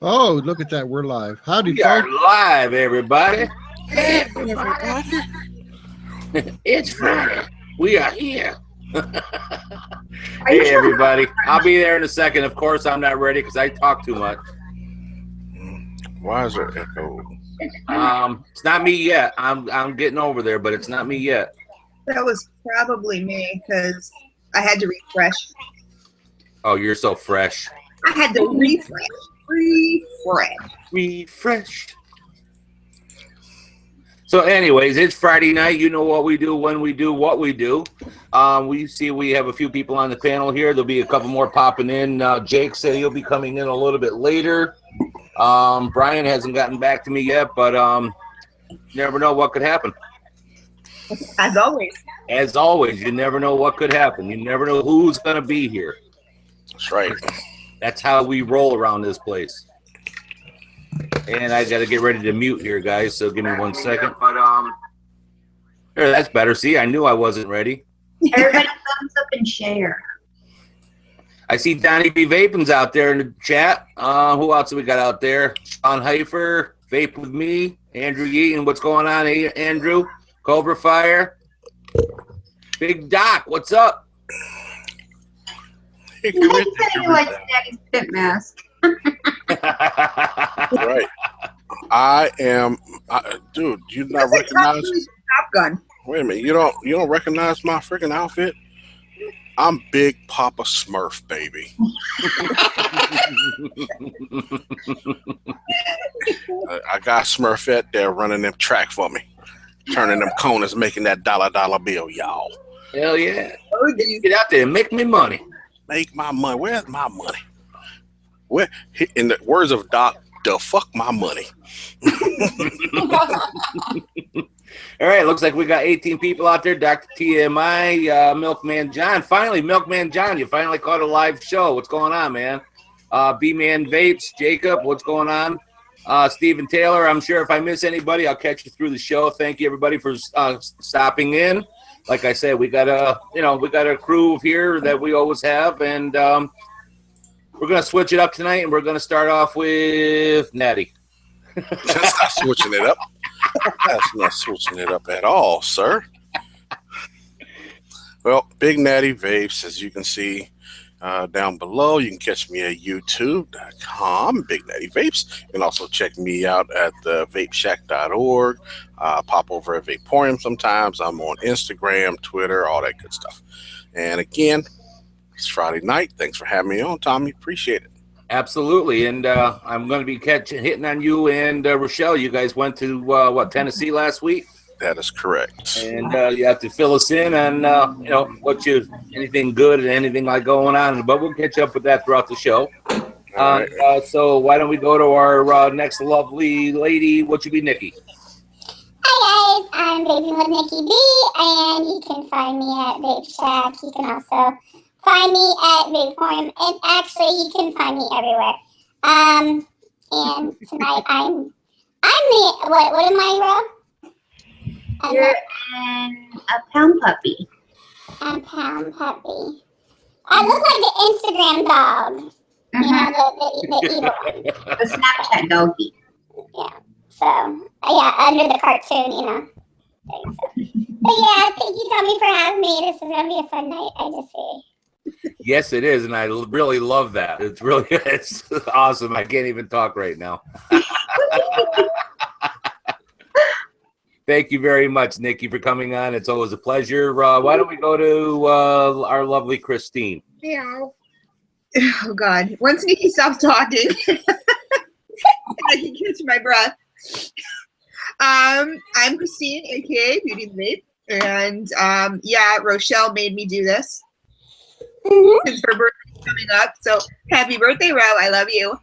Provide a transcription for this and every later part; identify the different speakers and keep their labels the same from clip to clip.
Speaker 1: Oh, look at that. We're live. Howdy,
Speaker 2: We are
Speaker 1: folks.
Speaker 2: live, everybody.
Speaker 3: Hey, everybody.
Speaker 2: It's Friday. We are here.
Speaker 3: Are you
Speaker 2: Hey,
Speaker 3: sure?
Speaker 2: everybody. I'll be there in a second. Of course, I'm not ready because I talk too much.
Speaker 4: Why is there echo?
Speaker 2: It's not me yet. I'm getting over there, but it's not me yet.
Speaker 3: That was probably me because I had to refresh.
Speaker 2: Oh, you're so fresh.
Speaker 3: I had to refresh.
Speaker 2: Refresh. So anyways, it's Friday night. You know what we do when we do what we do. We have a few people on the panel here. There'll be a couple more popping in. Jake said he'll be coming in a little bit later. Brian hasn't gotten back to me yet, but never know what could happen.
Speaker 3: As always.
Speaker 2: As always, you never know what could happen. You never know who's going to be here.
Speaker 4: That's right.
Speaker 2: That's how we roll around this place. And I got to get ready to mute here, guys, so give me 1 second. But there, that's better. See, I knew I wasn't ready.
Speaker 5: Everybody thumbs up and share.
Speaker 2: I see Donnie B Vaping's out there in the chat. Who else do we got out there? Sean Heifer, Vape with me, Andrew Yeaton. What's going on, Andrew? Cobra Fire. Big Doc, what's up?
Speaker 5: Let me tell you what's Daddy's pit mask.
Speaker 4: Right. I am, dude. You not recognize?
Speaker 3: Top Gun.
Speaker 4: Wait a minute. You don't recognize my freaking outfit? I'm Big Papa Smurf, baby. I got Smurfette there running them track for me, turning them corners, making that dollar bill, y'all.
Speaker 2: Hell yeah.
Speaker 3: Oh, geez.
Speaker 2: Get out there and make me money.
Speaker 4: Make my money. Where's my money? Where? In the words of Doc, the fuck my money.
Speaker 2: All right, looks like we got 18 people out there. Dr. TMI, Milkman John. Finally, Milkman John, you finally caught a live show. What's going on, man? B-Man Vapes, Jacob, what's going on? Stephen Taylor, I'm sure if I miss anybody, I'll catch you through the show. Thank you, everybody, for stopping in. Like I said, we got a crew here that we always have, and we're going to switch it up tonight, and we're going to start off with Natty.
Speaker 4: That's not switching it up. That's not switching it up at all, sir. Well, Big Natty Vapes, as you can see down below, you can catch me at youtube.com, Big Natty Vapes. You can also check me out at the vapeshack.org. Pop over at Vaporium sometimes. I'm on Instagram, Twitter, all that good stuff. And again, it's Friday night. Thanks for having me on, Tommy. Appreciate it.
Speaker 2: Absolutely, and I'm going to be hitting on you and Rochelle. You guys went to Tennessee last week?
Speaker 4: That is correct.
Speaker 2: And you have to fill us in on anything good and anything like going on. But we'll catch up with that throughout the show. Right. So why don't we go to our next lovely lady? What should be Nikki?
Speaker 6: Hi guys, I'm Vaping with Nikki B, and you can find me at Vape Shack. You can also find me at Vaporium, and actually you can find me everywhere. And tonight I'm the what am I, Rob?
Speaker 5: You're a pound puppy.
Speaker 6: I'm Pound Puppy. I look like the Instagram dog. You know, the evil one.
Speaker 5: The Snapchat doggy.
Speaker 6: Yeah. So, under the cartoon, you know. But yeah, thank you, Tommy, for having me. This is going to be a fun night, I just say.
Speaker 2: Yes, it is, and I really love that. It's awesome. I can't even talk right now. Thank you very much, Nikki, for coming on. It's always a pleasure. Why don't we go to our lovely Christine?
Speaker 3: Meow. Oh, God. Once Nikki stops talking, I can catch my breath. I'm Christine, a.k.a. Beauty the Vape. And, Rochelle made me do this. Since her birthday is coming up. So, happy birthday, Ro. I love you.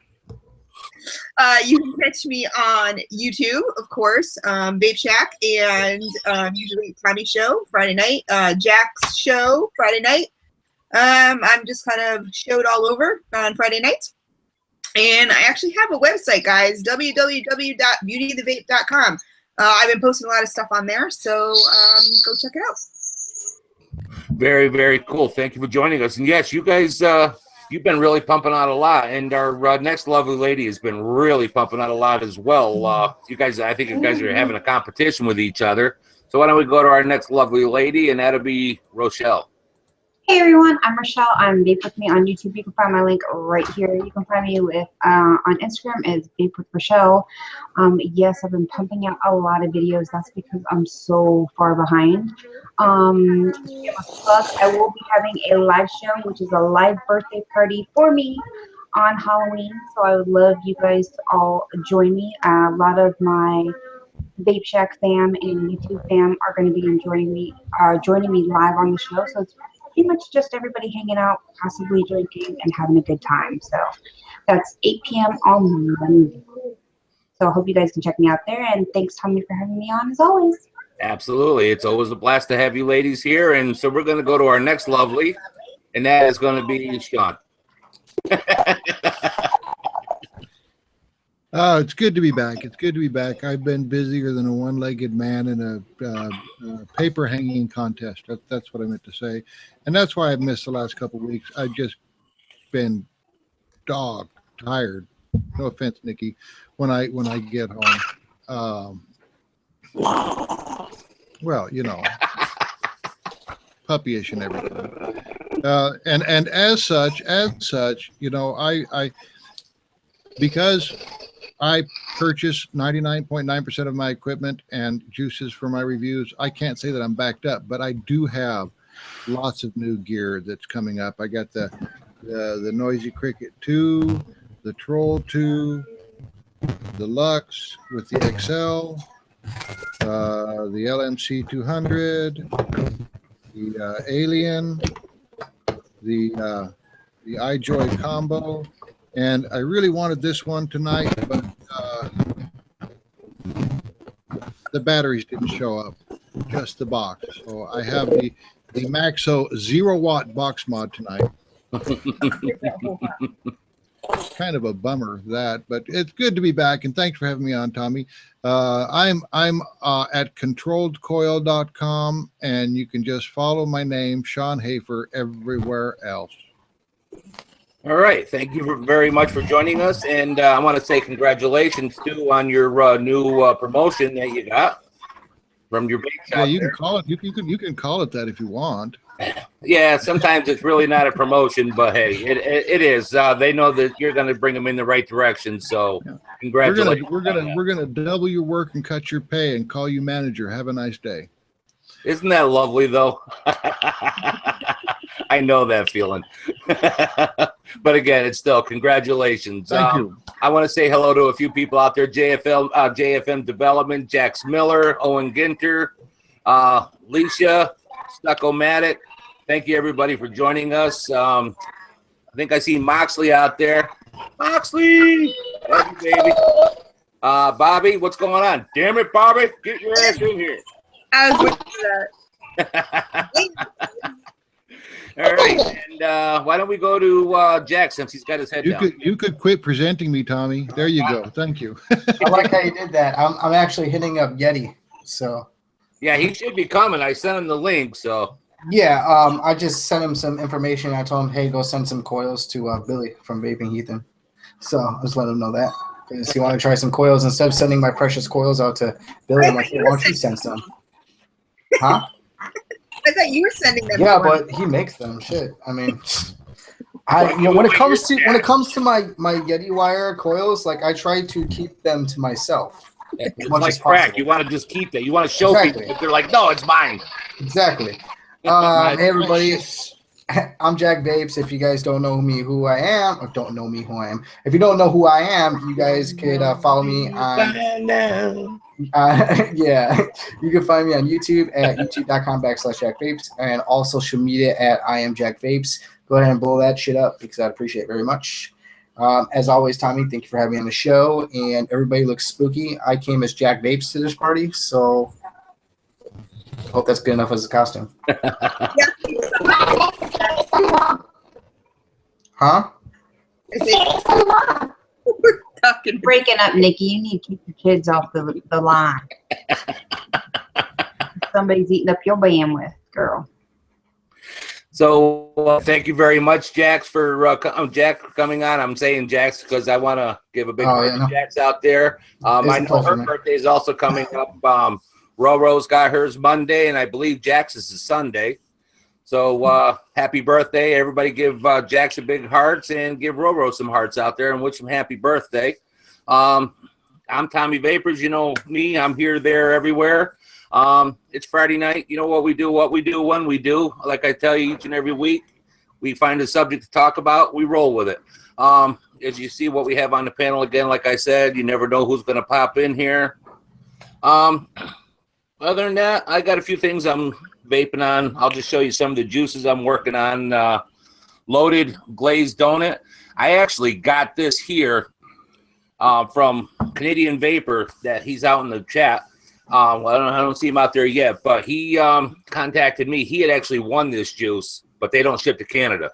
Speaker 3: You can catch me on YouTube, of course, Vape Shack, and usually Tommy Show, Friday night, Jack's Show, Friday night. I'm just kind of showed all over on Friday nights. And I actually have a website, guys, www.beautythevape.com. I've been posting a lot of stuff on there, so go check it out.
Speaker 2: Very, very cool. Thank you for joining us. And yes, you guys you've been really pumping out a lot, and our next lovely lady has been really pumping out a lot as well. You guys, I think you guys are having a competition with each other. So why don't we go to our next lovely lady, and that'll be Rochelle.
Speaker 5: Hey everyone, I'm Rochelle. I'm Vape with me on YouTube. You can find my link right here. You can find me with on Instagram as Vape with Rochelle. Yes, I've been pumping out a lot of videos. That's because I'm so far behind. I will be having a live show, which is a live birthday party for me on Halloween. So I would love you guys to all join me. A lot of my Vape Shack fam and YouTube fam are going to be joining me live on the show. So it's pretty much just everybody hanging out, possibly drinking and having a good time. So that's 8 p.m. on Monday. So I hope you guys can check me out there. And thanks, Tommy, for having me on as always.
Speaker 2: Absolutely. It's always a blast to have you ladies here. And so we're going to go to our next lovely, and that is going to be Sean.
Speaker 1: It's good to be back. It's good to be back. I've been busier than a one-legged man in a paper hanging contest. That's what I meant to say, and that's why I've missed the last couple of weeks. I've just been dog tired. No offense, Nikki. When I get home, well, you know, puppyish and everything. And as such, you know, I because I purchase 99.9% of my equipment and juices for my reviews, I can't say that I'm backed up, but I do have lots of new gear that's coming up. I got the Noisy Cricket 2, the Troll 2, the Lux with the XL, the LMC 200, the Alien, the iJoy combo. And I really wanted this one tonight, but the batteries didn't show up, just the box. So I have the Maxo 0-watt box mod tonight. Kind of a bummer that, but it's good to be back, and thanks for having me on, Tommy. I'm at controlledcoil.com, and you can just follow my name, Sean Hafer, everywhere else.
Speaker 2: All right. Thank you very much for joining us. And I want to say congratulations, too, on your new promotion that you got from your Vape shop.
Speaker 1: Yeah, you can call it. You can call it that if you want.
Speaker 2: Yeah, sometimes it's really not a promotion, but hey, it is. They know that you're going to bring them in the right direction. So congratulations.
Speaker 1: We're gonna double your work and cut your pay and call you manager. Have a nice day.
Speaker 2: Isn't that lovely, though? I know that feeling. But again, it's still congratulations.
Speaker 1: Thank you.
Speaker 2: I want to say hello to a few people out there. JFM Development, Jax Miller, Owen Ginter, Leisha, Stucko-Matic. Thank you, everybody, for joining us. I think I see Moxley out there. Moxley! Love you, baby. Bobby, what's going on? Damn it, Bobby. Get your ass in here.
Speaker 3: I was waiting for that.
Speaker 2: All right, and why don't we go to Jack since he's got his head down?
Speaker 1: You could quit presenting me, Tommy. There you go. Thank you.
Speaker 7: I like how you did that. I'm actually hitting up Yeti. So
Speaker 2: yeah, he should be coming. I sent him the link. So
Speaker 7: yeah, I just sent him some information. I told him, hey, go send some coils to Billy from Vaping Heathen. So I just let him know that. Because you want to try some coils instead of sending my precious coils out to Billy, I'm like, hey, why don't you send some? Huh?
Speaker 3: I thought you were sending them.
Speaker 7: Yeah, but he makes them. Shit. I mean, when it comes to my Yeti wire coils, like I try to keep them to myself.
Speaker 2: It's like crack. You want to just keep that. You want to show people, but they're like, no, it's mine.
Speaker 7: Exactly. Hey everybody, I'm Jack Vapes. If you guys don't know who I am, or don't know me who I am, if you don't know who I am, you guys could follow me on. Yeah, you can find me on YouTube at youtube.com/JackVapes and all social media at I am Jack Vapes. Go ahead and blow that shit up because I'd appreciate it very much. As always, Tommy, thank you for having me on the show. And everybody looks spooky. I came as Jack Vapes to this party, so hope that's good enough as a costume. Huh?
Speaker 5: Breaking up, Nikki. You need to keep your kids off the line. Somebody's eating up your bandwidth, girl.
Speaker 2: So thank you very much, Jax, for Jack coming on. I'm saying Jax because I want to give a big birthday to Jax out there. I know her birthday is also coming up. Roro's got hers Monday, and I believe Jax's is Sunday. So happy birthday. Everybody give Jax a big hearts and give Roro some hearts out there and wish him happy birthday. I'm Tommy Vapors. You know me. I'm here, there, everywhere. It's Friday night. You know what we do, when we do. Like I tell you each and every week, we find a subject to talk about. We roll with it. As you see what we have on the panel again, like I said, you never know who's going to pop in here. Other than that, I got a few things I'm vaping on. I'll just show you some of the juices I'm working on. Loaded glazed donut. I actually got this here from Canadian Vapor that he's out in the chat. Well, I don't see him out there yet, but he contacted me. He had actually won this juice, but they don't ship to Canada.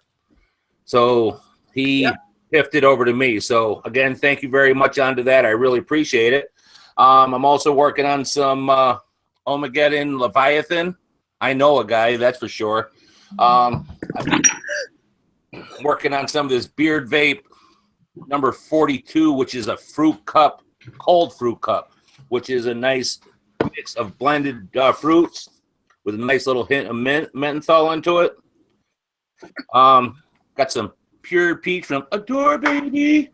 Speaker 2: So he piffed it over to me. So, again, thank you very much onto that. I really appreciate it. I'm also working on some Omegeddon Leviathan. I know a guy, that's for sure. I'm working on some of this Beard Vape number 42, which is a fruit cup, cold fruit cup, which is a nice mix of blended fruits with a nice little hint of menthol into it. Got some pure peach from Adore Baby.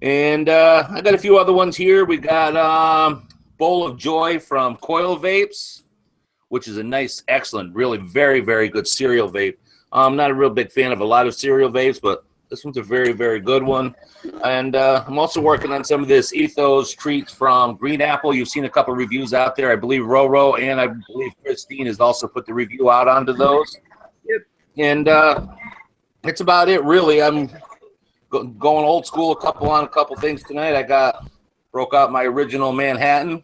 Speaker 2: And I got a few other ones here. We got Bowl of Joy from Coil Vapes, which is a nice, excellent, really very, very good cereal vape. I'm not a real big fan of a lot of cereal vapes, but this one's a very, very good one. And I'm also working on some of this Ethos treats from Green Apple. You've seen a couple of reviews out there. I believe Roro and I believe Christine has also put the review out onto those. Yep. And that's about it, really. I'm going old school, a couple things tonight. Broke out my original Manhattan.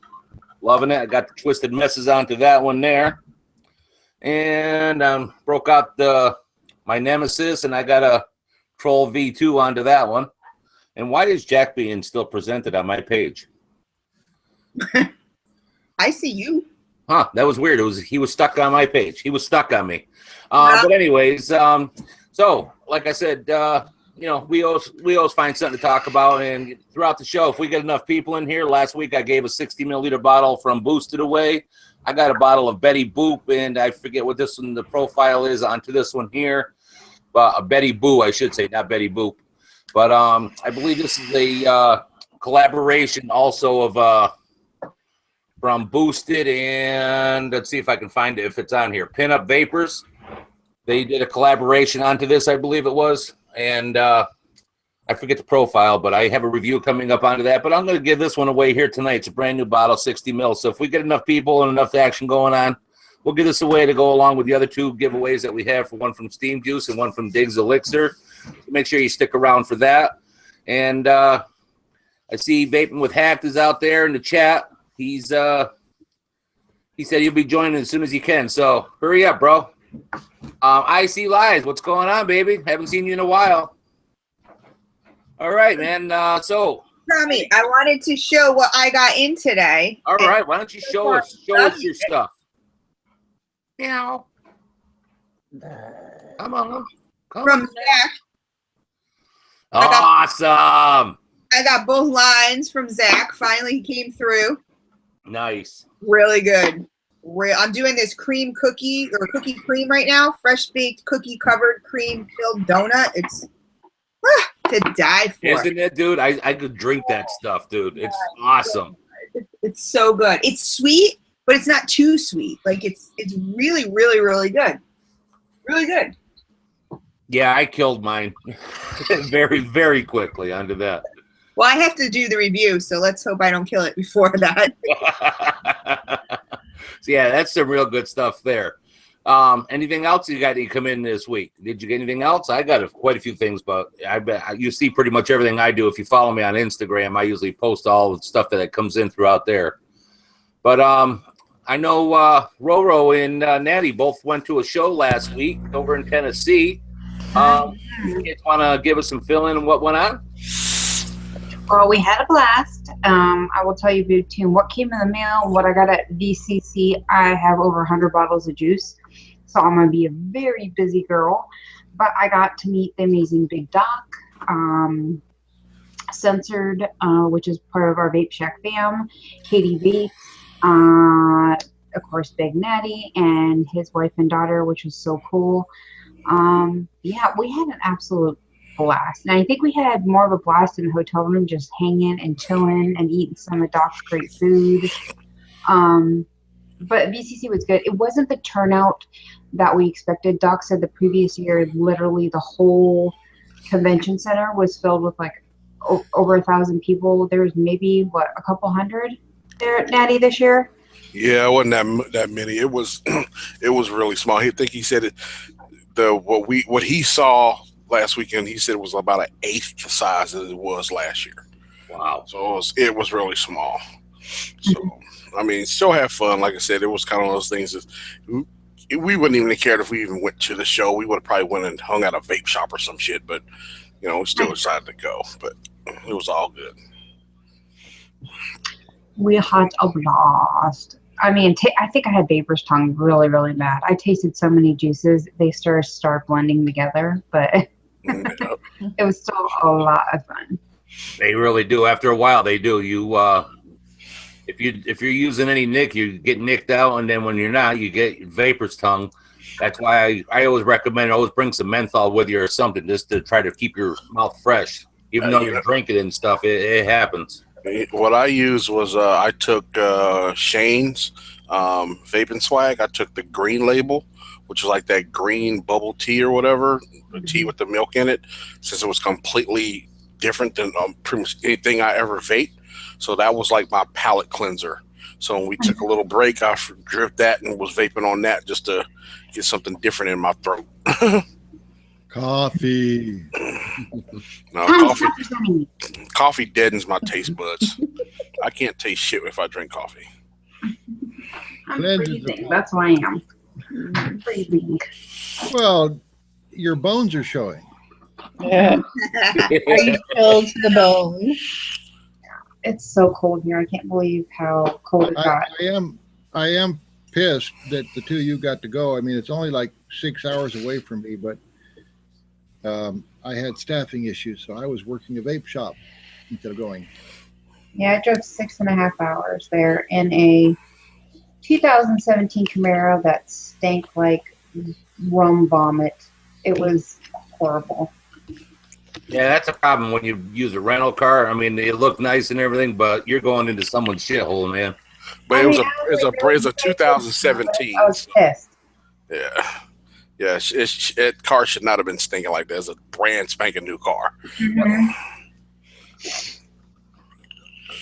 Speaker 2: Loving it. I got the Twisted Messes onto that one there. And broke out my Nemesis, and I got a Troll V2 onto that one. And why is Jack being still presented on my page?
Speaker 3: I see you.
Speaker 2: Huh, that was weird. He was stuck on my page. He was stuck on me. But anyways, so like I said, you know, we always find something to talk about, and throughout the show, if we get enough people in here, last week I gave a 60 milliliter bottle from Boosted away. I got a bottle of Betty Boop, and I forget what this one, the profile is onto this one here, but a Betty Boo, I should say, not Betty Boop. But I believe this is a collaboration also of from Boosted, and let's see if I can find it if it's on here. Pinup Vapors. They did a collaboration onto this, I believe it was. And I forget the profile, but I have a review coming up onto that. But I'm going to give this one away here tonight. It's a brand new bottle, 60 mil. So if we get enough people and enough action going on, we'll give this away to go along with the other two giveaways that we have, for one from Steam Juice and one from Diggs Elixir. So make sure you stick around for that. And I see Vaping with Hacked is out there in the chat. He said he'll be joining as soon as he can. So hurry up, bro. I see Lies. What's going on, baby? Haven't seen you in a while. All right, man. So
Speaker 3: Tommy, I wanted to show what I got in today.
Speaker 2: All right, why don't you show us your stuff? Meow. Come on.
Speaker 3: From Zach.
Speaker 2: Awesome.
Speaker 3: I got both lines from Zach. Finally, he came through.
Speaker 2: Nice.
Speaker 3: Really good. I'm doing this cream cookie or cookie cream right now. Fresh baked cookie covered cream filled donut. It's to die for.
Speaker 2: Isn't it, dude? I could drink that stuff, dude. It's awesome.
Speaker 3: It's so good. It's sweet, but it's not too sweet. Like it's really, really, really good. Really good.
Speaker 2: Yeah, I killed mine very, very quickly onto that.
Speaker 3: Well, I have to do the review, so let's hope I don't kill it before that.
Speaker 2: So yeah, that's some real good stuff there. Anything else you got to come in this week? Did you get anything else? I got quite a few things, but I bet you see pretty much everything I do. If you follow me on Instagram, I usually post all the stuff that comes in throughout there. But I know Roro and Natty both went to a show last week over in Tennessee. You kids want to give us some fill-in on what went on?
Speaker 5: Well, we had a blast. I will tell you between what came in the mail, what I got at VCC, I have over 100 bottles of juice. so I'm gonna be a very busy girl. But I got to meet the amazing Big Doc, Censored, which is part of our Vape Shack fam, Katie Vapes, of course Big Natty and his wife and daughter, which was so cool. Yeah, we had an absolute blast. And I think we had more of a blast in the hotel room, just hanging and chilling and eating some of Doc's great food. But VCC was good. It wasn't the turnout that we expected. Doc said the previous year, literally the whole convention center was filled with like over 1,000 people. There was maybe a couple hundred there at Natty this year.
Speaker 4: Yeah, it wasn't that many. It was it was really small. I think he said it. What he saw last weekend, he said it was about an eighth the size that it was last year.
Speaker 2: Wow.
Speaker 4: So it was really small. So I mean, still have fun. Like I said, it was kind of one of those things that we wouldn't even have cared if we even went to the show. We would have probably went and hung out a vape shop or some shit. But you know, we still decided to go. But it was all good.
Speaker 5: We had a blast. I mean, I think I had Vapor's tongue really, really bad. I tasted so many juices. They start blending together, but it was still a lot of fun.
Speaker 2: They really do. After a while, they do. You, if you're using any nick, you get nicked out, and then when you're not, you get Vapor's tongue. That's why I always recommend always bring some menthol with you or something, just to try to keep your mouth fresh. Even though you're drinking and stuff, it happens.
Speaker 4: What I used was I took Shane's vaping swag. I took the green label, which is like that green bubble tea or whatever, the tea with the milk in it, since it was completely different than pretty much anything I ever vaped. So that was like my palate cleanser. So when we took a little break, I dripped that and was vaping on that just to get something different in my throat.
Speaker 1: Coffee.
Speaker 4: No, coffee deadens my taste buds. I can't taste shit if I drink coffee.
Speaker 5: I'm freezing. That's who I am. I'm freezing.
Speaker 1: Well, your bones are showing.
Speaker 8: Yeah. Are you chilled to the bone?
Speaker 5: It's so cold here. I can't believe how cold it got.
Speaker 1: I am pissed that the two of you got to go. I mean, it's only like 6 hours away from me, but I had staffing issues, so I was working a vape shop instead of going.
Speaker 5: Yeah, I drove 6.5 hours there in a 2017 Camaro that stank like rum vomit. It was horrible.
Speaker 2: Yeah, that's a problem when you use a rental car. I mean, it looked nice and everything, but you're going into someone's shithole, man.
Speaker 4: But it was a 2017.
Speaker 5: I was pissed.
Speaker 4: Yeah. Yeah, that car should not have been stinking like that. It's a brand spanking new car.
Speaker 5: Mm-hmm.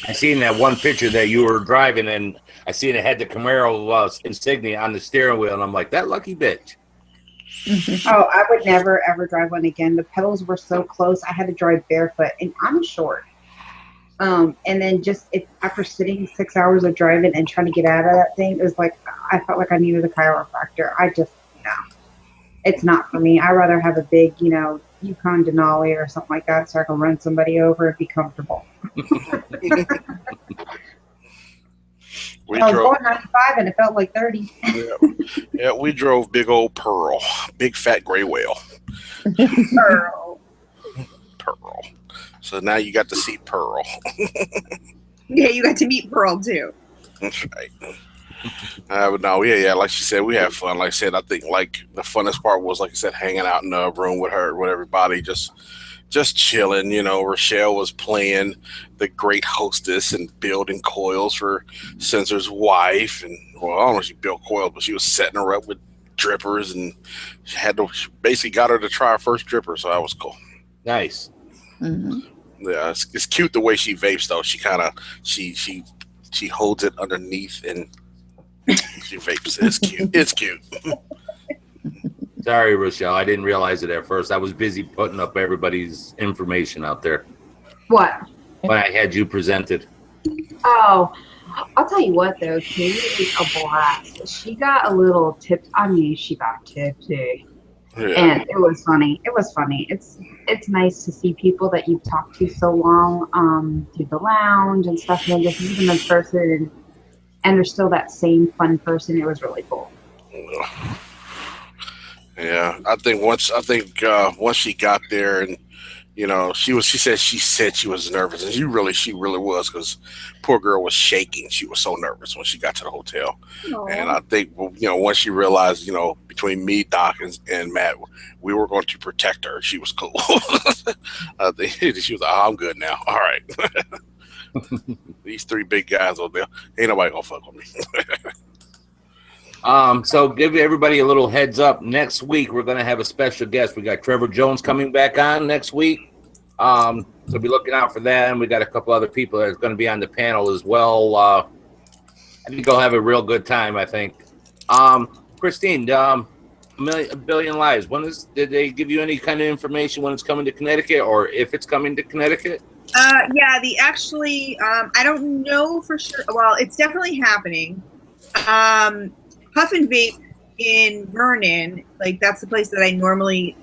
Speaker 2: I seen that one picture that you were driving, and I seen it had the Camaro insignia on the steering wheel, and I'm like, that lucky bitch.
Speaker 5: Oh, I would never, ever drive one again. The pedals were so close. I had to drive barefoot, and I'm short. And then after sitting 6 hours of driving and trying to get out of that thing, it was like I felt like I needed a chiropractor. No. It's not for me. I'd rather have a big, Yukon Denali or something like that so I can run somebody over and be comfortable.
Speaker 4: We
Speaker 5: I was
Speaker 4: drove
Speaker 5: going 95 and it felt like 30.
Speaker 4: Yeah, we drove big old Pearl, big fat gray whale.
Speaker 5: Pearl.
Speaker 4: So now you got to see Pearl.
Speaker 3: Yeah, you got to meet Pearl too.
Speaker 4: That's right. But no, yeah, like she said, we had fun. Like I said, I think like the funnest part was, like I said, hanging out in the room with her, with everybody, just chilling. Rochelle was playing the great hostess and building coils for Censor's wife, and well, I don't know if she built coils, but she was setting her up with drippers, and she basically got her to try her first dripper, so that was cool.
Speaker 2: Nice.
Speaker 8: Mm-hmm.
Speaker 4: Yeah, it's cute the way she vapes though. She kind of she holds it underneath and she vapes. It's cute. It's cute.
Speaker 2: Sorry, Rochelle. I didn't realize it at first. I was busy putting up everybody's information out there.
Speaker 5: What?
Speaker 2: When I had you presented.
Speaker 5: Oh, I'll tell you what though, Katie is a blast. She got a little tip. I mean, she got tipsy.
Speaker 4: Yeah.
Speaker 5: And it was funny. It was funny. It's nice to see people that you've talked to so long through the lounge and stuff, and just meet them in person, and they're still that same fun person. It was really cool.
Speaker 4: Yeah, I think once she got there, and you know, she said she was nervous, and she really was, because poor girl was shaking. She was so nervous when she got to the hotel. And I think, you know, once she realized, you know, between me, Doc, and Matt, we were going to protect her, she was cool. I think she was like, oh, I'm good now. All right. These three big guys over there, ain't nobody gonna fuck with me.
Speaker 2: So give everybody a little heads up. Next week we're gonna have a special guest. We got Trevor Jones coming back on next week. So be looking out for that, and we got a couple other people that's going to be on the panel as well. I think they'll have a real good time. I think. Christine, A Billion Lives. Did they give you any kind of information when it's coming to Connecticut, or if it's coming to Connecticut?
Speaker 3: Yeah, I don't know for sure. Well, it's definitely happening. Puff and Vape in Vernon, like that's the place that I normally,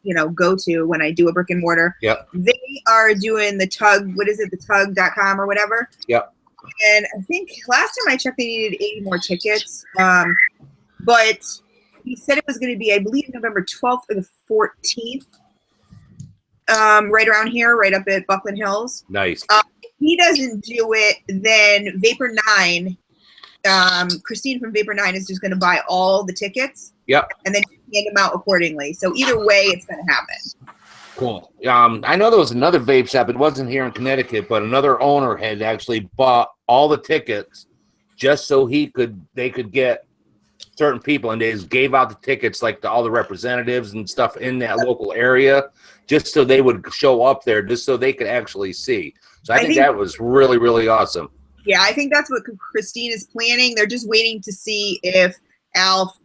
Speaker 3: you know, go to when I do a brick and mortar.
Speaker 2: Yep.
Speaker 3: They are doing the tug, what is it, the tug.com or whatever.
Speaker 2: Yep.
Speaker 3: And I think last time I checked, they needed 80 more tickets. But he said it was going to be, I believe, November 12th or the 14th. Right around here, right up at Buckland Hills.
Speaker 2: Nice.
Speaker 3: If he doesn't do it, then Vapor 9, Christine from Vapor 9 is just going to buy all the tickets.
Speaker 2: Yep.
Speaker 3: And then hand them out accordingly. So either way, it's going to happen.
Speaker 2: Cool. I know there was another vape shop. It wasn't here in Connecticut, but another owner had actually bought all the tickets just so they could get certain people, and they just gave out the tickets like to all the representatives and stuff in that local area, just so they would show up there, just so they could actually see. So I think that was really, really awesome.
Speaker 3: Yeah, I think that's what Christine is planning. They're just waiting to see if Alf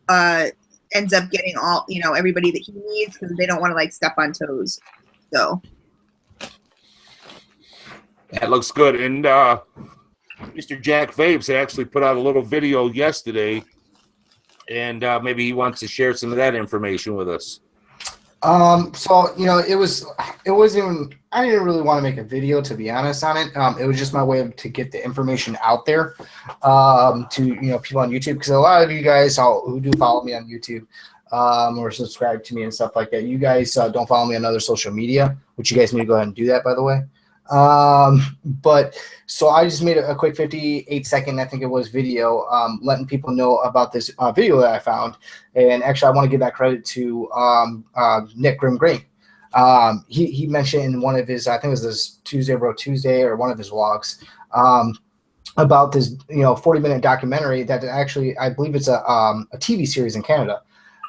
Speaker 3: ends up getting all, you know, everybody that he needs, because they don't want to like step on toes. So
Speaker 2: that looks good. And Mr. Jack Vapes actually put out a little video yesterday, and maybe he wants to share some of that information with us.
Speaker 7: So, you know, it wasn't even, I didn't really want to make a video, to be honest, on it. It was just my way to get the information out there, to, you know, people on YouTube, because a lot of you guys who do follow me on YouTube, or subscribe to me and stuff like that, you guys don't follow me on other social media, which you guys need to go ahead and do that, by the way. But so I just made a quick 58-second, I think it was, video, letting people know about this video that I found. And actually, I want to give that credit to Nick Grim Green. He mentioned in one of his, I think it was this Tuesday Bro Tuesday, or one of his vlogs, about this, you know, 40-minute documentary that actually, I believe it's a TV series in Canada,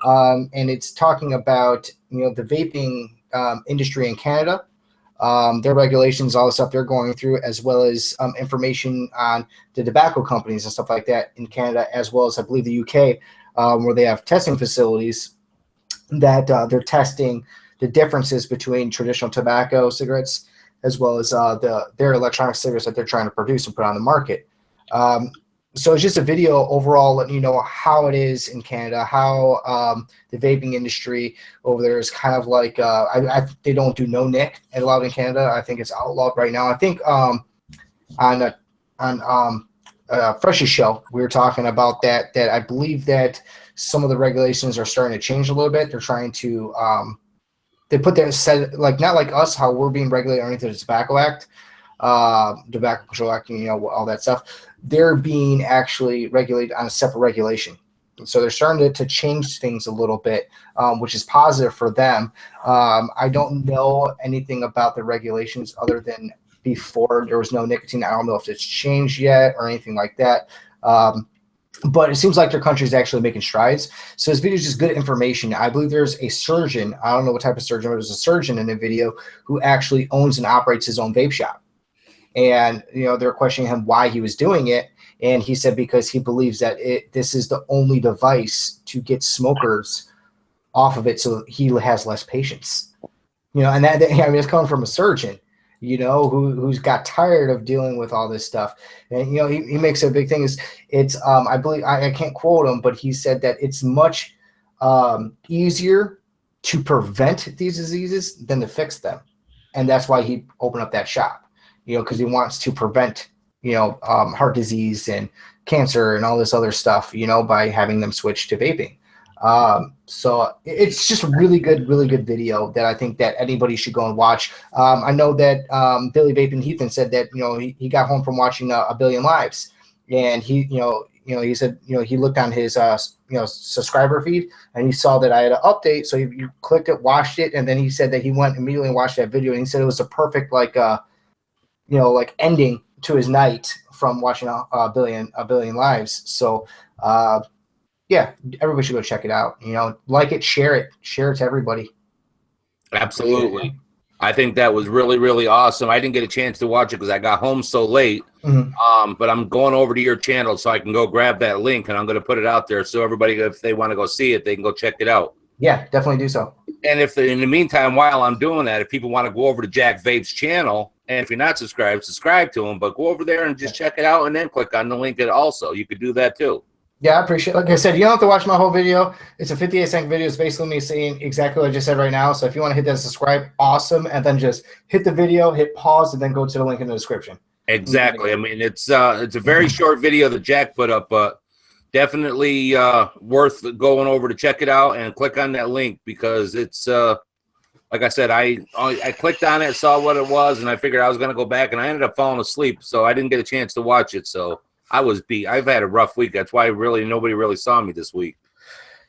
Speaker 7: and it's talking about, you know, the vaping industry in Canada. Their regulations, all the stuff they're going through, as well as information on the tobacco companies and stuff like that in Canada, as well as I believe the UK, where they have testing facilities that they're testing the differences between traditional tobacco cigarettes as well as their electronic cigarettes that they're trying to produce and put on the market. So it's just a video overall letting you know how it is in Canada, how the vaping industry over there is kind of like, they don't do no nic allowed in Canada. I think it's outlawed right now. I think on Fresh's show, we were talking about that I believe that some of the regulations are starting to change a little bit. They're trying to, they put their set, like, not like us, how we're being regulated underneath the Tobacco Act, Tobacco Control Act, you know, all that stuff. They're being actually regulated on a separate regulation. So they're starting to change things a little bit, which is positive for them. I don't know anything about the regulations other than before there was no nicotine. I don't know if it's changed yet or anything like that. But it seems like their country is actually making strides. So this video is just good information. I believe there's a surgeon, I don't know what type of surgeon, but there's a surgeon in the video who actually owns and operates his own vape shop. And, you know, they're questioning him why he was doing it. And he said because he believes that this is the only device to get smokers off of it so he has less patients. You know, and that, I mean, it's coming from a surgeon, you know, who's got tired of dealing with all this stuff. And, you know, he makes a big thing is it's, I believe, I can't quote him, but he said that it's much easier to prevent these diseases than to fix them. And that's why he opened up that shop. You know, because he wants to prevent, you know, heart disease and cancer and all this other stuff, you know, by having them switch to vaping. So it's just a really good video that I think that anybody should go and watch. I know that Billy Vape and Heathen said that he got home from watching a billion lives, and he he said he looked on his subscriber feed and he saw that I had an update, so he clicked it, watched it, and then he said that he went immediately and watched that video, and he said it was a perfect like ending to his night from watching a billion lives. So yeah, everybody should go check it out. Like it, share it to everybody.
Speaker 2: Absolutely. I think that was really, really awesome. I didn't get a chance to watch it because I got home so late. But I'm going over to your channel so I can go grab that link, and I'm going to put it out there so everybody, if they want to go see it, they can go check it out.
Speaker 7: Yeah, definitely do so.
Speaker 2: And if in the meantime, while I'm doing that, if people want to go over to Jack Vape's channel, and if you're not subscribed, subscribe to him, but go over there and just check it out and then click on the link also. You could do that too. Yeah,
Speaker 7: I appreciate it. Like I said, you don't have to watch my whole video. It's a 58-second video. It's basically me saying exactly what I just said right now. So if you want to hit that subscribe, awesome. And then just hit the video, hit pause, and then go to the link in the description.
Speaker 2: Exactly. I mean, it's a very short video that Jack put up, but definitely worth going over to check it out and click on that link, because it's like I said, I clicked on it, saw what it was, and I figured I was going to go back, and I ended up falling asleep, so I didn't get a chance to watch it. So I was beat. I've had a rough week. That's why nobody really saw me this week.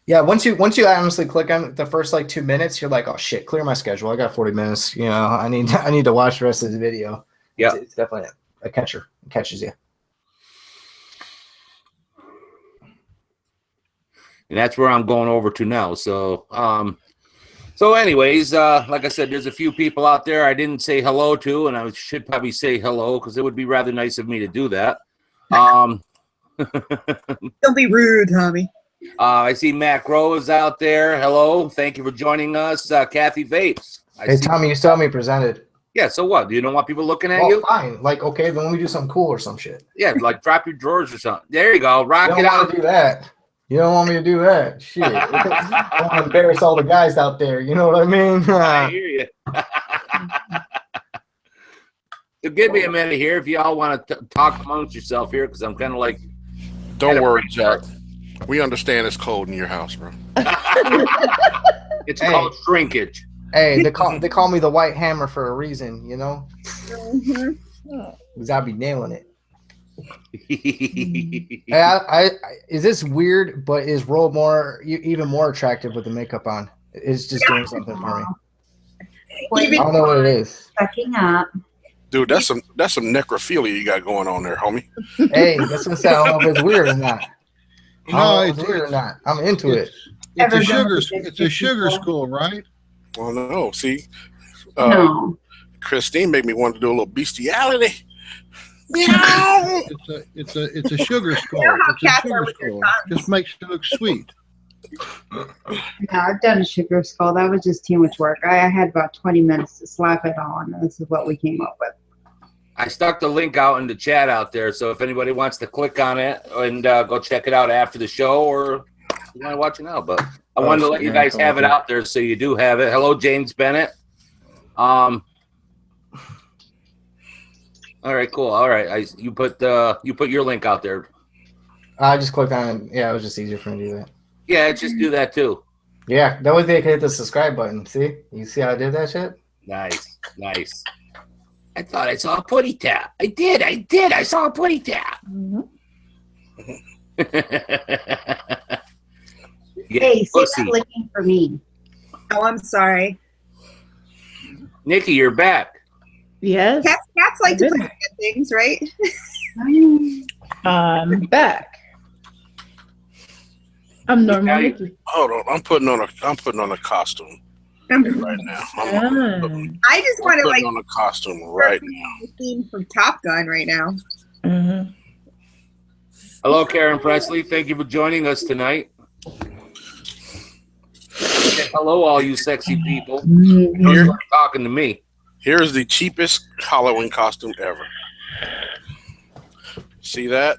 Speaker 7: Yeah, once you honestly click on the first like 2 minutes, you're like, oh shit, clear my schedule. I got 40 minutes. I need to watch the rest of the video.
Speaker 2: Yeah,
Speaker 7: it's definitely a catcher. It catches you.
Speaker 2: And that's where I'm going over to now. So so anyways, like I said, there's a few people out there I didn't say hello to, and I should probably say hello because it would be rather nice of me to do that.
Speaker 3: Don't be rude, Tommy.
Speaker 2: I see Mac Rose out there. Hello. Thank you for joining us. Kathy Vapes.
Speaker 7: Hey, Tommy, you still have me presented.
Speaker 2: Yeah, so what? Do you don't want people looking at you?
Speaker 7: Fine. Like, okay, then let me do something cool or some shit.
Speaker 2: Yeah, like drop your drawers or something. There you go. Rock it out.
Speaker 7: Do that. You don't want me to do that. Shit. I don't want to embarrass all the guys out there. You know what I mean?
Speaker 2: I hear you. So give me a minute here if y'all want to talk amongst yourself here, because I'm kind of like...
Speaker 4: Don't worry, Jack. We understand it's cold in your house, bro.
Speaker 2: It's called shrinkage.
Speaker 7: Hey, they call me the White Hammer for a reason, Because I be nailing it. Hey, is this weird? But is Ro even more attractive with the makeup on? It's just doing something for me. I don't know what it is.
Speaker 5: Sucking up.
Speaker 4: Dude, that's some necrophilia you got going on there, homie.
Speaker 7: Hey, that's what I don't know if it's weird or not.
Speaker 1: No,
Speaker 7: it's weird or not. I'm into it.
Speaker 1: It's a sugar school, right?
Speaker 4: Well, no. See,
Speaker 5: No.
Speaker 4: Christine made me want to do a little bestiality. Meow.
Speaker 1: It's a sugar skull. It's a sugar skull. Just makes it look sweet.
Speaker 5: Yeah, I've done a sugar skull. That was just too much work. I had about 20 minutes to slap it on, and this is what we came up with.
Speaker 2: I stuck the link out in the chat out there, so if anybody wants to click on it and go check it out after the show, or you want to watch it now, but I wanted to let you guys have it out there, so you do have it. Hello, James Bennett. All right, cool. All right, you put your link out there.
Speaker 7: I just clicked on it. Yeah, it was just easier for me to do that.
Speaker 2: Yeah, just do that too.
Speaker 7: Yeah, that way they can hit the subscribe button. See? You see how I did that shit?
Speaker 2: Nice. I thought I saw a putty tap. I did. I saw a putty tap.
Speaker 5: Hey, stop looking for me.
Speaker 3: Oh, I'm sorry.
Speaker 2: Nikki, you're back.
Speaker 8: Yes.
Speaker 3: Cats like to play with things, right?
Speaker 8: I'm back. I'm normal. Nikki.
Speaker 4: Hold on, I'm putting on a costume right now.
Speaker 3: I just want to
Speaker 4: on a costume right now.
Speaker 3: The theme from Top Gun right now.
Speaker 8: Mm-hmm.
Speaker 2: Hello, Karen Presley. Thank you for joining us tonight. Hello, all you sexy people. You're talking to me.
Speaker 4: Here's the cheapest Halloween costume ever. See that?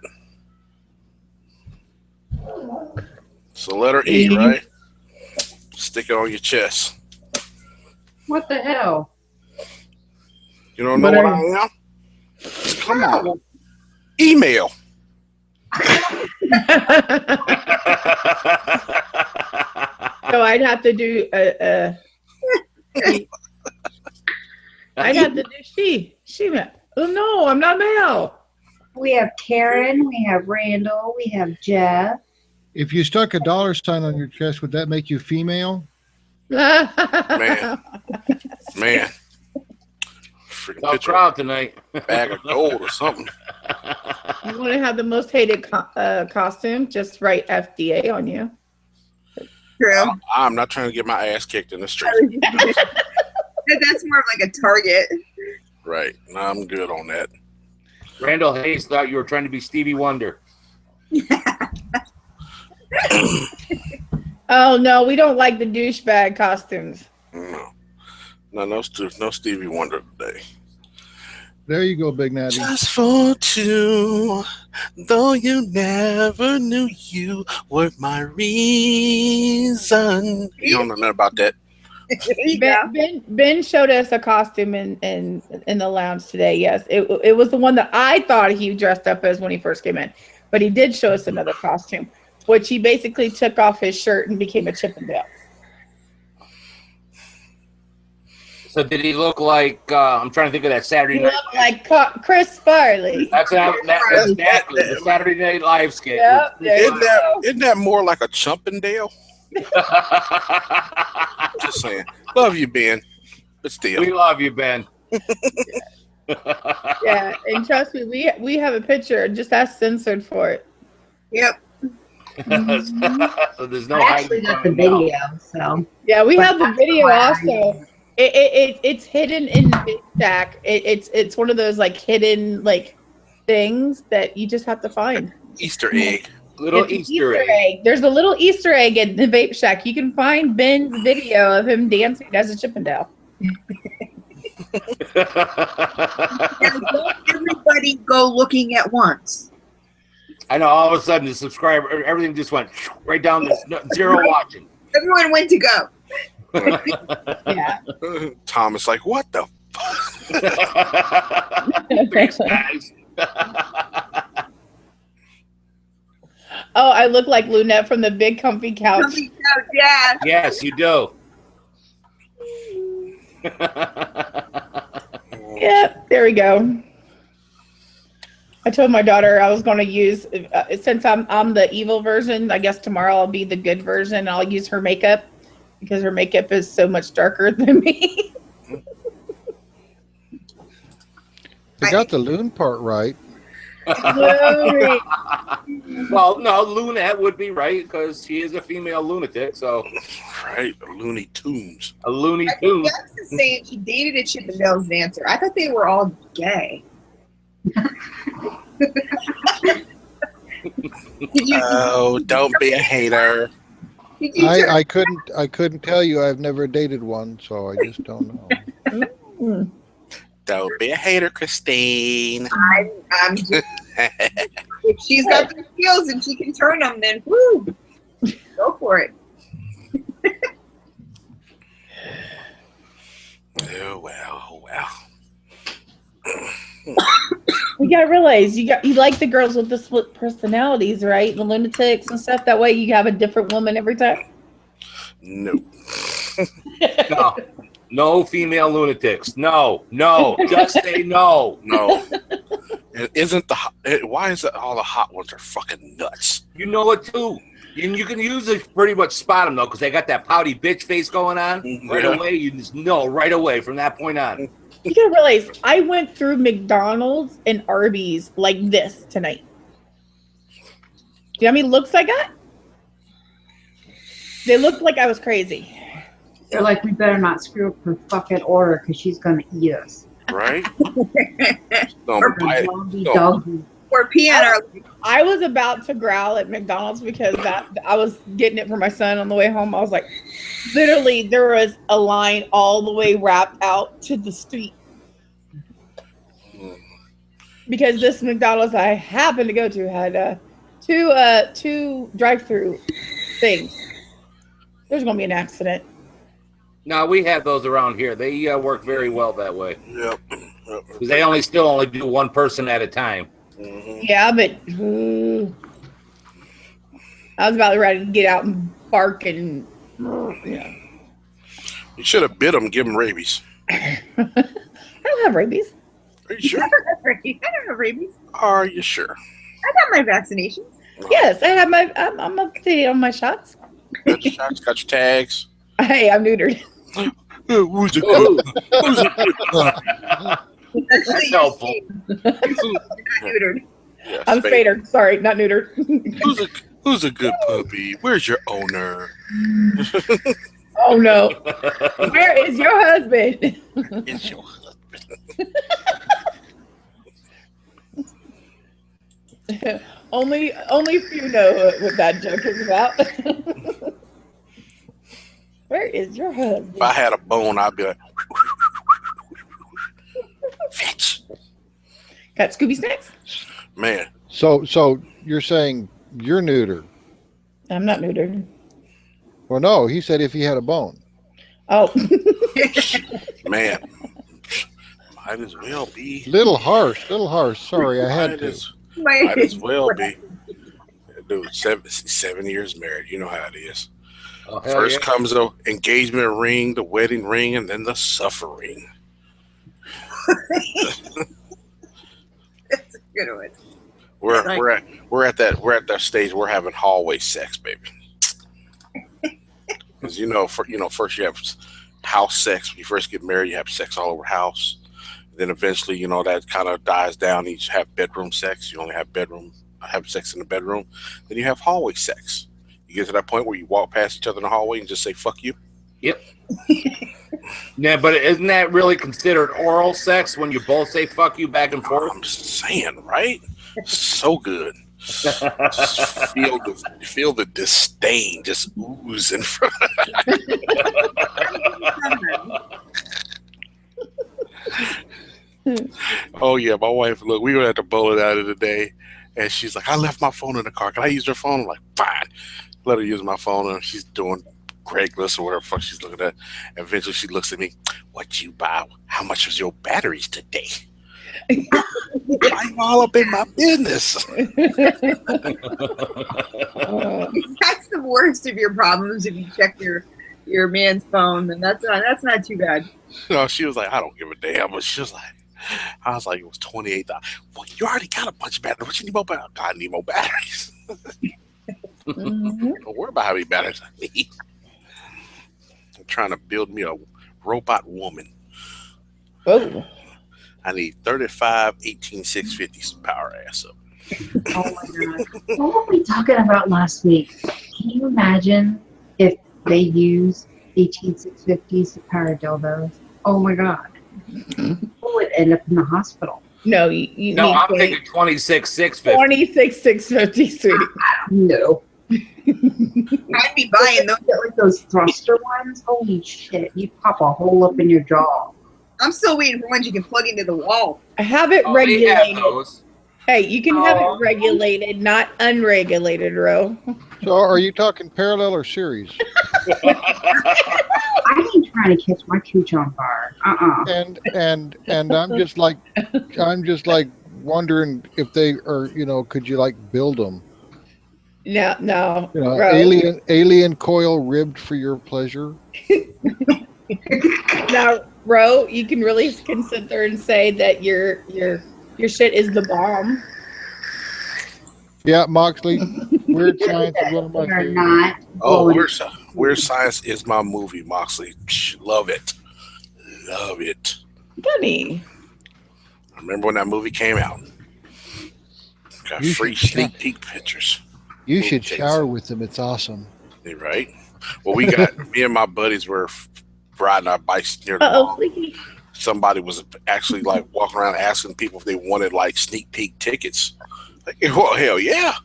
Speaker 4: It's the letter E, right? Stick it on your chest.
Speaker 5: What the hell?
Speaker 4: You don't know what I am? Come on. Email.
Speaker 8: So I'd have to do I'd have to do she. Oh no, I'm not male.
Speaker 5: We have Karen, we have Randall, we have Jeff.
Speaker 1: If you stuck a dollar sign on your chest, would that make you female?
Speaker 4: Man. Freaking
Speaker 2: Tough
Speaker 4: picture
Speaker 2: crowd tonight.
Speaker 4: bag of gold or something.
Speaker 8: You want to have the most hated costume? Just write FDA on you.
Speaker 3: True.
Speaker 4: I'm not trying to get my ass kicked in the street.
Speaker 3: That's more of like a target.
Speaker 4: Right. No, I'm good on that.
Speaker 2: Randall Hayes thought you were trying to be Stevie Wonder.
Speaker 8: Oh no, we don't like the douchebag costumes.
Speaker 4: No Stevie Wonder today.
Speaker 1: There you go, Big Natty.
Speaker 4: Just for two, though you never knew you were my reason. You don't know nothing about that.
Speaker 8: Ben showed us a costume in the lounge today. Yes, it was the one that I thought he dressed up as when he first came in, but he did show us another costume, which he basically took off his shirt and became a Chippendale.
Speaker 2: So did he look like? I'm trying to think of that Saturday
Speaker 8: He
Speaker 2: night.
Speaker 8: looked like Chris Farley.
Speaker 2: That's exactly the Saturday Night Live skit.
Speaker 8: Yep, there you go.
Speaker 4: Isn't that more like a Chumpendale? Just saying. Love you, Ben. But still.
Speaker 2: We love you, Ben.
Speaker 8: Yeah, and trust me, we have a picture. Just ask censored for it.
Speaker 3: Yep.
Speaker 2: So there's no
Speaker 5: I actually
Speaker 2: hiding
Speaker 5: got the
Speaker 2: from it now.
Speaker 5: video, so
Speaker 8: Yeah, we
Speaker 5: But
Speaker 8: have the
Speaker 5: that's
Speaker 8: video
Speaker 5: why I-
Speaker 8: also. It's hidden in the big stack. It's one of those like hidden like things that you just have to find.
Speaker 4: Easter egg.
Speaker 2: Little
Speaker 8: It's an
Speaker 2: Easter egg.
Speaker 8: There's a little Easter egg in the Vape Shack. You can find Ben's video of him dancing as a Chippendale.
Speaker 3: Now, don't everybody go looking at once.
Speaker 2: I know. All of a sudden, the subscriber, everything just went right down. There's zero watching.
Speaker 3: Everyone went to go.
Speaker 8: Yeah.
Speaker 4: Tom is like, what the
Speaker 2: Thanks, guys.
Speaker 8: Oh, I look like Lunette from the Big Comfy Couch.
Speaker 3: Yeah.
Speaker 2: Yes, you do.
Speaker 8: Yeah, there we go. I told my daughter I was going to use, since I'm the evil version, I guess tomorrow I'll be the good version. I'll use her makeup because her makeup is so much darker than me.
Speaker 1: They got the loon part right.
Speaker 2: Well, no, Lunette would be right because she is a female lunatic. So,
Speaker 4: right? Looney Tunes.
Speaker 2: a Looney
Speaker 3: I think
Speaker 2: Tune.
Speaker 3: Jess is saying she dated a Chippendales dancer. I thought they were all gay.
Speaker 4: Oh, don't be a hater.
Speaker 1: I couldn't tell you. I've never dated one, so I just don't know.
Speaker 4: Don't be a hater, Christine.
Speaker 3: I'm just, if she's got the skills and she can turn them, then woo, go for it.
Speaker 4: Oh well,
Speaker 8: You gotta realize you like the girls with the split personalities, right? The lunatics and stuff. That way you have a different woman every time.
Speaker 4: No.
Speaker 2: No female lunatics. No. Just say no.
Speaker 4: No. It isn't why is it all the hot ones are fucking nuts?
Speaker 2: You know it too. You can usually pretty much spot them though, because they got that pouty bitch face going on. Right away, you just know right away from that point on.
Speaker 8: You gotta realize I went through McDonald's and Arby's like this tonight. Do you know how many looks I got? They looked like I was crazy.
Speaker 5: they're like, we better not screw up her fucking order because she's gonna eat us.
Speaker 4: Right?
Speaker 5: Doggy.
Speaker 3: Or piano.
Speaker 8: I was about to growl at McDonald's because I was getting it for my son on the way home. I was like, literally, there was a line all the way wrapped out to the street. Because this McDonald's I happened to go to had two drive-through things. There's gonna be an accident.
Speaker 2: No, we have those around here. They work very well that way.
Speaker 4: Yep.
Speaker 2: Because they only do one person at a time.
Speaker 4: Mm-hmm.
Speaker 8: Yeah, but I was about ready to get out and bark and yeah.
Speaker 4: You should have bit him, give him rabies.
Speaker 8: I don't have rabies.
Speaker 4: Are you sure?
Speaker 3: I don't have rabies.
Speaker 4: Are you sure?
Speaker 3: I got my vaccinations.
Speaker 8: Yes, I have my. I'm up to date on my shots.
Speaker 4: Got your shots, got your tags.
Speaker 8: Hey, I'm neutered.
Speaker 4: Who's a good? Who's a good?
Speaker 3: That's
Speaker 2: helpful.
Speaker 3: Not neutered.
Speaker 4: Yeah,
Speaker 8: I'm
Speaker 4: Spader.
Speaker 8: Spader. Sorry, not neutered.
Speaker 4: Who's a good puppy? Where's your owner?
Speaker 8: Oh no. Where is your husband?
Speaker 4: It's your husband.
Speaker 8: only few know what that joke is about. Where is your husband?
Speaker 4: If I had a bone, I'd be like, fetch.
Speaker 8: Got Scooby snacks?
Speaker 4: Man.
Speaker 1: So you're saying you're neutered?
Speaker 8: I'm not neutered.
Speaker 1: Well, no, he said if he had a bone.
Speaker 8: Oh.
Speaker 4: Man. Might as well be.
Speaker 1: Little harsh. Sorry, I had to.
Speaker 4: Might as well be. Dude, 7 years married. You know how it is.
Speaker 2: Oh,
Speaker 4: First comes the engagement ring, the wedding ring, and then the suffering.
Speaker 3: That's a good one.
Speaker 4: We're at that stage. We're having hallway sex, baby. Because first you have house sex. When you first get married, you have sex all over the house. Then eventually, that kind of dies down. You just have bedroom sex. You only have sex in the bedroom. Then you have hallway sex. You get to that point where you walk past each other in the hallway and just say "fuck you."
Speaker 2: Yep. Yeah, but isn't that really considered oral sex when you both say "fuck you" back and forth?
Speaker 4: I'm saying, right? So good. Just feel the disdain just oozing from. Oh yeah, my wife. Look, we were at the bowling alley today, and she's like, "I left my phone in the car. Can I use her phone?" I'm like, "Fine." Let her use my phone, and she's doing Craigslist or whatever the fuck she's looking at. And eventually, she looks at me. "What you buy? How much was your batteries today?" I'm all up in my business.
Speaker 3: That's the worst of your problems if you check your man's phone, and that's not too bad.
Speaker 4: No, she was like, "I don't give a damn," but she was like, I was like, "It was $28. Well, you already got a bunch of batteries. What you need more batteries?" "I need more batteries."
Speaker 8: Mm-hmm.
Speaker 4: Don't worry about how many batteries I need. I'm trying to build me a robot woman.
Speaker 8: Oh.
Speaker 4: I need 35 18650s to power ass up.
Speaker 5: Oh my god. What were we talking about last week? Can you imagine if they use 18650s to power dildos? Oh my god. People would end up in the hospital.
Speaker 8: No, you
Speaker 2: No,
Speaker 8: need
Speaker 2: I'm thinking 26,650.
Speaker 8: 26,650, sweetie.
Speaker 5: No.
Speaker 3: I'd be buying those.
Speaker 5: Get like those thruster ones. Holy shit! You pop a hole up in your jaw.
Speaker 3: I'm still waiting for ones you can plug into the wall.
Speaker 8: Have it
Speaker 2: Oh, they have
Speaker 8: regulated.
Speaker 2: those.
Speaker 8: Hey, you can have it regulated, not unregulated, Ro.
Speaker 1: So are you talking parallel or series?
Speaker 5: I ain't trying to catch my cooch on fire.
Speaker 1: And I'm just like wondering if they are, could you like build them?
Speaker 8: No. Ro.
Speaker 1: Alien coil ribbed for your pleasure.
Speaker 8: Now, Ro, you can really sit there and say that your shit is the bomb.
Speaker 1: Yeah, Moxley. Weird Science is one of my
Speaker 5: You're
Speaker 1: favorites.
Speaker 5: not.
Speaker 4: Oh, Weird Science is my movie, Moxley. Love it.
Speaker 8: Funny.
Speaker 4: I remember when that movie came out. Got
Speaker 1: You
Speaker 4: free
Speaker 1: should
Speaker 4: sneak peek pictures.
Speaker 1: You should shower with them. It's awesome.
Speaker 4: Right? Well, me and my buddies were riding our bikes near the mall. Somebody was actually like walking around asking people if they wanted like sneak peek tickets. Like, well, hell yeah.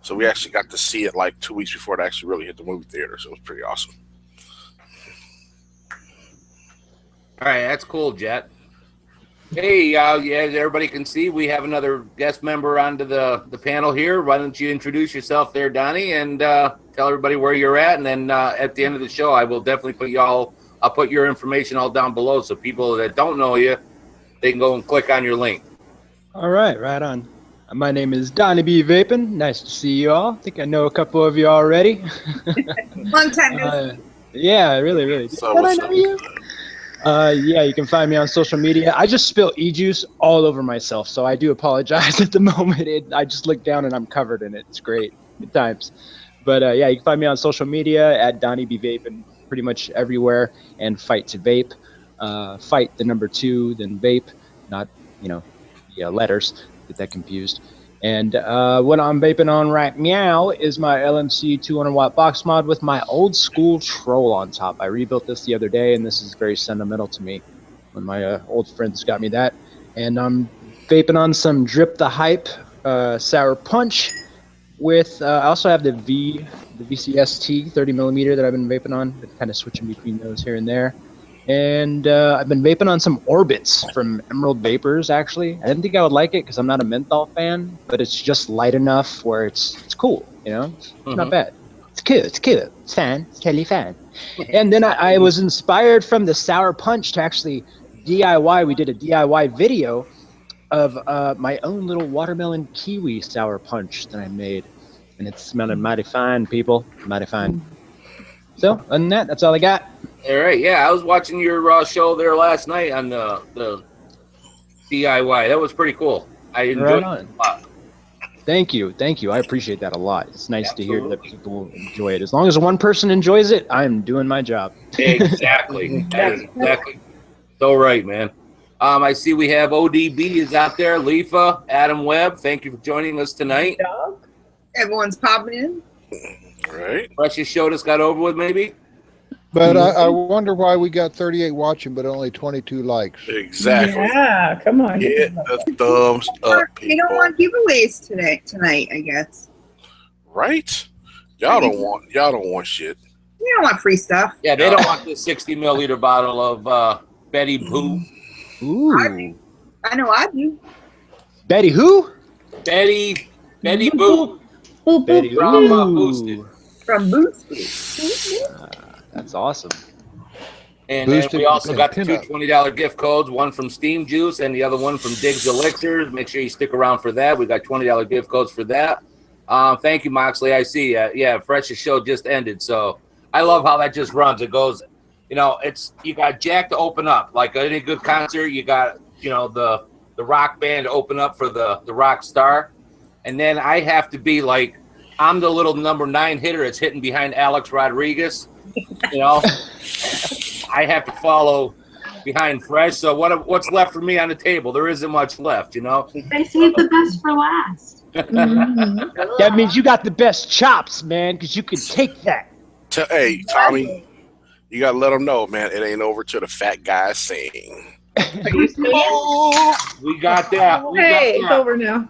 Speaker 4: So we actually got to see it like 2 weeks before it actually really hit the movie theater. So it was pretty awesome.
Speaker 2: All right, that's cool, Jet. Hey, yeah, as everybody can see, we have another guest member onto the panel here. Why don't you introduce yourself there, Donnie, and tell everybody where you're at, and then at the end of the show, I will definitely I'll put your information all down below, so people that don't know you, they can go and click on your link.
Speaker 9: All right, right on. My name is Donnie B. Vaping. Nice to see you all. I think I know a couple of you already.
Speaker 3: Long time no see.
Speaker 9: Yeah, really.
Speaker 4: So
Speaker 9: Did I
Speaker 4: what's
Speaker 9: know
Speaker 4: up?
Speaker 9: you? Yeah, you can find me on social media. I just spilled e-juice all over myself, so I do apologize at the moment. I just looked down and I'm covered in it. It's great. Good times. But yeah, you can find me on social media at Donnie B. Vaping, pretty much everywhere, and Fight to Vape. Fight the number 2, then Vape, not, letters. Get that confused. And what I'm vaping on right now is my LMC 200 watt box mod with my old school troll on top. I rebuilt this the other day, and this is very sentimental to me when my old friends got me that. And I'm vaping on some Drip the Hype Sour Punch with, I also have the VCST 30 millimeter that I've been vaping on. Been kind of switching between those here and there. And I've been vaping on some Orbits from Emerald Vapors, actually. I didn't think I would like it because I'm not a menthol fan, but it's just light enough where it's cool, It's not bad. It's cool. It's fun. It's totally fun. And then I was inspired from the Sour Punch to actually DIY. We did a DIY video of my own little watermelon kiwi Sour Punch that I made. And it's smelling mighty fine, people. Mighty fine. So, other than that, that's all I got.
Speaker 2: All right, yeah, I was watching your show there last night on the DIY. That was pretty cool. I enjoyed it a lot.
Speaker 9: Thank you. I appreciate that a lot. It's nice to hear that people enjoy it. As long as one person enjoys it, I'm doing my job.
Speaker 2: Exactly. That is exactly so right, man. I see we have ODB is out there. Leafa, Adam Webb, thank you for joining us tonight.
Speaker 3: Everyone's popping in.
Speaker 4: All right.
Speaker 2: Freshest show just got over with, maybe.
Speaker 1: But I wonder why we got 38 watching, but only 22 likes.
Speaker 4: Exactly.
Speaker 8: Yeah, come on.
Speaker 4: Hit the thumbs up, people.
Speaker 3: We don't want giveaways tonight, I guess.
Speaker 4: Right? Y'all don't want shit.
Speaker 3: We don't want free stuff.
Speaker 2: Yeah, they don't want this 60 milliliter bottle of Betty Boo.
Speaker 9: Ooh.
Speaker 3: I know I do.
Speaker 9: Betty who?
Speaker 2: Betty Boo.
Speaker 9: Betty
Speaker 2: From
Speaker 9: Ooh.
Speaker 2: Boosted.
Speaker 3: From Boosted.
Speaker 9: That's awesome.
Speaker 2: And then
Speaker 1: Boosted
Speaker 2: we also got the
Speaker 1: pinup.
Speaker 2: two $20 gift codes, one from Steam Juice and the other one from Diggs Elixirs. Make sure you stick around for that. We got $20 gift codes for that. Thank you, Moxley. I see. Yeah, Freshest show just ended. So I love how that just runs. It goes, you got Jack to open up. Like any good concert, you got, the rock band to open up for the rock star. And then I have to be like, I'm the little number 9 hitter that's hitting behind Alex Rodriguez. I have to follow behind Fresh. So what's left for me on the table? There isn't much left,
Speaker 5: They saved the best for last.
Speaker 9: That means you got the best chops, man, because you can take that.
Speaker 4: Hey, Tommy, you got to let them know, man, it ain't over till the fat guy sing.
Speaker 2: We got that.
Speaker 8: It's over now.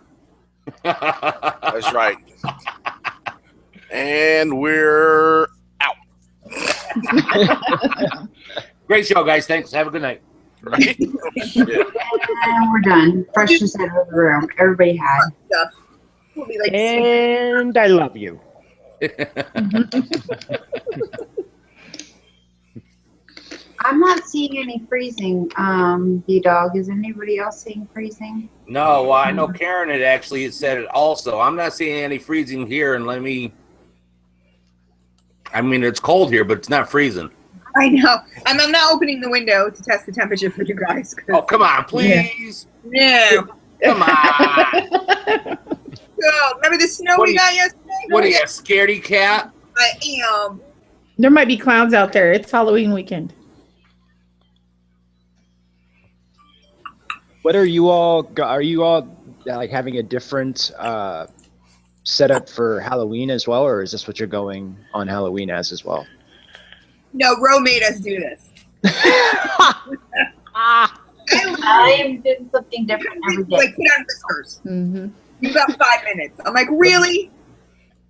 Speaker 4: That's right. And we're out.
Speaker 2: Great show, guys. Thanks. Have a good night.
Speaker 4: Right? Yeah.
Speaker 5: And we're done. Fresh just out of the room. Everybody had.
Speaker 3: We'll be like,
Speaker 9: And I love you.
Speaker 5: I'm not seeing any freezing, B-Dog. Is anybody else seeing freezing?
Speaker 2: No, well, I know Karen had actually said it also. I'm not seeing any freezing here, and it's cold here, but it's not freezing.
Speaker 3: I know. I'm not opening the window to test the temperature for you guys.
Speaker 2: Oh, come on, please.
Speaker 3: No.
Speaker 2: Come on.
Speaker 3: Girl, remember the snow we got yesterday?
Speaker 2: What are you, a scaredy cat?
Speaker 3: I am.
Speaker 8: There might be clowns out there. It's Halloween weekend.
Speaker 9: What are you all like having a different setup for Halloween as well, or is this what you're going on Halloween as well?
Speaker 3: No, Ro made us do this.
Speaker 5: I'm doing something different every day.
Speaker 3: Like, put on whiskers. You got 5 minutes. I'm like, really?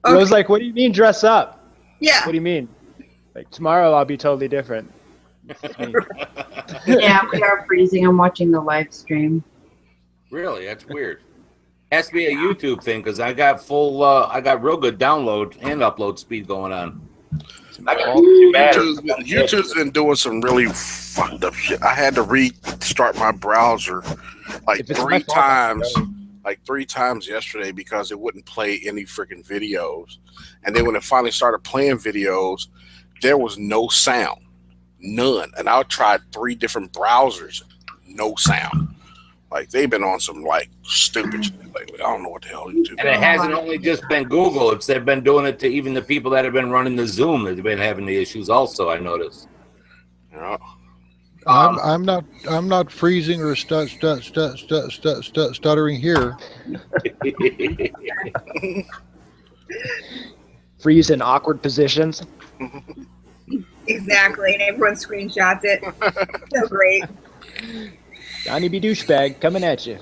Speaker 9: I was like, what do you mean dress up?
Speaker 3: Yeah.
Speaker 9: What do you mean? Like tomorrow I'll be totally different.
Speaker 5: Yeah, we are freezing. I'm watching the live stream.
Speaker 2: Really? That's weird. Has to be a YouTube thing because I got I got real good download and upload speed going on.
Speaker 4: YouTube's been doing some really fucked up shit. I had to restart my browser like 3 times. like 3 times yesterday because it wouldn't play any freaking videos. And then when it finally started playing videos, there was no sound, none. And I tried 3 different browsers, no sound. Like they've been on some like stupid shit lately. I don't know what the hell YouTube.
Speaker 2: And it hasn't only just been Google; they've been doing it to even the people that have been running the Zoom. They've been having the issues also. I noticed.
Speaker 4: Yeah.
Speaker 1: I'm not freezing or stuttering here.
Speaker 9: Freeze in awkward positions.
Speaker 3: Exactly, and everyone screenshots it. So great.
Speaker 9: Donnie B douchebag coming at you.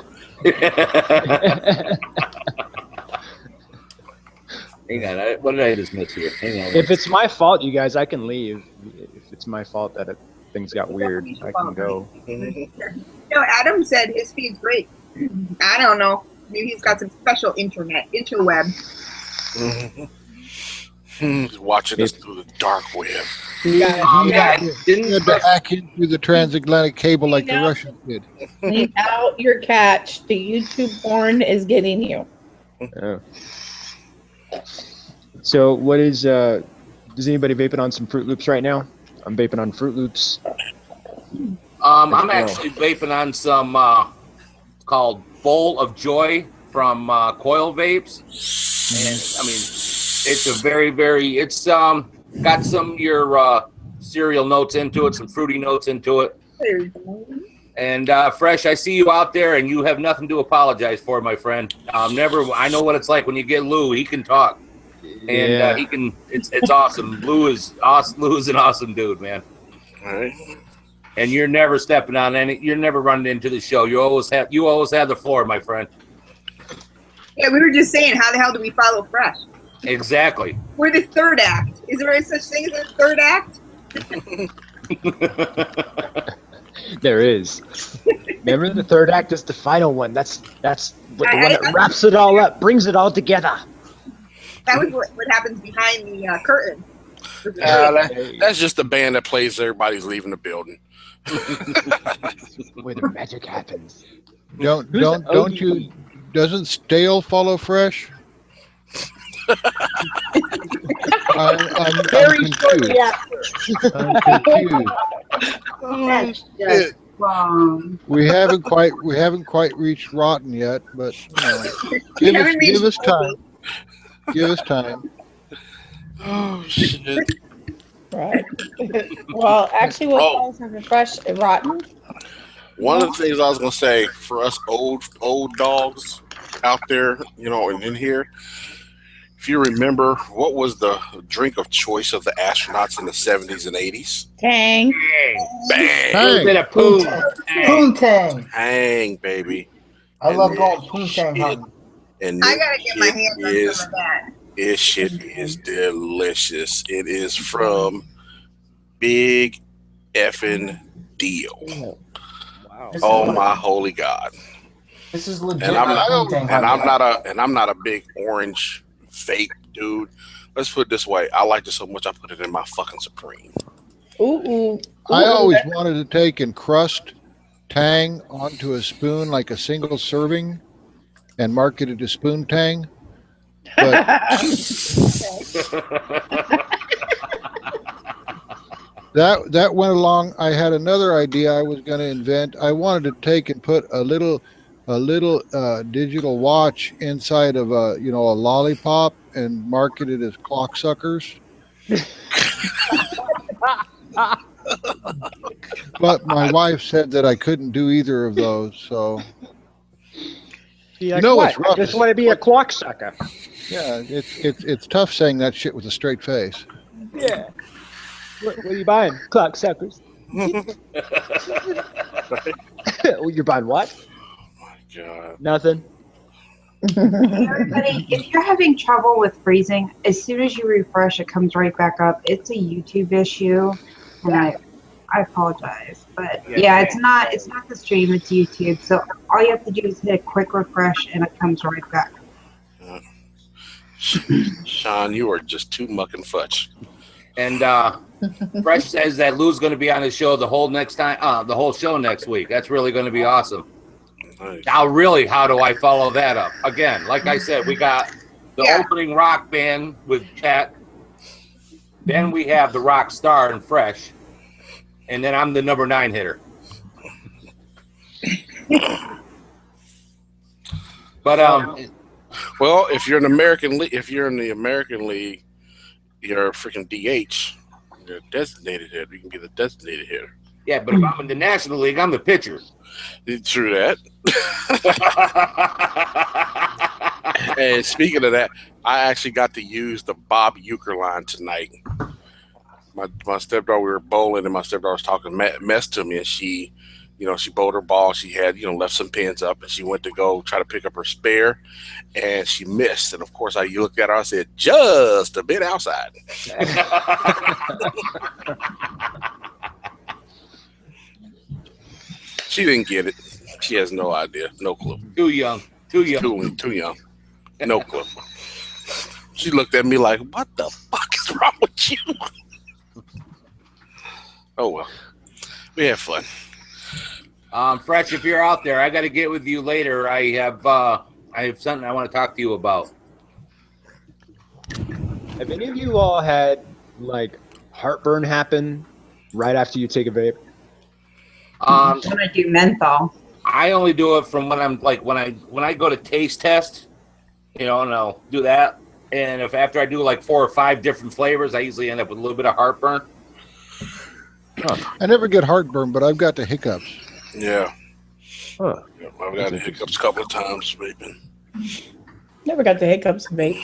Speaker 2: Hang on, what did I just miss here? Hang on.
Speaker 9: If it's my fault, you guys, I can leave. If it's my fault that things got weird, I can go.
Speaker 3: No, Adam said his feed's great. I don't know. Maybe he's got some special interweb.
Speaker 4: He's watching us through the dark web.
Speaker 1: You had to hack into the transatlantic cable like the Russians did.
Speaker 8: Clean out your catch. The YouTube porn is getting you.
Speaker 9: Oh. So what is does anybody vaping on some Fruit Loops right now? I'm vaping on Fruit Loops.
Speaker 2: I'm actually vaping on some called Bowl of Joy from Coil Vapes, and I mean it's a very it's got some of your cereal notes into it, some fruity notes into it. And Fresh, I see you out there, and you have nothing to apologize for, my friend. I know what it's like when you get Lou. He can talk, and he can. It's awesome. Lou is awesome. Lou is an awesome dude, man.
Speaker 4: All right.
Speaker 2: And you're never stepping on any. You're never running into the show. You always have the floor, my friend.
Speaker 3: Yeah, we were just saying, how the hell do we follow Fresh?
Speaker 2: Exactly.
Speaker 3: We're the third act. Is there any such thing as a third act?
Speaker 9: There is. Remember, the third act is the final one. That's the one that wraps it all up, brings it all together.
Speaker 3: That was what happens behind the curtain.
Speaker 4: That's just the band that plays everybody's leaving the building.
Speaker 9: Where the magic happens.
Speaker 1: Don't you? Doesn't stale follow fresh? I'm
Speaker 8: Very
Speaker 1: confused.
Speaker 8: shortly after.
Speaker 1: I'm confused.
Speaker 5: That's just wrong.
Speaker 1: We haven't quite reached rotten yet, but give us time. Give us time.
Speaker 4: Oh shit!
Speaker 8: Right. Well, actually, we'll call something fresh and rotten.
Speaker 4: One of the things I was gonna say for us old dogs out there, and in here, if you remember, what was the drink of choice of the astronauts in the 70s and 80s?
Speaker 8: Tang.
Speaker 4: Bang!
Speaker 2: A little bit of poon.
Speaker 7: Poontang.
Speaker 4: Hang, baby.
Speaker 7: I love going poontang hunting.
Speaker 4: And
Speaker 3: I gotta get my hands on some of that.
Speaker 4: This shit is delicious. It is from Big Effin' Deal.
Speaker 9: Wow.
Speaker 4: Oh my holy God!
Speaker 7: This is legit.
Speaker 4: And I'm
Speaker 7: poontang
Speaker 4: not a big orange vape dude. Let's put it this way: I liked it so much I put it in my fucking Supreme.
Speaker 8: Ooh.
Speaker 1: I always wanted to take and crust Tang onto a spoon like a single serving and market it as Spoon Tang. But that went along. I had another idea I was going to invent. I wanted to take and put a little digital watch inside of a lollipop and market it as clock suckers. But my wife said that I couldn't do either of those, so.
Speaker 9: Like,
Speaker 1: It's rough.
Speaker 9: I just want to be a clock sucker.
Speaker 1: Yeah, it's tough saying that shit with a straight face.
Speaker 9: Yeah. What are you buying? Clock suckers. You're buying what?
Speaker 4: Oh my God.
Speaker 9: Nothing.
Speaker 5: Everybody, if you're having trouble with freezing, as soon as you refresh, it comes right back up. It's a YouTube issue, and I apologize, but yeah, it's not the stream, it's YouTube. So all you have to do is hit a quick refresh, and it comes right back.
Speaker 4: Sean, you are just too mucking fudge.
Speaker 2: And Fresh says that Lou's going to be on his show the whole show next week. That's really going to be awesome.
Speaker 4: Nice.
Speaker 2: Now, really, how do I follow that up? Again, like I said, we got the opening rock band with Chet. Then we have the rock star and Fresh. And then I'm the number 9 hitter. But
Speaker 4: well, if you're in the American League, you're a freaking DH. You're a designated hitter. You can be the designated hitter.
Speaker 2: yeah, but if I'm in the National League, I'm the pitcher.
Speaker 4: True that. And speaking of that, I actually got to use the Bob Euchre line tonight. My stepdaughter, we were bowling, and my stepdaughter was talking mess to me, and she bowled her ball. She had, left some pins up, and she went to go try to pick up her spare, and she missed. And of course, I looked at her, I said, just a bit outside. She didn't get it. She has no idea, no clue.
Speaker 2: Too young.
Speaker 4: Too young. No clue. She looked at me like, what the fuck is wrong with you? Oh, well. We had fun.
Speaker 2: Fresh, if you're out there, I got to get with you later. I have something I want to talk to you about.
Speaker 9: Have any of you all had like heartburn happen right after you take a vape?
Speaker 5: When I do menthol.
Speaker 2: I only do it from when I'm like when I go to taste test, and I'll do that. And if after I do like 4 or 5 different flavors, I usually end up with a little bit of heartburn.
Speaker 1: I never get heartburn, but I've got the hiccups.
Speaker 4: Yeah.
Speaker 9: Huh.
Speaker 4: I've got the hiccups a couple of times vaping.
Speaker 8: Never got the hiccups in vape.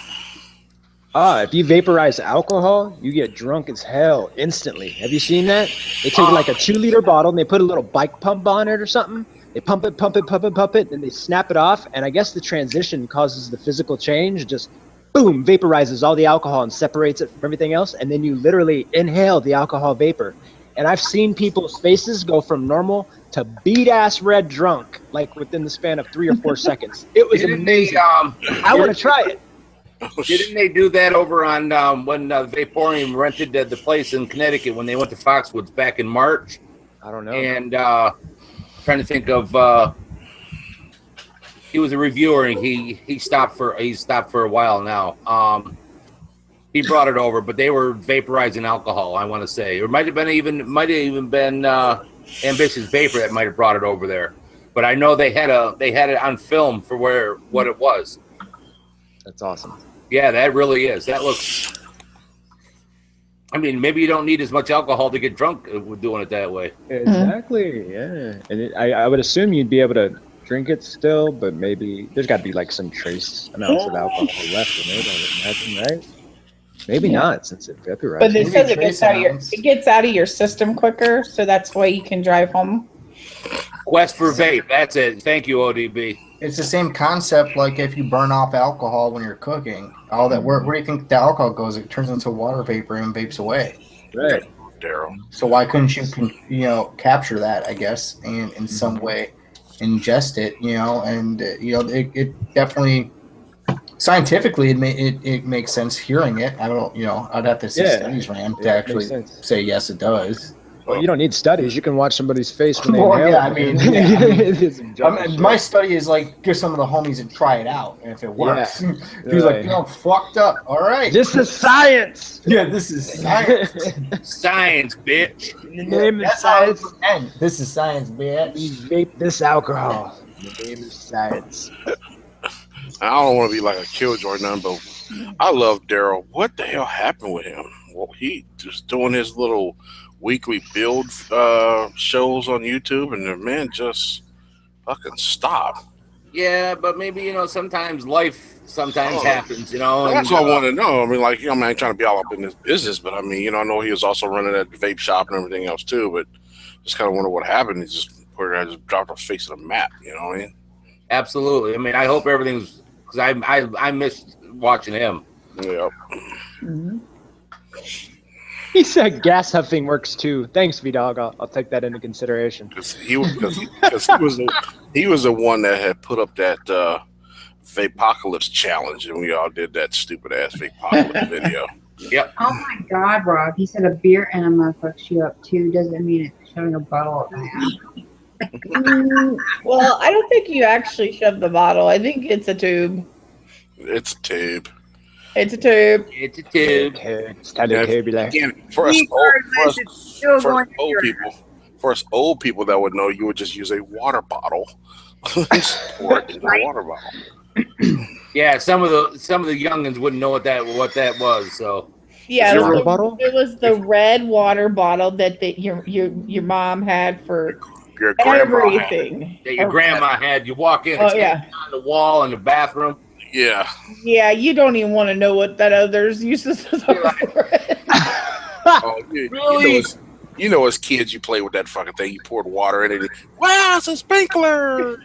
Speaker 9: If you vaporize alcohol, you get drunk as hell instantly. Have you seen that? They take like a 2-liter bottle and they put a little bike pump on it or something. They pump it, then they snap it off. And I guess the transition causes the physical change. Just boom, vaporizes all the alcohol and separates it from everything else. And then you literally inhale the alcohol vapor. And I've seen people's faces go from normal to beat-ass red drunk, like within the span of 3 or 4 seconds. It was amazing. I want to try it.
Speaker 2: Didn't they do that over on when Vaporium rented the place in Connecticut when they went to Foxwoods back in March?
Speaker 9: I don't know.
Speaker 2: And trying to think of he was a reviewer and he stopped for a while now. He brought it over, but they were vaporizing alcohol, I want to say. Or might have even been Ambitious Vapor that might have brought it over there. But I know they had it on film for what it was.
Speaker 9: That's awesome.
Speaker 2: Yeah, that really is. That looks. I mean, maybe you don't need as much alcohol to get drunk with doing it that way.
Speaker 9: Exactly. Yeah, and I would assume you'd be able to drink it still, but maybe there's got to be like some trace amounts of alcohol left in it. I would imagine, right? Maybe not, since it vaporizes.
Speaker 8: But it says it gets out of your system quicker, so that's why you can drive home.
Speaker 2: Quest for Vape. That's it. Thank you, ODB.
Speaker 7: It's the same concept like if you burn off alcohol when you're cooking. All that where do you think the alcohol goes? It turns into water vapor and vapes away.
Speaker 9: Right.
Speaker 4: Daryl.
Speaker 7: So why couldn't you capture that, I guess, and in some way ingest it, and it definitely scientifically it makes sense hearing it. I don't, I'd have to see studies ran to actually say yes, it does.
Speaker 9: Well, you don't need studies. You can watch somebody's face when they
Speaker 7: inhale. My study is like give some of the homies and try it out, and if it works, he's like, fucked up. All right,
Speaker 9: this is science.
Speaker 7: Yeah, this is science.
Speaker 2: Science, bitch.
Speaker 9: In the name of science.
Speaker 7: This is science, bitch.
Speaker 9: We vape this alcohol. In the name of science.
Speaker 4: I don't want to be like a killjoy, but I love Daryl. What the hell happened with him? Well, he just doing his little weekly build shows on YouTube, and the man just fucking stopped.
Speaker 2: Yeah, but maybe sometimes life happens.
Speaker 4: That's what I want to know. I mean, like, I ain't trying to be all up in this business, but I mean, I know he was also running that vape shop and everything else too. But just kind of wonder what happened. He just dropped off the face of the map. You know what I mean?
Speaker 2: Absolutely. I mean, I hope everything's because I missed watching him.
Speaker 4: Yeah.
Speaker 8: Mm-hmm.
Speaker 9: He said gas huffing works too. Thanks, V-Dog. I'll take that into consideration.
Speaker 4: He was the one that had put up that Vapocalypse challenge, and we all did that stupid ass Vapocalypse video.
Speaker 2: Yep.
Speaker 5: Oh my God, Rob! He said a beer enema fucks you up too. Doesn't mean it's shoving a bottle up my ass.
Speaker 8: Well, I don't think you actually shove the bottle. I think it's a tube.
Speaker 4: It's a tube.
Speaker 8: It's a tube.
Speaker 2: It's a tube.
Speaker 9: It's kind of tubular.
Speaker 4: Again, for us old people that would know, you would just use a water bottle. Just pour it into a water bottle.
Speaker 2: Yeah, some of the youngins wouldn't know what that was. So
Speaker 8: Yeah,
Speaker 9: Your water bottle?
Speaker 8: it was the red water bottle that your mom had for
Speaker 4: Your grandma had.
Speaker 8: everything.
Speaker 2: that your grandma had. You walk in,
Speaker 8: Oh,
Speaker 2: it's
Speaker 8: yeah.
Speaker 2: on the wall in the bathroom.
Speaker 4: Yeah.
Speaker 8: Yeah, you don't even want to know what that other's uses are for it.
Speaker 4: Oh,
Speaker 2: Really?
Speaker 4: you know, as kids, you play with that fucking thing. You poured water in it. Wow, it's a sprinkler.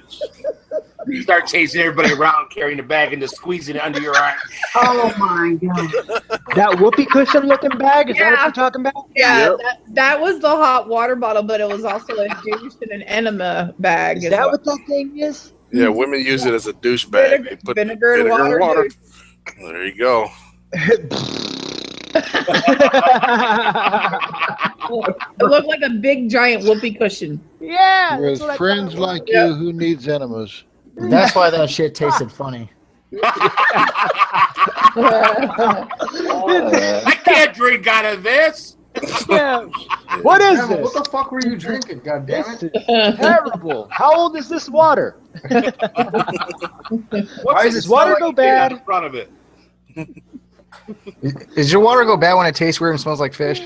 Speaker 2: You start chasing everybody around, carrying the bag, and just squeezing it under your arm.
Speaker 5: Oh my god.
Speaker 9: That whoopee cushion looking bag? Is that
Speaker 8: Yeah.
Speaker 9: what you're talking about?
Speaker 8: Yeah,
Speaker 4: Yep.
Speaker 8: that was the hot water bottle, but it was also a douche and an enema bag.
Speaker 9: Is
Speaker 8: as
Speaker 9: that
Speaker 8: well.
Speaker 9: what that thing is?
Speaker 4: Yeah, women use it as a douche bag. They put
Speaker 8: Vinegar and
Speaker 4: vinegar
Speaker 8: water.
Speaker 4: in water. There you go.
Speaker 8: It looked like a big giant whoopee cushion.
Speaker 9: Yeah.
Speaker 1: There's
Speaker 9: that's what I
Speaker 1: friends
Speaker 9: thought.
Speaker 1: like you who needs enemas.
Speaker 7: That's why that shit tasted funny.
Speaker 2: I can't drink out of this.
Speaker 9: Yeah. What is
Speaker 7: Grandma,
Speaker 9: this?
Speaker 7: what the fuck were you drinking? God damn
Speaker 9: This
Speaker 7: it!
Speaker 9: is terrible. How old is this water?
Speaker 2: Why
Speaker 9: does this water go bad?
Speaker 2: In front of it.
Speaker 7: Is your water go bad when it tastes weird and smells like fish?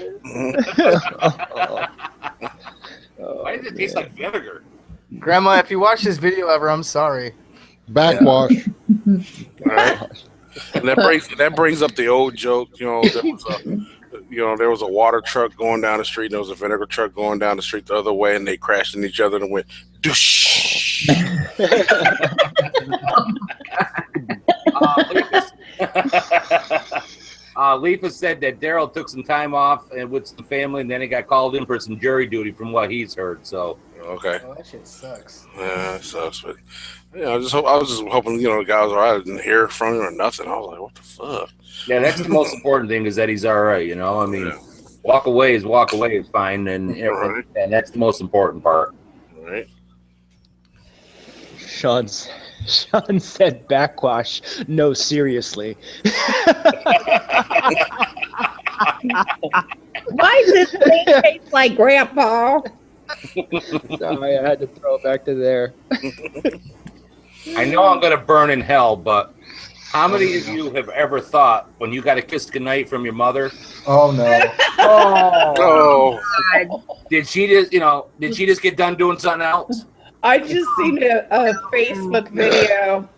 Speaker 2: Why does it taste like vinegar?
Speaker 7: Grandma, if you watch this video ever, I'm sorry.
Speaker 1: Backwash.
Speaker 4: All right. And that brings up the old joke. There was a water truck going down the street, and there was a vinegar truck going down the street the other way, and they crashed into each other and went doosh.
Speaker 2: Leafa said that Daryl took some time off and with some family, and then he got called in for some jury duty, from what he's heard. So
Speaker 4: Okay.
Speaker 7: Oh, that shit sucks.
Speaker 4: Yeah, it sucks, but I was just hoping, the guy was all right. I didn't hear from him or nothing. I was like, what the fuck?
Speaker 2: yeah, that's the most important thing, is that he's all right. I mean,
Speaker 4: Yeah.
Speaker 2: walk away is fine, and
Speaker 4: Right.
Speaker 2: and that's the most important part.
Speaker 4: All right.
Speaker 9: Sean said backwash. No, seriously.
Speaker 8: Why does this thing taste like Grandpa?
Speaker 9: Sorry, I had to throw it back to there.
Speaker 2: I know I'm gonna burn in hell, but how many of you have ever thought, when you got a kiss goodnight from your mother,
Speaker 7: Oh no.
Speaker 4: Oh,
Speaker 2: did she just get done doing something else?
Speaker 8: I just seen a Facebook video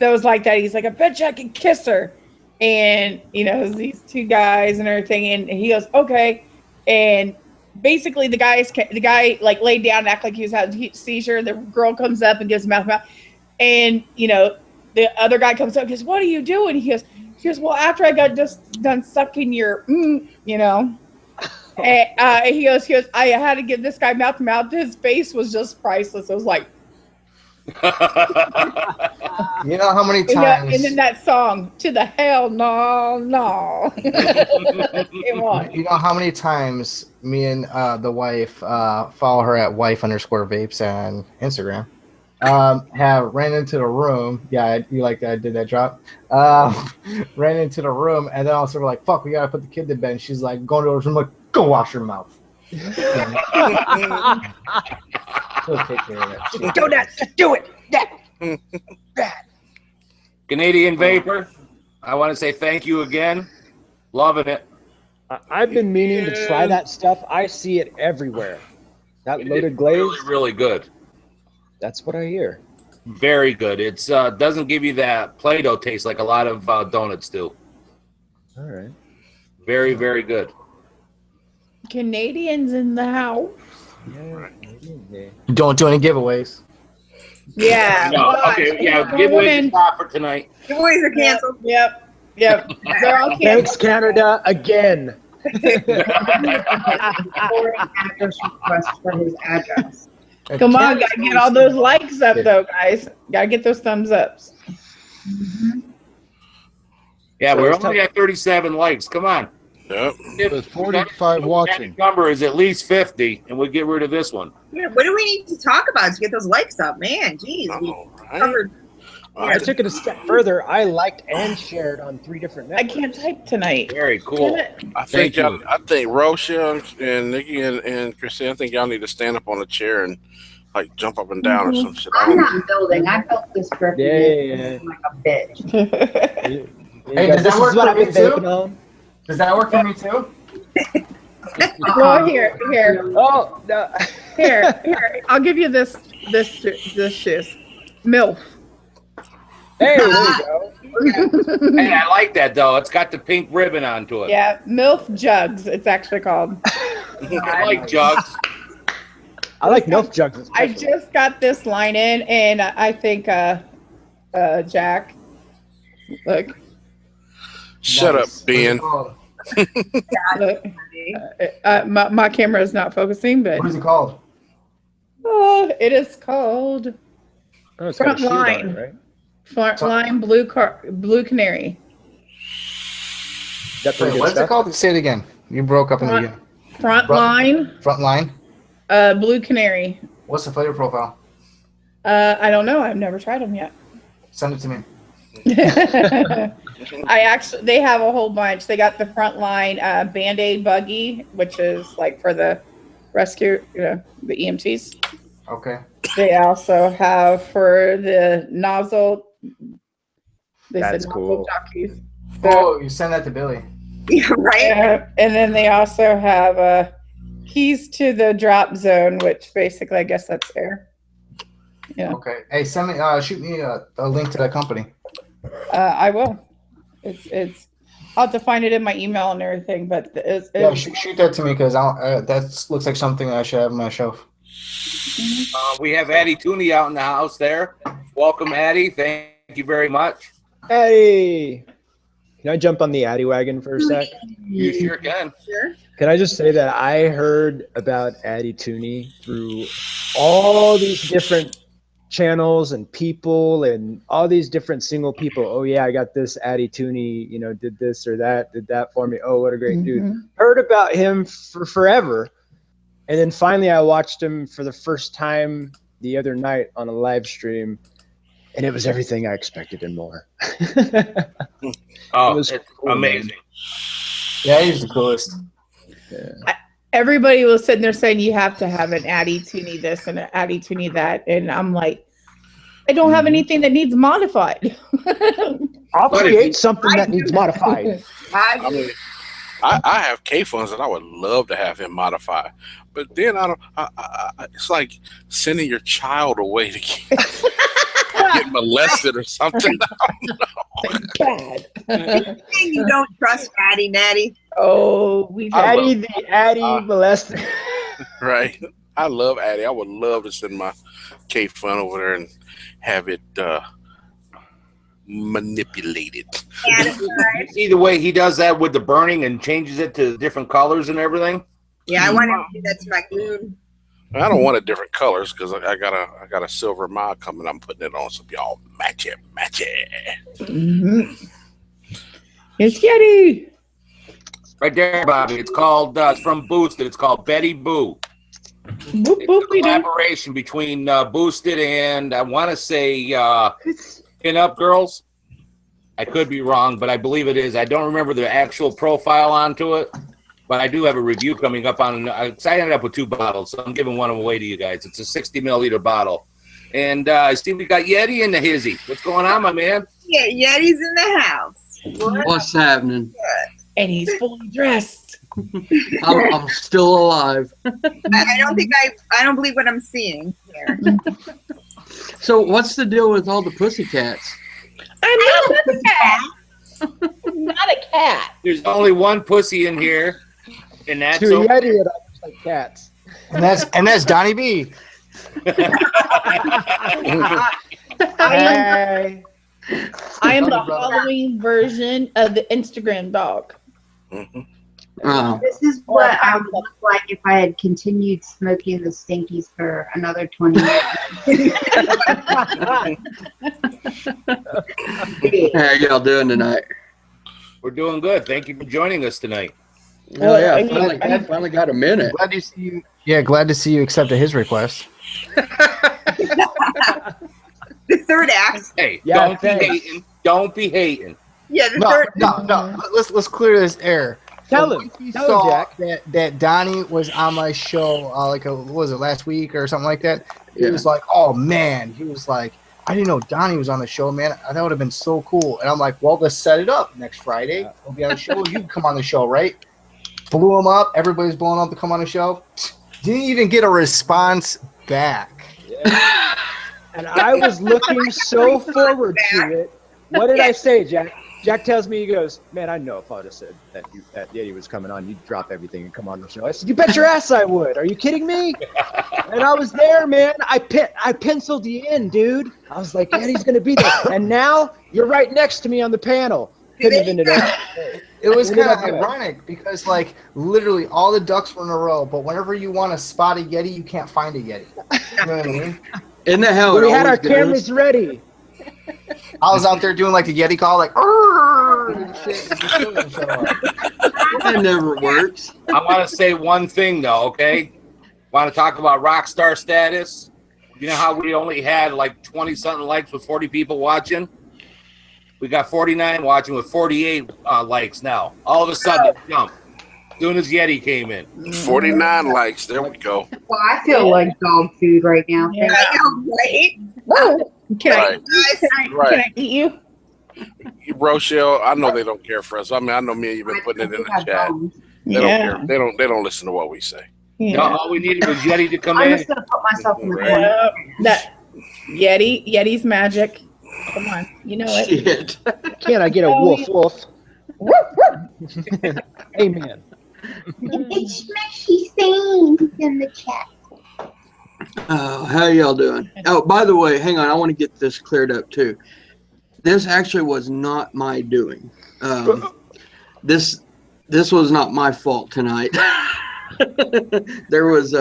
Speaker 8: that was like that. He's like, I bet you I can kiss her. And, it was these two guys and everything. And he goes, okay. And basically the guy like laid down and acted like he was having a seizure. The girl comes up and gives him mouth. And, the other guy comes up and goes, what are you doing? He goes, well, after I got just done sucking your, And, he goes, I had to give this guy mouth to mouth. His face was just priceless. It was like,
Speaker 7: You know how many times?
Speaker 8: and then that song, to the hell, no. It was.
Speaker 7: You know how many times me and the wife follow her at wife_vapes on Instagram. Have ran into the room. Yeah, you like that? I did that drop. Ran into the room, and then also we're like, "Fuck, we gotta put the kid to bed." And she's like, going to the room, like, "Go wash your mouth." She'll take care of that shit.
Speaker 9: Do that. Do it.
Speaker 2: Canadian Vapor, I want to say thank you again. Loving it.
Speaker 9: I've been meaning to try that stuff. I see it everywhere. That loaded glaze.
Speaker 2: Really, really good.
Speaker 9: That's what I hear.
Speaker 2: Very good. It's doesn't give you that Play-Doh taste like a lot of donuts do.
Speaker 9: All right.
Speaker 2: Very, very good.
Speaker 8: Canadians in the house.
Speaker 9: Yeah.
Speaker 7: Don't do any giveaways.
Speaker 8: Yeah.
Speaker 2: No, okay, yeah, giveaway stop for tonight.
Speaker 3: Giveaways are canceled.
Speaker 8: Yep. They're all
Speaker 9: Thanks,
Speaker 8: canceled.
Speaker 9: Canada, again.
Speaker 5: Address request for his address.
Speaker 8: Come on, gotta get all those likes up though, guys. Gotta get those thumbs ups.
Speaker 2: Yeah,
Speaker 9: So
Speaker 2: we're
Speaker 9: it's
Speaker 2: only at 37 likes. Come on.
Speaker 4: Yep.
Speaker 1: With 45 watching.
Speaker 2: Number is at least 50, and we'll get rid of this one.
Speaker 3: Yeah, what do we need to talk about to get those likes up, man? Jeez, we covered.
Speaker 9: I took it a step further. I liked and shared on 3 different networks.
Speaker 8: I can't type tonight.
Speaker 2: Very cool.
Speaker 4: I think Rochelle and Nikki and Christine, I think y'all need to stand up on a chair and like jump up and down or some shit.
Speaker 5: I'm not building. I built this for like a bitch.
Speaker 7: Hey, does that work for me too? Does that work for me too?
Speaker 8: Well, here.
Speaker 9: Oh no.
Speaker 8: Here. I'll give you this shiz. MILF.
Speaker 9: Hey, there you go.
Speaker 2: Hey, I like that though. It's got the pink ribbon onto it.
Speaker 8: Yeah, MILF Jugs. It's actually called.
Speaker 2: I like jugs.
Speaker 9: I like MILF Jugs. Especially.
Speaker 8: I just got this line in, and I think Jack. Look.
Speaker 4: Shut up, Ben.
Speaker 8: Look. My camera is not focusing, but
Speaker 7: What is it called?
Speaker 8: it is called Front Line.
Speaker 9: Right?
Speaker 8: Front Line Blue Canary.
Speaker 9: That pretty good
Speaker 7: What's it
Speaker 9: stuff?
Speaker 7: called? Say it again. You broke up in the beginning.
Speaker 8: Front Line
Speaker 7: Front line.
Speaker 8: Blue Canary.
Speaker 7: What's the flavor profile?
Speaker 8: I don't know. I've never tried them yet.
Speaker 7: Send it to me.
Speaker 8: They have a whole bunch. They got the Frontline Band-Aid buggy, which is like for the rescue, the EMTs.
Speaker 7: Okay.
Speaker 8: They also have for the nozzle. They
Speaker 9: That's
Speaker 8: said
Speaker 9: cool.
Speaker 8: nozzle jockeys.
Speaker 7: Oh, you send that to Billy.
Speaker 3: Yeah, right.
Speaker 8: And then they also have keys to the drop zone, which basically I guess that's air. Yeah.
Speaker 7: Okay. Hey, send me. Shoot me a link to that company.
Speaker 8: I will. It's. I'll have to find it in my email and everything, but
Speaker 7: Yeah, shoot that to me because that looks like something I should have on my shelf.
Speaker 2: We have Addie Tooney out in the house there. Welcome, Addie. Thank you very much.
Speaker 9: Hey, can I jump on the Addy wagon for a sec?
Speaker 2: You sure can.
Speaker 3: Sure.
Speaker 9: Can I just say that I heard about Addy Tooney through all these different channels and people and all these different single people. Oh yeah, I got this Addy Tooney, did this or that, did that for me. Oh, what a great dude. Heard about him for forever. And then finally I watched him for the first time the other night on a live stream, and it was everything I expected and more.
Speaker 2: Oh,
Speaker 9: was
Speaker 2: it's
Speaker 9: cool,
Speaker 2: amazing.
Speaker 9: man.
Speaker 7: Yeah, he's the coolest.
Speaker 9: Yeah.
Speaker 8: Everybody was sitting there saying you have to have an Addy Tooney this and an Addy Tooney that, and I'm like, I don't have anything that needs modified.
Speaker 9: I'll create something that needs modified.
Speaker 4: I mean, I have K funds that I would love to have him modify, but then it's like sending your child away to get molested or something.
Speaker 8: Bad.
Speaker 3: You don't trust Addy Natty.
Speaker 8: Oh, we've
Speaker 9: Addy the Addy molester.
Speaker 4: Right. I love Addy. I would love to send my K fund over there and have it manipulated.
Speaker 2: See the way he does that with the burning and changes it to different colors and everything?
Speaker 3: Yeah, I want to do that to my glue.
Speaker 4: I don't want it different colors because I got a silver mod coming. I'm putting it on so y'all match it.
Speaker 8: It's Yeti.
Speaker 2: Right there, Bobby. It's called, it's from Boosted. It's called Betty Boo.
Speaker 8: Boop, boop,
Speaker 2: It's a collaboration between Boosted and I want to say Pin-Up Girls. I could be wrong, but I believe it is. I don't remember the actual profile onto it, but I do have a review coming up on. I ended up with 2 bottles, so I'm giving one away to you guys. It's a 60 milliliter bottle, and I see we got Yeti in the hizzy. What's going on, my man?
Speaker 3: Yeah, Yeti's in the house.
Speaker 10: What's happening?
Speaker 8: And he's fully dressed.
Speaker 10: I'm still alive.
Speaker 3: I don't believe what I'm seeing here.
Speaker 10: So what's the deal with all the pussycats?
Speaker 8: I'm not a cat. I'm not a cat.
Speaker 2: There's only one pussy in here, and that's
Speaker 9: To a Yeti, it all looks like cats.
Speaker 7: And that's Donnie B.
Speaker 8: I am the Halloween version of the Instagram dog.
Speaker 10: Oh.
Speaker 5: This is what I would look like if I had continued smoking the stinkies for another 20 years.
Speaker 10: How y'all doing tonight?
Speaker 2: We're doing good. Thank you for joining us tonight.
Speaker 10: Oh yeah,
Speaker 8: I mean,
Speaker 10: finally got a minute.
Speaker 7: Glad to see you. Yeah, glad to see you accepted his request.
Speaker 3: The third act.
Speaker 2: Hey,
Speaker 9: Yeah,
Speaker 2: don't be
Speaker 9: thanks.
Speaker 2: hating. Don't be hating.
Speaker 3: Yeah, the
Speaker 7: No,
Speaker 3: third.
Speaker 7: no. Let's clear this air.
Speaker 9: Tell
Speaker 7: So
Speaker 9: him.
Speaker 7: He
Speaker 9: Tell him,
Speaker 7: saw
Speaker 9: Jack.
Speaker 7: that Donnie was on my show, what was it, last week or something like that? He
Speaker 10: Yeah.
Speaker 7: was like, oh man. He was like, I didn't know Donnie was on the show, man. That would have been so cool. And I'm like, well, let's set it up next Friday. We'll be on the show. You can come on the show, right? Blew him up. Everybody's blowing up to come on the show. Didn't even get a response back.
Speaker 9: Yeah. And I was looking so forward to it. What did I say, Jack? Jack tells me, he goes, man, I know if I would have said that Yeti was coming on, you'd drop everything and come on the show. I said, you bet your ass I would. Are you kidding me? And I was there, man. I penciled you in, dude. I was like, Yeti's going to be there. And now you're right next to me on the panel. Couldn't have ended up.
Speaker 7: It was
Speaker 9: Ended
Speaker 7: kind of
Speaker 9: up good.
Speaker 7: ironic because, like, literally all the ducks were in a row, but whenever you want to spot a Yeti, you can't find a Yeti. You know what I mean?
Speaker 10: Isn't that how
Speaker 9: We
Speaker 10: it
Speaker 9: had our
Speaker 10: always goes?
Speaker 9: cameras ready.
Speaker 7: I was out there doing like the Yeti call, like, "Arr!" and shit, and he still didn't show up.
Speaker 10: That never works.
Speaker 2: I want to say one thing though, okay? Want to talk about rock star status? You know how we only had like 20 something likes with 40 people watching? We got 49 watching with 48 likes now. All of a sudden, it jumped. As soon as Yeti came in.
Speaker 4: 49 likes. There we go.
Speaker 5: Well, I feel like dog food right now.
Speaker 8: Yeah.
Speaker 3: I know, right?
Speaker 8: Whoa. Can
Speaker 4: Right.
Speaker 3: Guys,
Speaker 4: Right.
Speaker 8: I eat you?
Speaker 4: Rochelle, I know they don't care for us. I mean, I know me and you've been putting it in the chat. They don't care. They don't listen to what we say.
Speaker 2: No, all we needed was Yeti to come
Speaker 5: I'm
Speaker 2: in.
Speaker 5: just gonna put myself in the
Speaker 4: Right.
Speaker 5: corner.
Speaker 8: That Yeti's magic. Come on, you know it.
Speaker 10: Shit.
Speaker 9: Can I get a woof? Amen.
Speaker 6: It's Smashy saying in the chat.
Speaker 10: How y'all doing? Oh, by the way, hang on. I want to get this cleared up too. This actually was not my doing. This was not my fault tonight. There was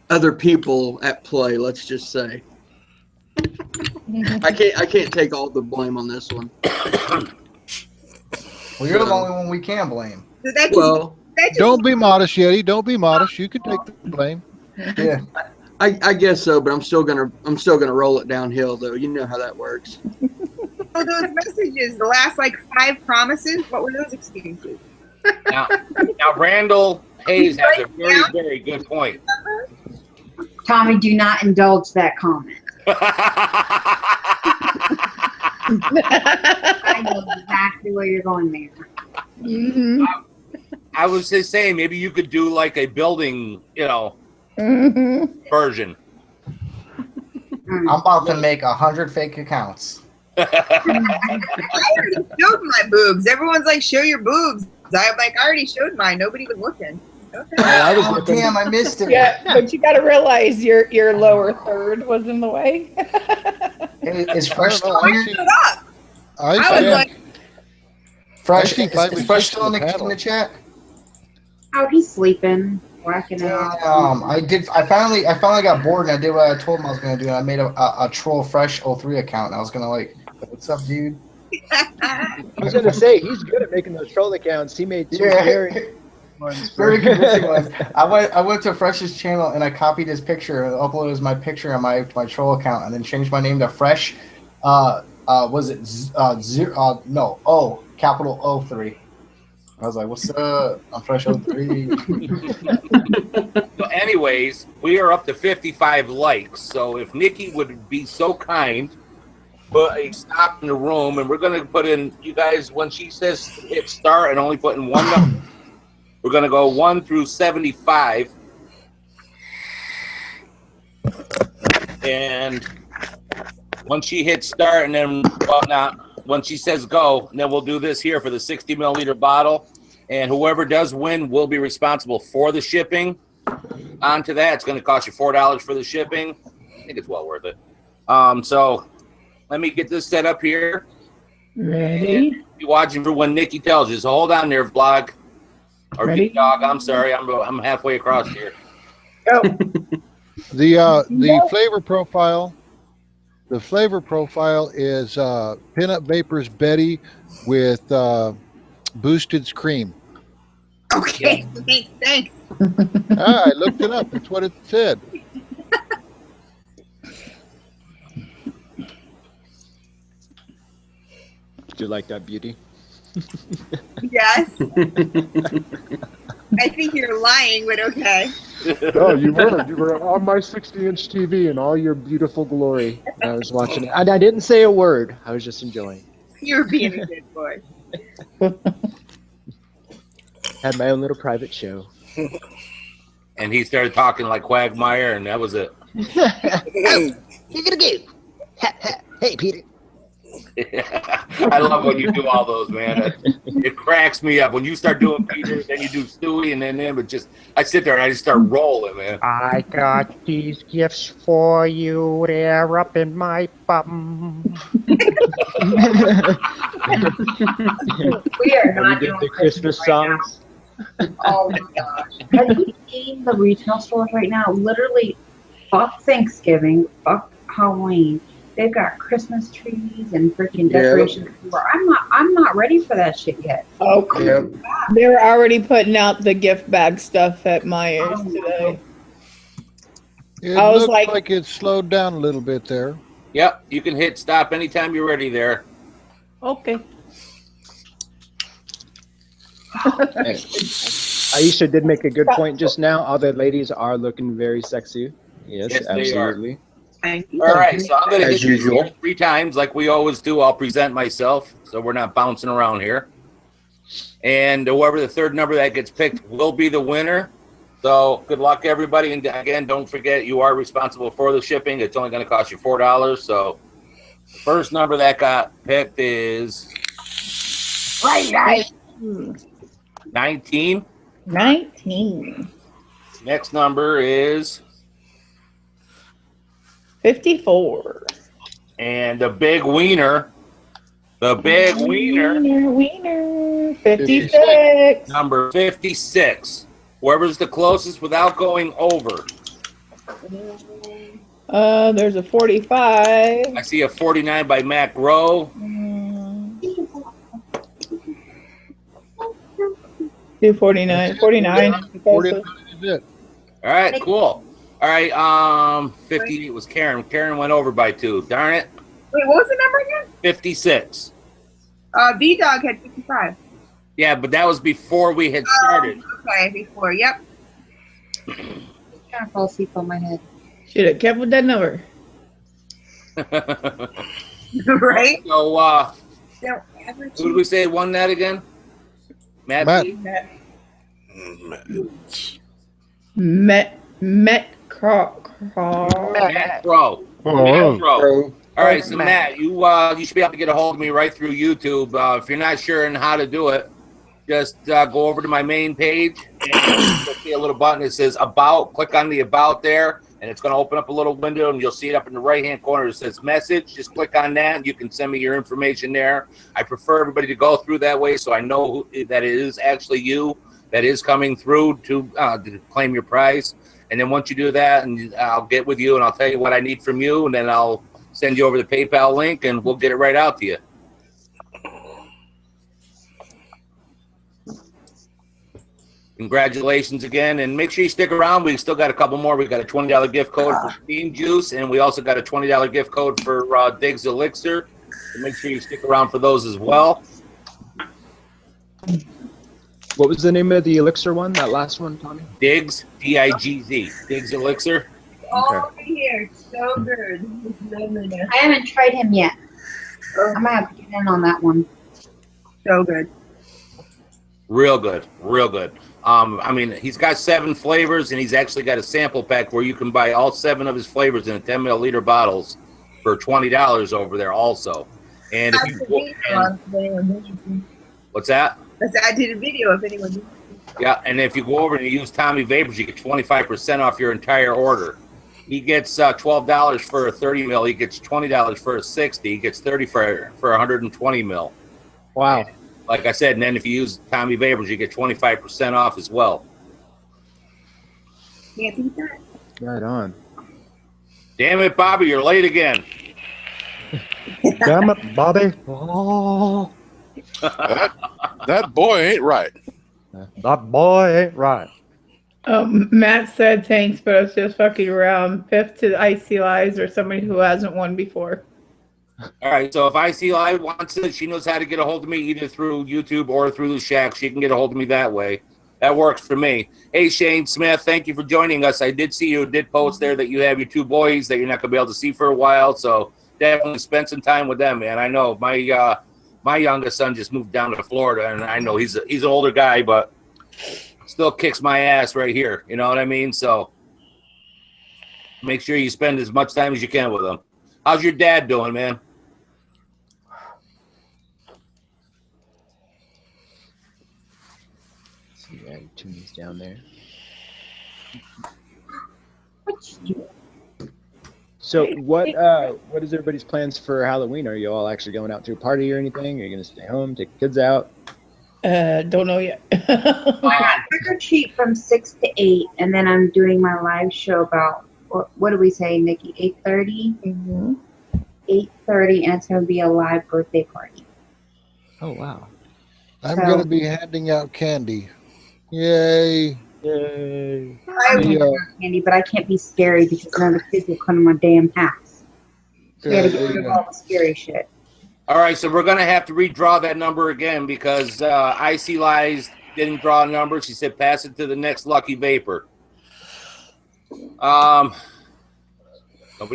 Speaker 10: other people at play. Let's just say. I can't take all the blame on this one.
Speaker 7: Well, you're the only one we can blame.
Speaker 3: so that just,
Speaker 10: Well,
Speaker 3: that just,
Speaker 1: Don't be modest, Yeti. Don't be modest. You can take the blame.
Speaker 7: Yeah.
Speaker 10: I guess so, but I'm still gonna roll it downhill though. You know how that works.
Speaker 3: so those messages, the last like 5 promises, what were those excuses?
Speaker 2: Now Randall Hayes has a very, very good point.
Speaker 5: Tommy, do not indulge that comment. I know exactly where you're going there.
Speaker 8: Mm-hmm.
Speaker 2: I was just saying, maybe you could do like a building, version.
Speaker 7: I'm about to make 100 fake accounts.
Speaker 3: I already showed my boobs. Everyone's like, show your boobs. I already showed mine. Nobody was looking. Okay.
Speaker 7: Oh, damn, I missed it.
Speaker 8: Yeah, but you got to realize your lower third was in the way.
Speaker 7: Is Fresh still
Speaker 1: I
Speaker 7: here?
Speaker 1: see-
Speaker 3: Up.
Speaker 1: I
Speaker 3: I was
Speaker 1: see-
Speaker 3: like,
Speaker 7: Fresh,
Speaker 1: see 5
Speaker 7: is
Speaker 1: or
Speaker 7: Fresh
Speaker 1: 6
Speaker 7: still in
Speaker 1: in the panel.
Speaker 7: the chat?
Speaker 5: Oh, he's sleeping, whacking out.
Speaker 7: I finally got bored and I did what I told him I was gonna do. I made a troll Fresh 03 account and I was gonna like, what's up, dude?
Speaker 9: I was gonna say he's good at making those troll accounts. He made 2
Speaker 7: Yeah.
Speaker 9: very ones.
Speaker 7: Very convincing ones. I went to Fresh's channel and I copied his picture and uploaded as my picture on my troll account and then changed my name to Fresh. Was it capital 03. I was like, what's up? I'm Fresh 03.
Speaker 2: So anyways, we are up to 55 likes. So if Nikki would be so kind, put a stop in the room, and we're going to put in, you guys, when she says hit start and only put in one number, we're going to go 1 through 75. And once she hits start and then when she says go, and then we'll do this here for the 60 milliliter bottle. And whoever does win will be responsible for the shipping. Onto that, it's going to cost you $4 for the shipping. I think it's well worth it. So let me get this set up here.
Speaker 8: Ready?
Speaker 2: Be watching for when Nikki tells you. So hold on there, vlog. Or
Speaker 8: Ready?
Speaker 2: Big Dog. I'm sorry. I'm halfway across here.
Speaker 8: Go.
Speaker 1: The flavor profile. The flavor profile is Pinup Vapors Betty with boosted cream.
Speaker 3: Okay, thanks.
Speaker 1: I looked it up. That's what it said.
Speaker 9: Do you like that, Beauty?
Speaker 3: Yes. I think you're lying, but okay.
Speaker 9: Oh, you were on my 60-inch TV in all your beautiful glory. I was watching it, and I didn't say a word. I was just enjoying.
Speaker 3: You're being a good boy.
Speaker 9: Had my own little private show.
Speaker 2: And he started talking like Quagmire, and that was it.
Speaker 9: You're gonna go. Hey, Peter.
Speaker 2: I love when you do all those, man. It cracks me up when you start doing Peter, then you do Stewie, and then him. It just, I sit there and I just start rolling, man.
Speaker 11: I got these gifts for you. They're up in my bum.
Speaker 5: We are not
Speaker 9: did
Speaker 5: doing
Speaker 9: the Christmas songs.
Speaker 5: Oh my gosh. Have you seen the retail stores right now? Literally, fuck Thanksgiving, fuck Halloween. They've got Christmas trees and freaking decorations. I'm not ready for that shit yet.
Speaker 8: Oh, they're already putting out the gift bag stuff at Myers today.
Speaker 1: It
Speaker 8: I was
Speaker 1: looks
Speaker 8: like
Speaker 1: it slowed down a little bit there.
Speaker 2: Yep, you can hit stop anytime you're ready there.
Speaker 8: Okay.
Speaker 9: Aisha did make a good point just now. All the ladies are looking very sexy. Yes,
Speaker 2: Yes, they are.
Speaker 9: absolutely.
Speaker 3: Thank you.
Speaker 2: All right, so I'm going to
Speaker 10: As
Speaker 2: hit
Speaker 10: usual.
Speaker 2: you 3 times like we always do. I'll present myself, so we're not bouncing around here. And whoever the third number that gets picked will be the winner. So good luck, everybody. And again, don't forget, you are responsible for the shipping. It's only going to cost you $4. So the first number that got picked is 19.
Speaker 8: 19.
Speaker 2: Next number is
Speaker 8: 54.
Speaker 2: and the big wiener. The big wiener.
Speaker 8: Wiener. 56.
Speaker 2: Number 56. Whoever's the closest without going over.
Speaker 8: There's a 45.
Speaker 2: I see a 49 by Mac Rowe.
Speaker 8: 249. 49.
Speaker 1: 49 is it.
Speaker 2: All right, cool. All right, 58 was Karen. Karen went over by 2. Darn it.
Speaker 3: Wait, what was the number again?
Speaker 2: 56.
Speaker 3: V-Dog had 55.
Speaker 2: Yeah, but that was before we had started.
Speaker 3: Okay, before, yep.
Speaker 5: Trying to fall asleep on my head.
Speaker 8: Should have kept with that number.
Speaker 3: Right?
Speaker 2: So,
Speaker 3: Don't ever
Speaker 2: who did we say won that again? Matt?
Speaker 8: Met Crow.
Speaker 2: Matt Crow. Matt Crow. All right, so Matt, you should be able to get a hold of me right through YouTube. If you're not sure on how to do it, just go over to my main page and you'll see a little button that says About. Click on the About there, and it's going to open up a little window, and you'll see it up in the right-hand corner. It says Message. Just click on that, and you can send me your information there. I prefer everybody to go through that way so I know that it is actually you that is coming through to claim your prize. And then once you do that, and I'll get with you, and I'll tell you what I need from you, and then I'll send you over the PayPal link, and we'll get it right out to you. Congratulations again, and make sure you stick around. We still got a couple more. We've got a $20 gift code for Steam Juice, and we also got a $20 gift code for Diggs Elixir. So make sure you stick around for those as well.
Speaker 9: What was the name of the elixir one? That last one, Tommy?
Speaker 2: Diggs, D-I-G-Z, Diggs Elixir.
Speaker 3: All here. So good.
Speaker 5: I haven't tried him yet. I might have to get in on that one.
Speaker 3: So good.
Speaker 2: Real good, real good. I mean, he's got 7 flavors, and he's actually got a sample pack where you can buy all 7 of his flavors in a 10 milliliter bottles for $20 over there also. And if you what's that?
Speaker 3: I did a video if anyone needs.
Speaker 2: Yeah, and if you go over and you use Tommy Vapors, you get 25% off your entire order. He gets $12 for a 30 mil. He gets $20 for a 60. He gets 30 for 120 mil.
Speaker 9: Wow.
Speaker 2: And like I said, and then if you use Tommy Vapors, you get 25% off as well.
Speaker 3: Can't beat that.
Speaker 9: Right on.
Speaker 2: Damn it, Bobby, you're late again.
Speaker 11: Damn it, Bobby. Oh.
Speaker 4: That boy ain't right.
Speaker 11: That boy ain't right.
Speaker 8: Matt said thanks, but it's just fucking around. Fifth to Icy Lies or somebody who hasn't won before.
Speaker 2: All right, so if Icy Live wants it, she knows how to get a hold of me either through YouTube or through the Shack. She can get a hold of me that way. That works for me. Hey, Shane Smith, thank you for joining us. I did see you did post there that you have your two boys that you're not going to be able to see for a while, so definitely spend some time with them, man. I know my my youngest son just moved down to Florida, and I know he's an older guy, but still kicks my ass right here. You know what I mean? So make sure you spend as much time as you can with them. How's your dad doing, man?
Speaker 9: Yeah, Toomey's down there. So what is everybody's plans for Halloween? Are you all actually going out to a party or anything? Are you gonna stay home, take the kids out?
Speaker 8: Don't know yet.
Speaker 5: I got trick or treat from 6 to 8, and then I'm doing my live show about what do we say, Nikki? 8:30. 8:30, and it's gonna be a live birthday party.
Speaker 9: Oh wow!
Speaker 1: I'm going to be handing out candy. Yay!
Speaker 9: Yay!
Speaker 5: I want candy, but I can't be scary because none of the kids will come to my damn house. We gotta get rid of all the scary shit.
Speaker 2: All right, so we're going to have to redraw that number again because Icy Lies didn't draw a number. She said pass it to the next lucky vapor. Nobody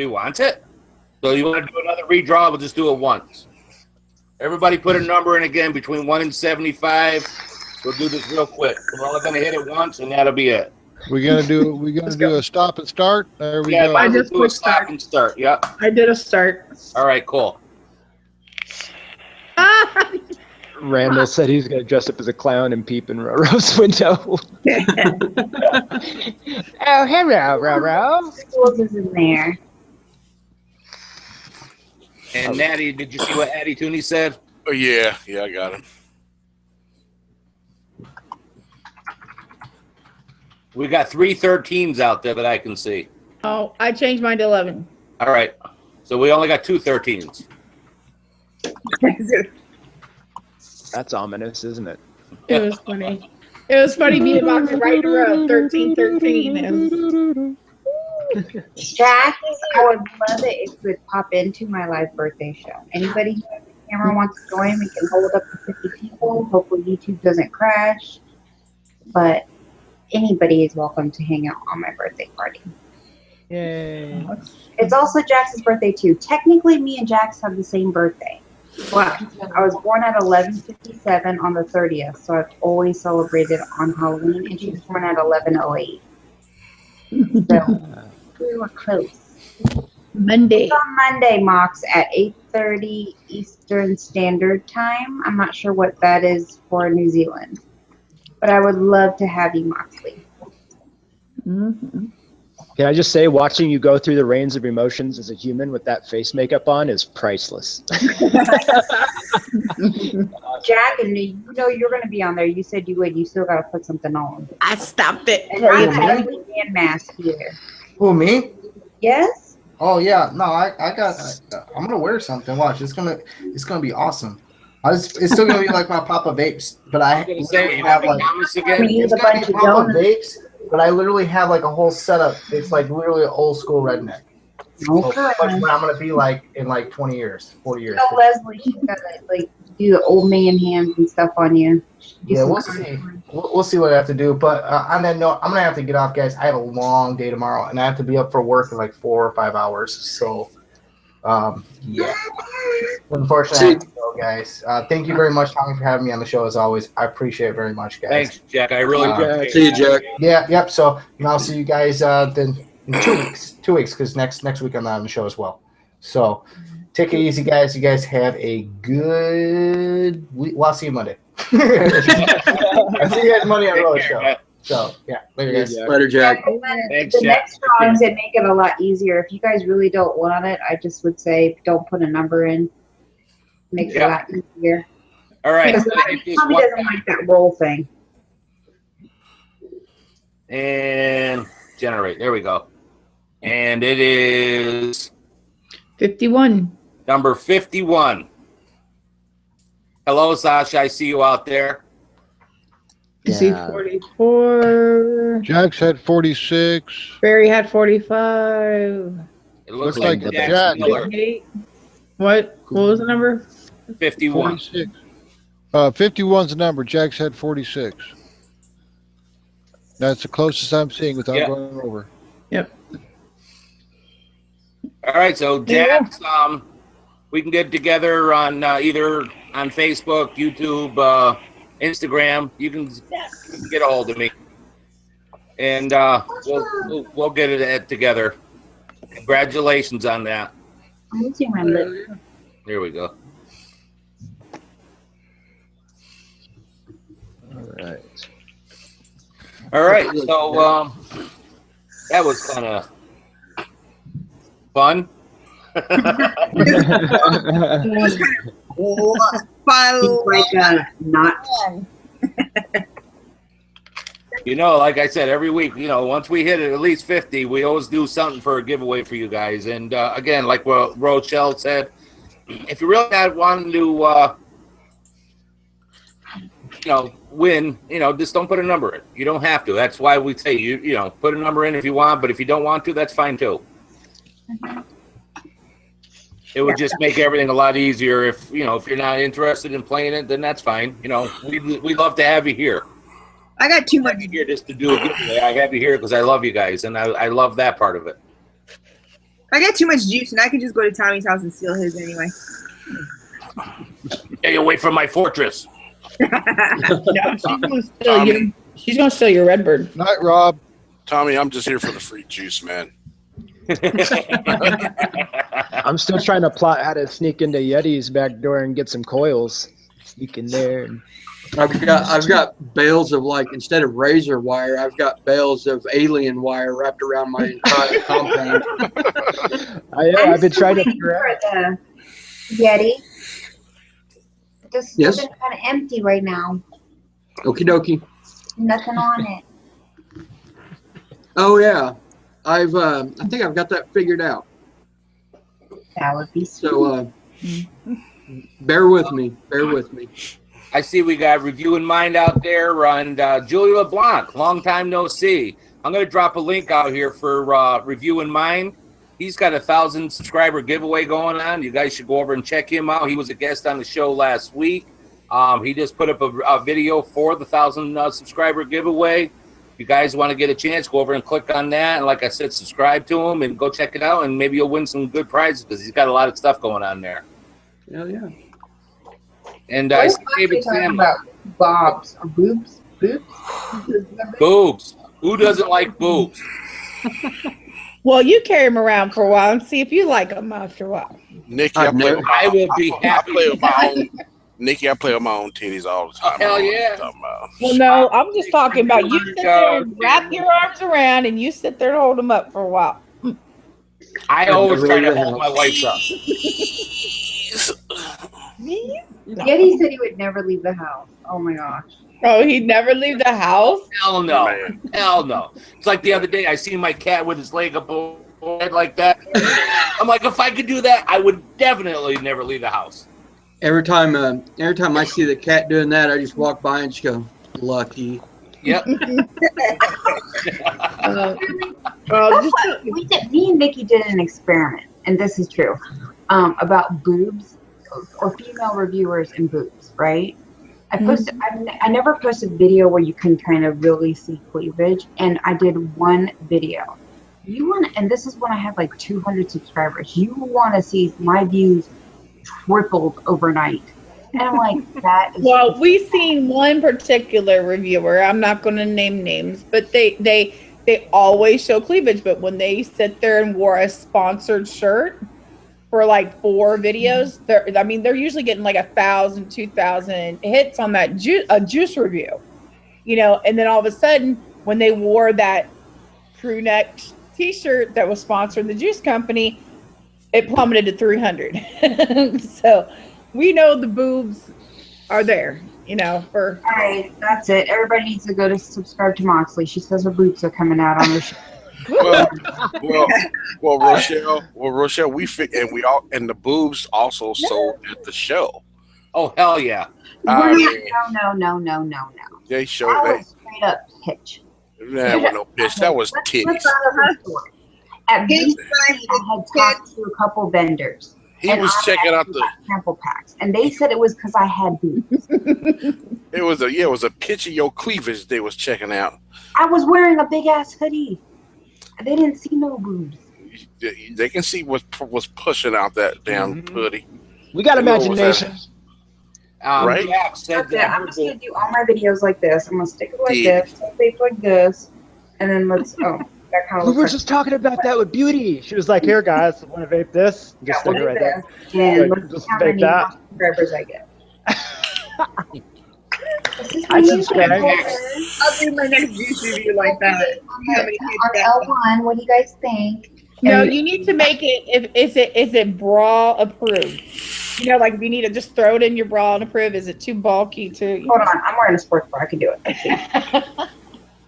Speaker 2: wants it? So you want to do another redraw? We'll just do it once. Everybody put a number in again between 1 and 75. We'll do this real quick. We're only going to hit it once, and that'll be it.
Speaker 1: We're gonna do a stop and start. There we go.
Speaker 8: I just
Speaker 2: do a stop and start. Yep.
Speaker 8: I did a start.
Speaker 2: All right, cool.
Speaker 9: Randall said he's gonna dress up as a clown and peep in Roro's window. Oh, hello, Roro.
Speaker 5: Schools is in there.
Speaker 2: And Natty, did you see what Addie Tooney said?
Speaker 4: Oh, yeah, I got him.
Speaker 2: We got 3 13s out there that I can see.
Speaker 8: Oh, I changed mine to 11.
Speaker 2: All right. So we only got 2 13s.
Speaker 9: That's ominous, isn't it?
Speaker 8: It was funny. It was funny being about to right in a row. 13, 13.
Speaker 5: Jack, I would love it if you would pop into my live birthday show. Anybody who has a camera wants to join, we can hold up to 50 people. Hopefully YouTube doesn't crash. But anybody is welcome to hang out on my birthday party.
Speaker 9: Yay.
Speaker 5: It's also Jax's birthday too. Technically, me and Jax have the same birthday. But I was born at 11:57 on the 30th, so I've always celebrated on Halloween, and she was born at 11:08. So we were close.
Speaker 8: Monday.
Speaker 5: It's on Monday, Mox, at 8:30 Eastern Standard Time. I'm not sure what that is for New Zealand, but I would love to have you, Moxley.
Speaker 8: Mm-hmm.
Speaker 9: Can I just say, watching you go through the range of emotions as a human with that face makeup on is priceless.
Speaker 5: Jack, and you know you're going to be on there. You said you would. You still got to put something on.
Speaker 8: I stopped it.
Speaker 5: And I have a man mask here.
Speaker 7: Who, me?
Speaker 5: Yes?
Speaker 7: Oh yeah, no, I'm gonna wear something. Watch, it's gonna be awesome. It's still gonna be like my Papa Vapes, but I literally have like it's gonna be Papa Vapes, but I literally have like a whole setup. It's like literally an old school redneck.
Speaker 5: Okay.
Speaker 7: So what I'm gonna be like in like 20 years, 40 years.
Speaker 5: So Leslie, she's gonna like do the old man hands and stuff on you.
Speaker 7: Yeah, we'll see. We'll see what I have to do. But on that note, I'm gonna have to get off, guys. I have a long day tomorrow, and I have to be up for work in like 4 or 5 hours. So, yeah. Unfortunately, I have to go, guys. Thank you very much, Tommy, for having me on the show as always. I appreciate it very much, guys.
Speaker 2: Thanks, Jack. I really appreciate it.
Speaker 10: See you, Jack.
Speaker 7: Yeah, yep. So, I'll see you guys then in 2 weeks. 2 weeks, because next week I'm on the show as well. So, take it easy, guys. You guys have a good week. Well, I'll see you Monday. I'll see you guys Monday on the road show. So, yeah. Later, guys.
Speaker 10: Later, Jack.
Speaker 2: Thanks,
Speaker 5: The
Speaker 2: Jack.
Speaker 5: next drawings that make it a lot easier. If you guys really don't want it, I just would say don't put a number in. Makes it a lot easier.
Speaker 2: All right.
Speaker 5: Because Tommy doesn't like that roll thing.
Speaker 2: And generate. There we go. And it is
Speaker 8: 51.
Speaker 2: number 51. Hello, Sasha. I see you out there.
Speaker 8: You see 44.
Speaker 1: Jack's had 46.
Speaker 8: Barry had 45.
Speaker 2: It looks
Speaker 1: Looks
Speaker 2: like
Speaker 1: like
Speaker 2: Jack
Speaker 1: Jack.
Speaker 2: Miller.
Speaker 8: What was the number?
Speaker 2: 51.
Speaker 1: 46. 51's the number. Jack's had 46. That's the closest I'm seeing without
Speaker 2: Yeah.
Speaker 1: going over.
Speaker 8: Yep.
Speaker 2: All right, so Jack's, we can get together on either on Facebook, YouTube, Instagram. You can get a hold of me, and we'll get it together. Congratulations on that.
Speaker 5: I'm using my lip.
Speaker 2: Here we go. All right. So that was kind of fun.
Speaker 5: Not.
Speaker 2: You know, like I said, every week, you know, once we hit at least 50, we always do something for a giveaway for you guys. And again, like what Rochelle said, if you really not wanting to, you know, win, you know, just don't put a number in. You don't have to. That's why we say you know, put a number in if you want, but if you don't want to, that's fine too. It would just make everything a lot easier. If you know, if you're not interested in playing it, then that's fine. You know, we love to have you here.
Speaker 3: I got too much
Speaker 2: here just to do a giveaway. I have you here because I love you guys, and I love that part of it.
Speaker 3: I got too much juice, and I can just go to Tommy's house and steal his anyway.
Speaker 2: Stay away from my fortress.
Speaker 8: She's gonna steal your Redbird.
Speaker 1: Night, Rob.
Speaker 4: Tommy, I'm just here for the free juice, man.
Speaker 9: I'm still trying to plot how to sneak into Yeti's back door and get some coils. Sneak in there.
Speaker 10: I've got bales of, like, instead of razor wire, I've got bales of alien wire wrapped around my entire compound.
Speaker 9: I've been trying to
Speaker 5: figure out the Yeti. This
Speaker 10: Yes?
Speaker 5: is kind of empty right now.
Speaker 10: Okie dokie.
Speaker 5: Nothing on it.
Speaker 10: Oh yeah, I think I've got that figured out.
Speaker 5: That would be sweet.
Speaker 10: So bear with me. Bear with me.
Speaker 2: I see we got Review in Mind out there, and Julie LeBlanc, long time no see. I'm going to drop a link out here for Review in Mind. He's got a 1,000 subscriber giveaway going on. You guys should go over and check him out. He was a guest on the show last week. He just put up a video for the 1,000 subscriber giveaway. If you guys want to get a chance, go over and click on that. And like I said, subscribe to him and go check it out. And maybe you'll win some good prizes because he's got a lot of stuff going on there.
Speaker 10: Hell yeah.
Speaker 2: And I see David Sam.
Speaker 5: Bobs or boobs? Boobs?
Speaker 2: Boobs. Who doesn't like boobs?
Speaker 8: Well, you carry them around for a while and see if you like them after a while.
Speaker 4: Nikki,
Speaker 2: I will be happy.
Speaker 4: I play with my own. Nikki, I play with my own titties all the time.
Speaker 2: Hell yeah.
Speaker 8: Well, no, I'm just talking about you sit there and wrap your arms around and you sit there and hold them up for a while.
Speaker 2: I always try to hold my wife up.
Speaker 5: Yeti said he would never leave the house. Oh my gosh.
Speaker 8: Oh, he'd never leave the house?
Speaker 2: Hell no. Hell no. It's like the other day, I seen my cat with his leg up overhead like that. I'm like, if I could do that, I would definitely never leave the house.
Speaker 10: Every time I see the cat doing that, I just walk by and just go, lucky.
Speaker 2: Yep.
Speaker 5: Me and Nikki did an experiment, and this is true, about boobs or female reviewers and boobs, right? I never posted a video where you can kind of really see cleavage, and I did one video. And this is when I had like 200 subscribers. You want to see my views tripled overnight. And I'm like, that is...
Speaker 8: Well, we've seen one particular reviewer. I'm not going to name names, but they always show cleavage. But when they sit there and wore a sponsored shirt for like 4 videos, they're usually getting like 1,000, 2,000 hits on that juice review, you know. And then all of a sudden, when they wore that crew neck T-shirt that was sponsored the juice company, it plummeted to 300. So we know the boobs are there, you know. All
Speaker 5: right, that's it. Everybody needs to go to subscribe to Moxley. She says her boobs are coming out on her show.
Speaker 4: Rochelle, and the boobs also sold at the show.
Speaker 2: Oh hell yeah!
Speaker 5: No.
Speaker 4: They
Speaker 5: That
Speaker 4: showed
Speaker 5: was straight up pitch.
Speaker 4: that was no bitch. That was titties.
Speaker 5: At
Speaker 3: His
Speaker 5: Vape,
Speaker 3: friend
Speaker 5: I had talked to a couple vendors.
Speaker 4: He
Speaker 5: and
Speaker 4: was
Speaker 5: I
Speaker 4: checking out
Speaker 5: actually
Speaker 4: the.
Speaker 5: got sample packs, and they said it was because I had boobs.
Speaker 4: It was a picture of your cleavage they was checking out.
Speaker 5: I was wearing a big ass hoodie. They didn't see no boobs.
Speaker 4: They can see what was pushing out that damn hoodie.
Speaker 9: We got
Speaker 4: They know what's
Speaker 9: imagination.
Speaker 4: Right?
Speaker 2: Jack said
Speaker 5: Okay,
Speaker 2: that
Speaker 5: I'm just gonna do all my videos like this. I'm gonna stick it like
Speaker 4: Yeah.
Speaker 5: this, tape like this, and then let's. Oh, that kind of
Speaker 9: We
Speaker 5: looks
Speaker 9: were
Speaker 5: like.
Speaker 9: just talking about that with Beauty. She was like, "Here, guys, want to vape this?"
Speaker 5: Yeah,
Speaker 9: Just
Speaker 5: we'll
Speaker 9: stick it
Speaker 5: do
Speaker 9: right there.
Speaker 5: this, and
Speaker 9: Like,
Speaker 5: let's
Speaker 9: just
Speaker 5: see how
Speaker 9: vape
Speaker 5: many
Speaker 9: that.
Speaker 5: subscribers I get.
Speaker 9: I subscribe.
Speaker 3: I'll do my next juice review like that. How many kids got
Speaker 5: On L1, what do you guys think?
Speaker 8: No,
Speaker 5: And-
Speaker 8: you need to make it. Is it bra approved? You know, like if you need to just throw it in your bra and approve. Is it too bulky to?
Speaker 5: Hold on, I'm wearing a sports bra. I can do it.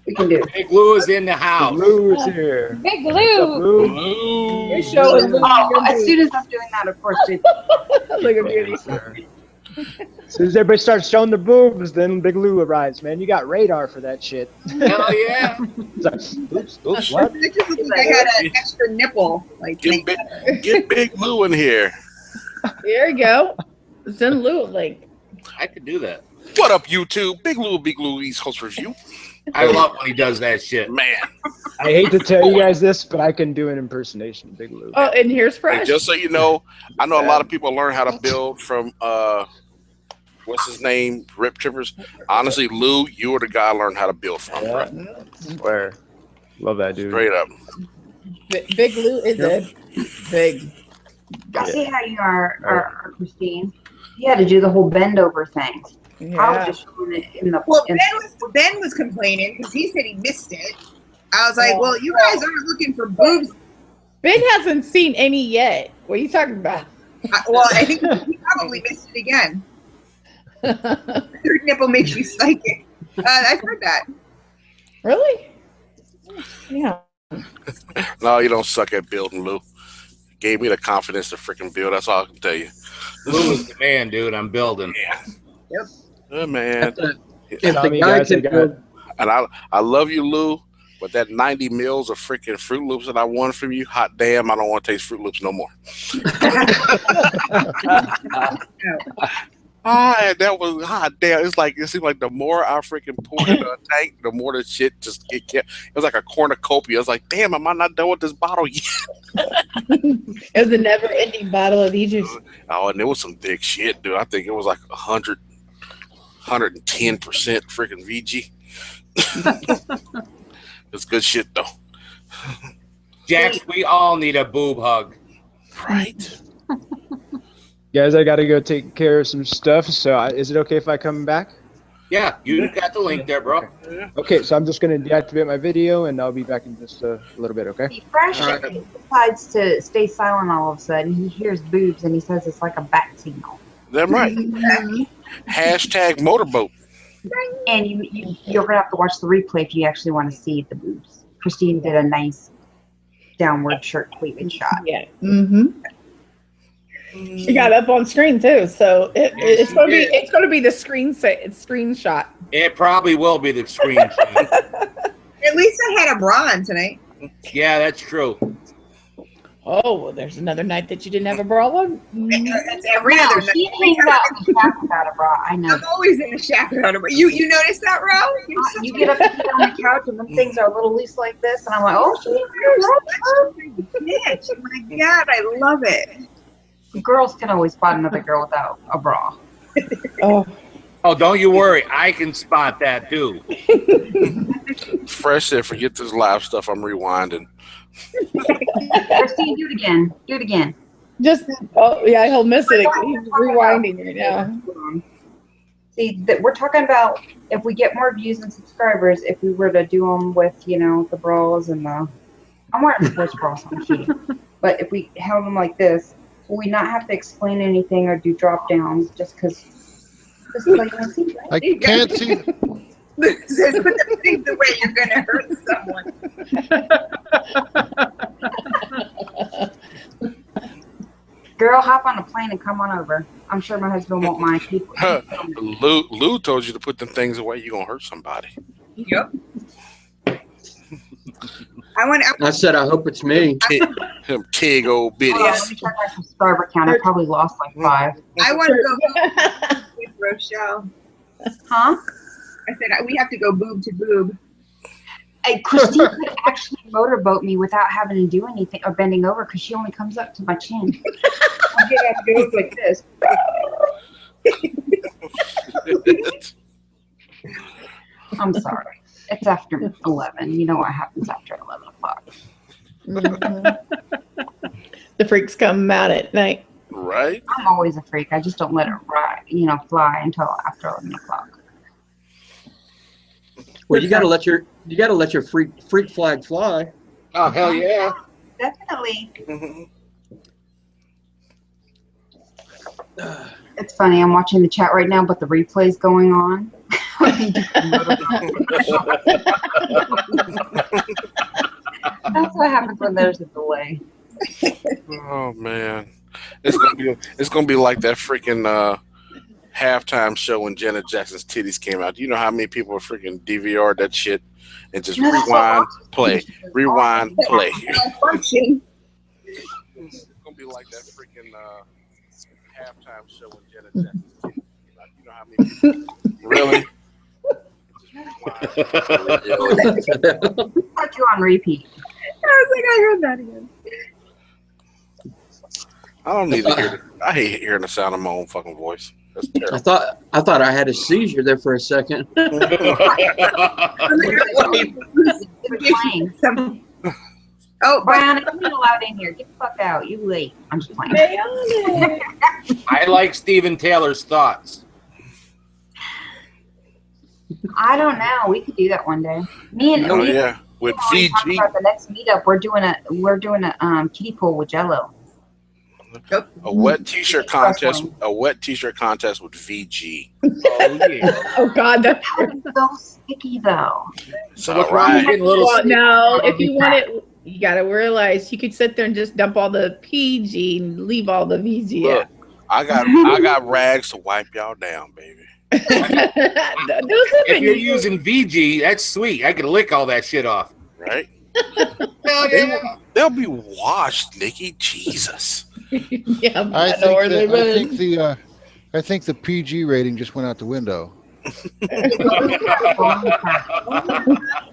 Speaker 5: We can do it.
Speaker 2: Big Lou is in the house.
Speaker 9: Lou is here.
Speaker 6: Big
Speaker 9: What's up,
Speaker 6: Lou.
Speaker 9: Lou?
Speaker 8: You're showing Lou.
Speaker 5: Oh, as soon as I'm doing that, of course, it,
Speaker 8: Look at Beauty.
Speaker 9: As soon as everybody starts showing their boobs, then Big Lou arrives, man. You got radar for that shit.
Speaker 2: Hell yeah!
Speaker 9: It's like, oops, what?
Speaker 3: It just looked like I had an extra nipple. Like,
Speaker 4: Get Big Lou in here.
Speaker 8: There you go. Send Lou a link.
Speaker 2: I could do that.
Speaker 4: What up, YouTube? Big Lou East Coast Review.
Speaker 2: I love when he does that shit.
Speaker 4: Man.
Speaker 9: I hate to tell you guys this, but I can do an impersonation of Big Lou.
Speaker 8: Oh, and here's
Speaker 4: And
Speaker 8: fresh.
Speaker 4: just so you know, I know a lot of people learn how to build from what's his name? Rip Trippers. Honestly, Lou, you were the guy I learned how to build from, bro.
Speaker 9: Swear. Love that dude.
Speaker 4: Straight up.
Speaker 8: Big Lou is it? Big.
Speaker 5: I see how you are, Christine. You had to do the whole bend over thing. I was
Speaker 8: Yeah.
Speaker 5: just showing it in the.
Speaker 3: well,
Speaker 5: in-
Speaker 3: Ben was complaining because he said he missed it. I was like, well, you guys aren't looking for boobs.
Speaker 8: Ben hasn't seen any yet. What are you talking about?
Speaker 3: Well, I think he probably missed it again. Third nipple makes you psychic. I've heard that.
Speaker 8: Really? Yeah.
Speaker 4: No, you don't suck at building, Lou. Gave me the confidence to freaking build. That's all I can tell you.
Speaker 2: Lou is the man, dude. I'm building.
Speaker 4: Yeah.
Speaker 3: Yep.
Speaker 4: Good man.
Speaker 10: If the
Speaker 9: Tommy,
Speaker 10: guy
Speaker 9: guys, I
Speaker 10: could
Speaker 9: got-
Speaker 10: build,
Speaker 4: And I love you, Lou. But that 90 mils of freaking Fruit Loops that I won from you, hot damn, I don't want to taste Fruit Loops no more. That was hot damn. It's like it seemed like the more I freaking poured into a tank, the more the shit just it kept. It was like a cornucopia. I was like, damn, am I not done with this bottle yet?
Speaker 8: It was a never-ending bottle of e-juice.
Speaker 4: Oh, and there was some thick shit, dude. I think it was like 110% freaking VG. It's good shit though.
Speaker 2: Jax, we all need a boob hug.
Speaker 4: Right.
Speaker 9: Guys, I got to go take care of some stuff. So is it okay if I come back?
Speaker 2: Yeah, you got the link there, bro.
Speaker 9: Okay, so I'm just going to deactivate my video, and I'll be back in just a little bit, okay?
Speaker 5: See, Fresh decides to stay silent all of a sudden. He hears boobs and he says it's like a bat signal.
Speaker 4: That right. Hashtag motorboat.
Speaker 5: And you're gonna have to watch the replay if you actually want to see the boobs. Christine did a nice downward shirt cleavage shot.
Speaker 8: Yeah. Mm-hmm. She got up on screen too, so it's gonna be the screenshot.
Speaker 2: It probably will be the screen.
Speaker 3: At least I had a bra on tonight.
Speaker 2: Yeah, that's true.
Speaker 8: Oh, well, there's another night that you didn't have a bra on.
Speaker 3: That's every
Speaker 5: No,
Speaker 3: other night.
Speaker 5: she hangs out in the shack without a bra. I know.
Speaker 3: I'm always in the shack without a bra. You noticed that, Ro?
Speaker 5: You get up and sit on the couch and them things are a little loose like this, and I'm like, oh,
Speaker 3: Bitch, my God, I love it.
Speaker 5: girls can always spot another girl without a bra.
Speaker 8: Oh,
Speaker 2: don't you worry. I can spot that too.
Speaker 4: Fresh said, forget this live stuff. I'm rewinding.
Speaker 5: Christine, do it again. Do it again.
Speaker 8: just yeah, he'll miss it. He's rewinding right now.
Speaker 5: See, that we're talking about if we get more views and subscribers, if we were to do them with, the bras and the, I'm wearing sports bras on sheet, but if we held them like this, will we not have to explain anything or do drop downs just because this is like you see, right?
Speaker 1: I can't see.
Speaker 3: Says put the things away, you're gonna hurt someone.
Speaker 5: Girl, hop on a plane and come on over. I'm sure my husband won't mind.
Speaker 4: Lou told you to put them things away. You're going to hurt somebody.
Speaker 3: Yep. I
Speaker 10: said, I hope it's me.
Speaker 4: Him tig old bitties.
Speaker 5: Let me check my subscriber count. I probably lost like 5.
Speaker 3: I want to go with Rochelle.
Speaker 5: Huh?
Speaker 3: I said we have to go boob to boob.
Speaker 5: Hey, Christine could actually motorboat me without having to do anything or bending over because she only comes up to my chin. I have to go like this. I'm sorry. It's after 11. You know what happens after 11 o'clock.
Speaker 8: Mm-hmm. The freaks come out at night.
Speaker 4: Right.
Speaker 5: I'm always a freak. I just don't let it fly until after 11 o'clock.
Speaker 10: Well, you gotta let your freak flag fly.
Speaker 2: Oh hell yeah!
Speaker 5: Definitely. It's funny. I'm watching the chat right now, but the replay's going on. That's what happens when there's a delay.
Speaker 4: Oh man, it's gonna be like that freaking halftime show when Janet Jackson's titties came out. Do you know how many people freaking DVR'd that shit and just rewind, play, rewind, play? It's gonna be like that freaking halftime show when Janet Jackson's titties came out. You know how many people really?
Speaker 5: Put you on repeat.
Speaker 3: I was like, I heard that again.
Speaker 4: I don't need to hear it. I hate hearing the sound of my own fucking voice. That's terrible.
Speaker 10: I thought I had a seizure there for a second.
Speaker 3: Oh,
Speaker 5: Brian, I'm not allowed in here. Get the fuck out. You late. I'm just playing.
Speaker 2: I like Steven Taylor's thoughts.
Speaker 5: I don't know. We could do that one day. Me and
Speaker 4: with
Speaker 5: VG. About the next meetup, we're doing a kiddie pool with Jello.
Speaker 4: A wet t-shirt contest. A wet t-shirt contest with VG.
Speaker 2: Oh yeah.
Speaker 8: Oh God, that's
Speaker 5: so sticky though.
Speaker 4: It's all right.
Speaker 8: Well, no, if you want it, you gotta realize you could sit there and just dump all the PG and leave all the VG.
Speaker 4: Look, I got rags to wipe y'all down, baby.
Speaker 2: If you're using VG, that's sweet. I can lick all that shit off.
Speaker 4: Right?
Speaker 2: They'll
Speaker 4: be washed, Nikki. Jesus.
Speaker 8: Yeah,
Speaker 1: I think the PG rating just went out the window.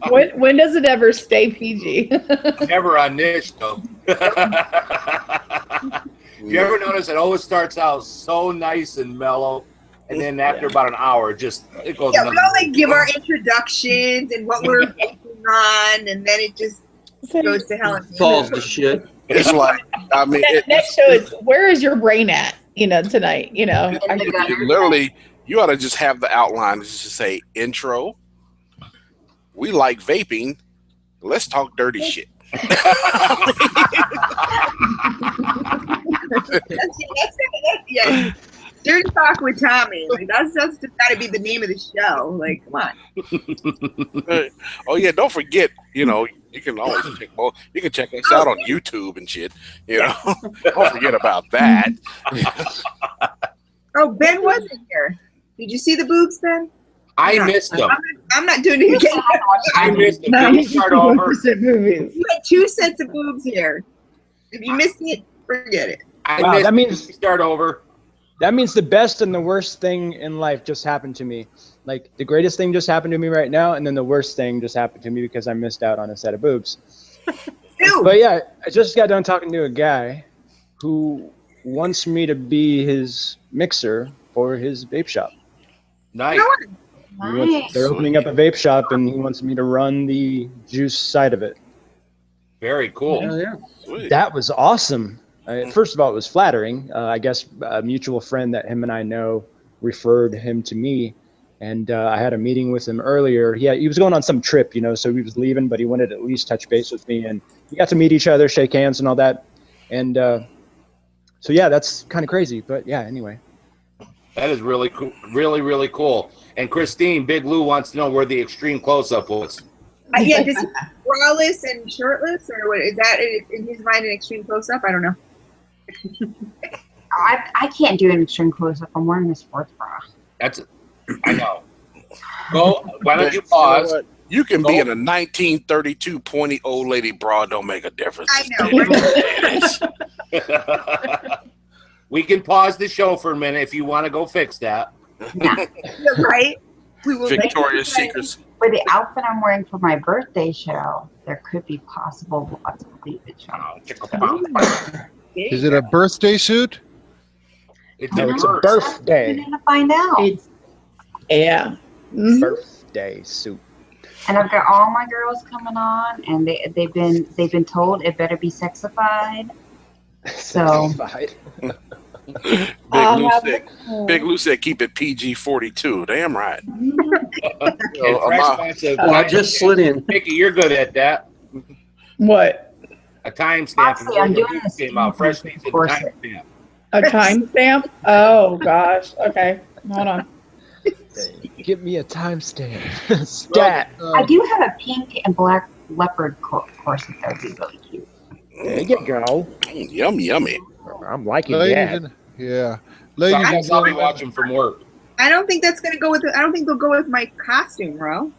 Speaker 8: When does it ever stay PG?
Speaker 2: Never on this though. You ever notice it always starts out so nice and mellow, and then after about an hour, it goes.
Speaker 3: Yeah, we all like give our introductions and what we're working on, and then it just goes to hell.
Speaker 10: Falls to shit.
Speaker 4: It's like, I mean,
Speaker 8: next show is where is your brain at? Tonight.
Speaker 4: Literally, you ought to just have the outline. Just to say intro. We like vaping. Let's talk dirty shit.
Speaker 3: Yeah. Dirty Talk with Tommy. Like that's just gotta be the name of the show. Like, come on.
Speaker 4: Oh yeah, don't forget, you can always check both. You can check us out on YouTube and shit. Don't forget about that.
Speaker 3: Oh, Ben wasn't here. Did you see the boobs, Ben?
Speaker 2: I missed them.
Speaker 3: I'm not doing it again.
Speaker 2: I missed them. Can you start over?
Speaker 3: You had 2 sets of boobs here. If you missed it, forget it.
Speaker 9: That means
Speaker 2: start over.
Speaker 9: That means the best and the worst thing in life just happened to me. Like the greatest thing just happened to me right now, and then the worst thing just happened to me because I missed out on a set of boobs. But yeah, I just got done talking to a guy who wants me to be his mixer for his vape shop.
Speaker 2: Nice.
Speaker 9: They're opening up a vape shop, and he wants me to run the juice side of it.
Speaker 2: Very cool.
Speaker 10: Yeah.
Speaker 9: That was awesome. First of all, it was flattering. I guess a mutual friend that him and I know referred him to me, and I had a meeting with him earlier. He was going on some trip, so he was leaving, but he wanted to at least touch base with me, and we got to meet each other, shake hands, and all that. And so yeah, that's kind of crazy, but yeah. Anyway,
Speaker 2: that is really cool. Really, really cool. And Christine, Big Lou wants to know where the extreme close-up was.
Speaker 3: Yeah, does he braless and shirtless, or what is that in his mind an extreme close-up? I don't know.
Speaker 5: I can't do an extreme close up. I'm wearing a sports bra.
Speaker 2: I know. Go. Why don't you
Speaker 4: You know
Speaker 2: pause?
Speaker 4: what? You can be
Speaker 2: Go.
Speaker 4: in a 1932 pointy old lady bra. Don't make a difference.
Speaker 3: I know.
Speaker 2: We can pause the show for a minute if you want to go fix that.
Speaker 3: Right? We will
Speaker 4: Victoria's Secrets.
Speaker 5: For the outfit I'm wearing for my birthday show, there could be possible lots of cleavage.
Speaker 1: Is it a birthday suit?
Speaker 2: It's
Speaker 9: No,
Speaker 2: a
Speaker 9: it's a
Speaker 2: bird.
Speaker 5: We're
Speaker 9: birthday.
Speaker 5: gonna find out.
Speaker 8: Yeah. Mhm.
Speaker 9: Birthday suit.
Speaker 5: And I've got all my girls coming on, and they've been told it better be sexified. So
Speaker 9: Sexified.
Speaker 4: Big Lou said keep it PG-42. Damn right.
Speaker 2: And
Speaker 4: I'm
Speaker 2: Fresh said,
Speaker 10: Oh, I just slid in.
Speaker 2: Mickey, you're good at that.
Speaker 8: What?
Speaker 2: A timestamp.
Speaker 5: Honestly, I'm doing this
Speaker 2: came out. Fresh needs a
Speaker 5: corset.
Speaker 2: timestamp.
Speaker 8: A timestamp? Oh gosh. Okay. Hold on.
Speaker 9: Give me a timestamp. Stat.
Speaker 5: I do have a pink and black leopard corset that would be really cute.
Speaker 9: There you go.
Speaker 4: Yummy.
Speaker 9: I'm liking
Speaker 1: Ladies
Speaker 9: that.
Speaker 1: and yeah,
Speaker 2: So
Speaker 1: ladies
Speaker 2: I
Speaker 1: and
Speaker 2: guess I'll be
Speaker 1: gentlemen.
Speaker 2: watching from work.
Speaker 3: I don't think that's gonna go with. I don't think they'll go with my costume, bro.